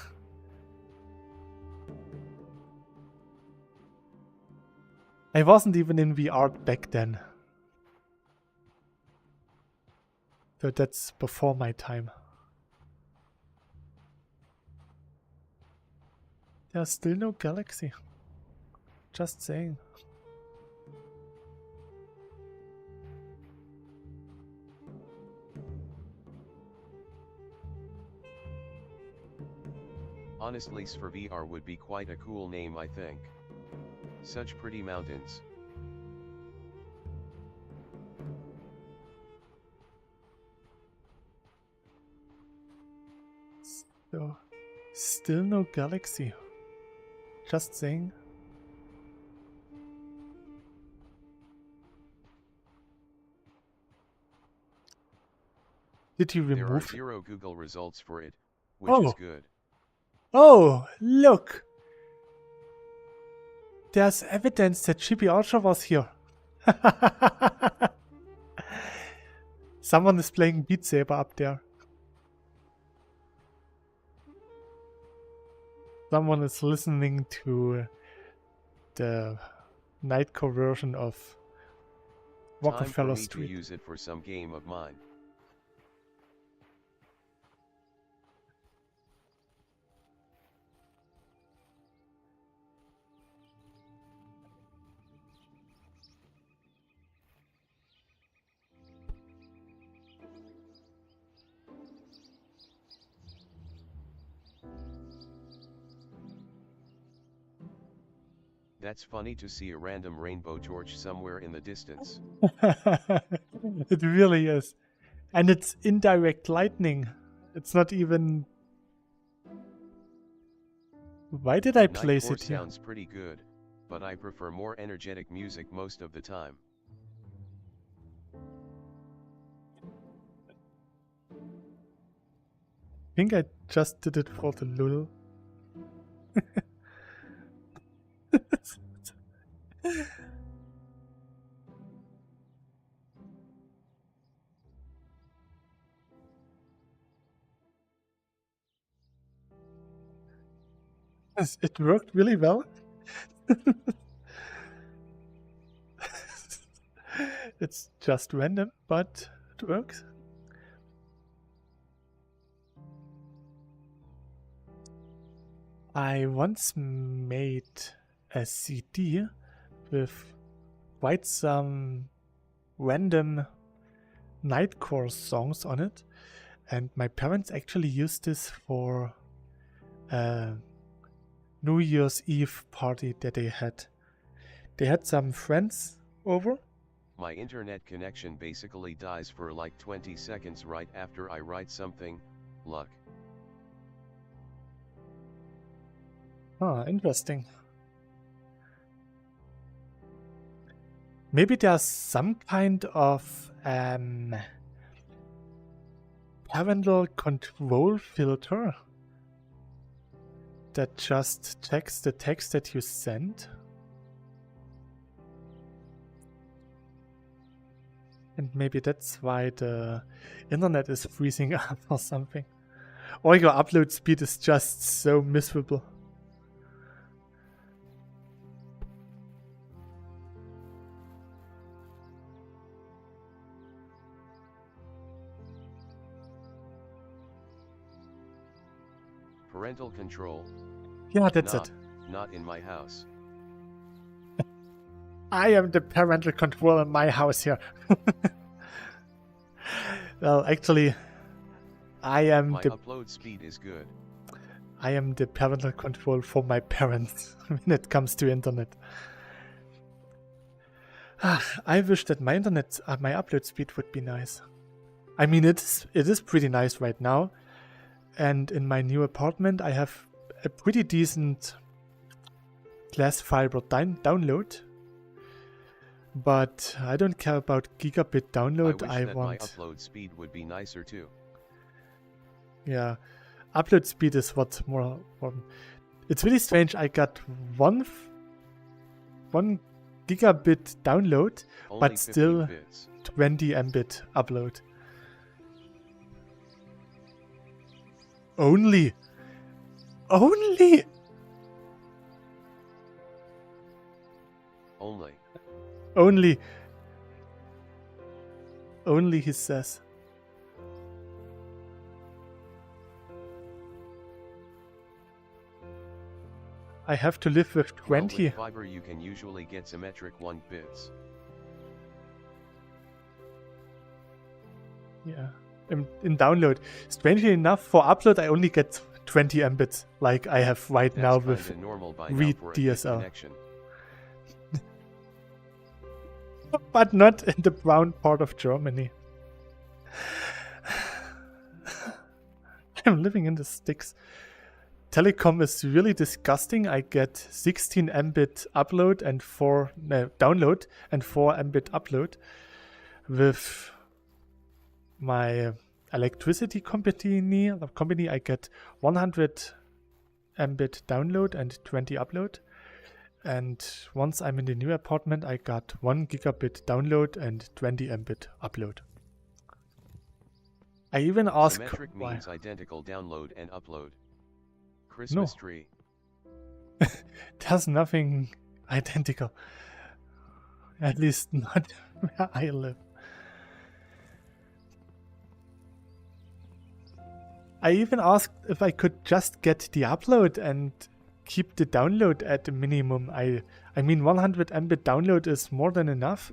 I wasn't even in VR back then. So that's before my time. There's still no galaxy. Just saying. Honestly, cyubeVR would be quite a cool name, I think. Such pretty mountains. So, still no galaxy. Just saying. Did you There are remove? 0 Google results for it, which is good. Oh, look! There's evidence that Chibi Ultra was here. Someone is playing Beat Saber up there. Someone is listening to the Nightcore version of Rockefeller Time for me Street. to use it for some game of mine. That's funny to see a random rainbow torch somewhere in the distance. It really is. And it's indirect lightning. It's not even Why did I place Nightcore it here? sounds pretty good, but I prefer more energetic music most of the time. I think I just did it for the lul. It worked really well. It's just random, but it works. I once made a CD with quite some random nightcore songs on it, and my parents actually used this for a New Year's Eve party that they had. They had some friends over. My internet connection basically dies for like 20 seconds right after I write something. Luck. Ah, interesting. Maybe there's some kind of parental control filter that just checks the text that you send. And maybe that's why the internet is freezing up or something. Or your upload speed is just so miserable. Parental control. Yeah, that's it. Not in my house. I am the parental control in my house here. Well, actually, I am My the upload speed is good. I am the parental control for my parents when it comes to internet. I wish that my internet, my upload speed would be nice. I mean, it is pretty nice right now, and in my new apartment, I have a pretty decent glass fiber download. But I don't care about gigabit download. I wish that want my upload speed would be nicer too. Yeah, upload speed is what's more important. It's really strange. I got one gigabit download, Only but still 15 bits. 20 Mbit upload. Only. Only. Only, he says. I have to live with 20. Well, with fiber you can usually get symmetric 1 bits. Yeah, in download. Strangely enough, for upload I only get 20 Mbits, like I have right That's now with normal by Read now for a good DSL. connection. But not in the brown part of Germany. I'm living in the sticks. Telecom is really disgusting. I get 16 Mbit upload and download and 4 Mbit upload. With my electricity company, I get 100 Mbit download and 20 upload. And once I'm in the new apartment, I got 1 gigabit download and 20 Mbit upload. I even asked Symmetric why. means identical download and upload. Christmas tree. There's nothing identical. At least not where I live. I even asked if I could just get the upload and keep the download at the minimum. I mean 100 Mbit download is more than enough.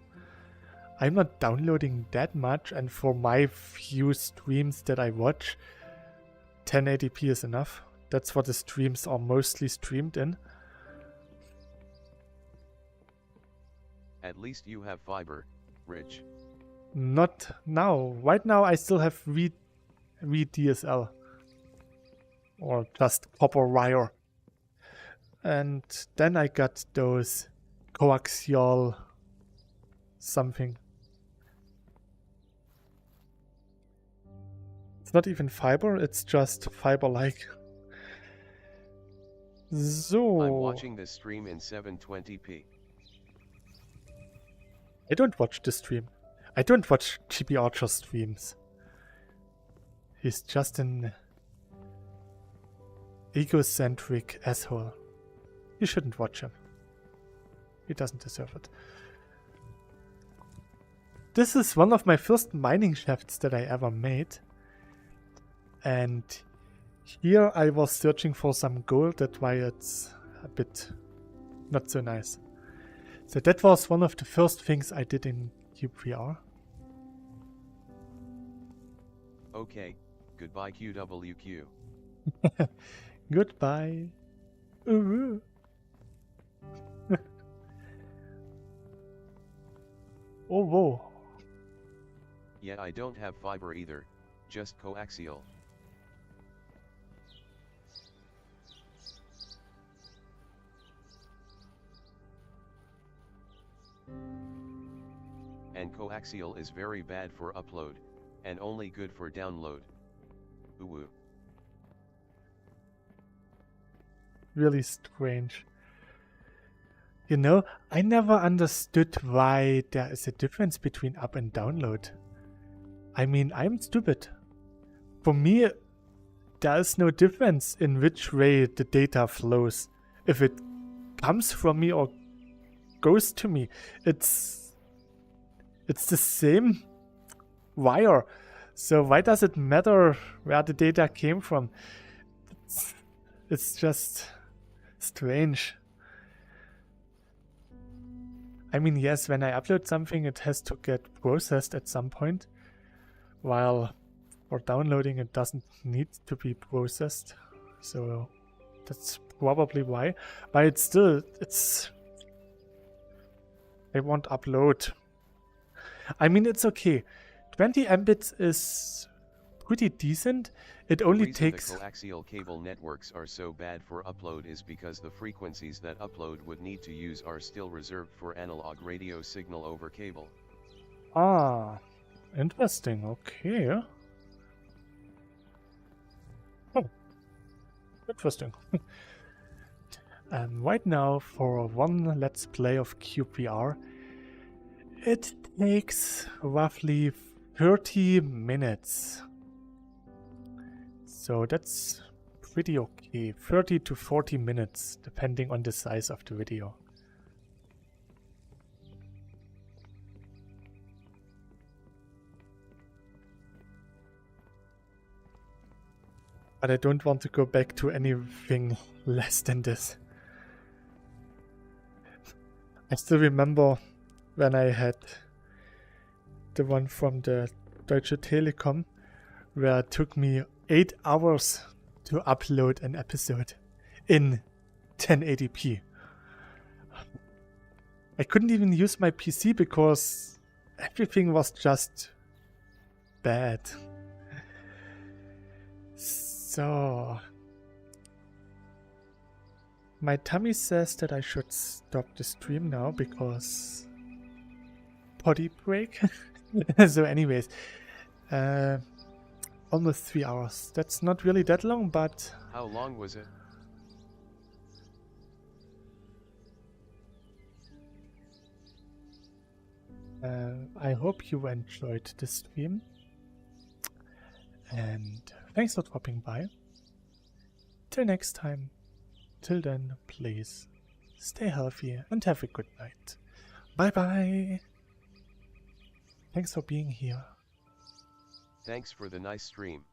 I'm not downloading that much, and for my few streams that I watch, 1080p is enough. That's what the streams are mostly streamed in. At least you have fiber, Rich. Not now. Right now I still have Read DSL. Or just copper wire. and then I got those coaxial something. It's not even fiber, it's just fiber-like. So... I'm watching this stream in 720p. I don't watch the stream. I don't watch GB Archer streams. He's just an egocentric asshole. You shouldn't watch him. He doesn't deserve it. This is one of my first mining shafts that I ever made. And here I was searching for some gold, that's why it's a bit not so nice. So that was one of the first things I did in cyubeVR. Okay, goodbye QWQ. Goodbye. Ooh. Oh, whoa. Yeah, I don't have fiber either, just coaxial. And coaxial is very bad for upload, and only good for download. Ooh. Really strange. You know, I never understood why there is a difference between up and download. I mean, I'm stupid. For me, there is no difference in which way the data flows. If it comes from me or goes to me, it's the same wire. So why does it matter where the data came from? It's just strange. I mean, yes, when I upload something, it has to get processed at some point, while for downloading, it doesn't need to be processed. So that's probably why. But it's still, I won't upload. I mean, it's okay. 20 Mbits is pretty decent. It only The reason takes... the coaxial cable networks are so bad for upload is because the frequencies that upload would need to use are still reserved for analog radio signal over cable. Ah, interesting. Okay. Oh, interesting. Right now, for one Let's Play of cyubeVR, it takes roughly 30 minutes. So that's pretty okay. 30 to 40 minutes, depending on the size of the video. But I don't want to go back to anything less than this. I still remember when I had the one from the Deutsche Telekom, where it took me 8 hours to upload an episode in 1080p. I couldn't even use my PC because everything was just bad. So my tummy says that I should stop the stream now because potty break. So anyways, almost 3 hours. That's not really that long, but... How long was it? I hope you enjoyed the stream. And thanks for dropping by. Till next time. Till then, please stay healthy and have a good night. Bye bye. Thanks for being here. Thanks for the nice stream.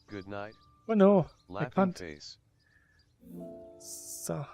Good night. Oh no, I Laughing can't. face. So.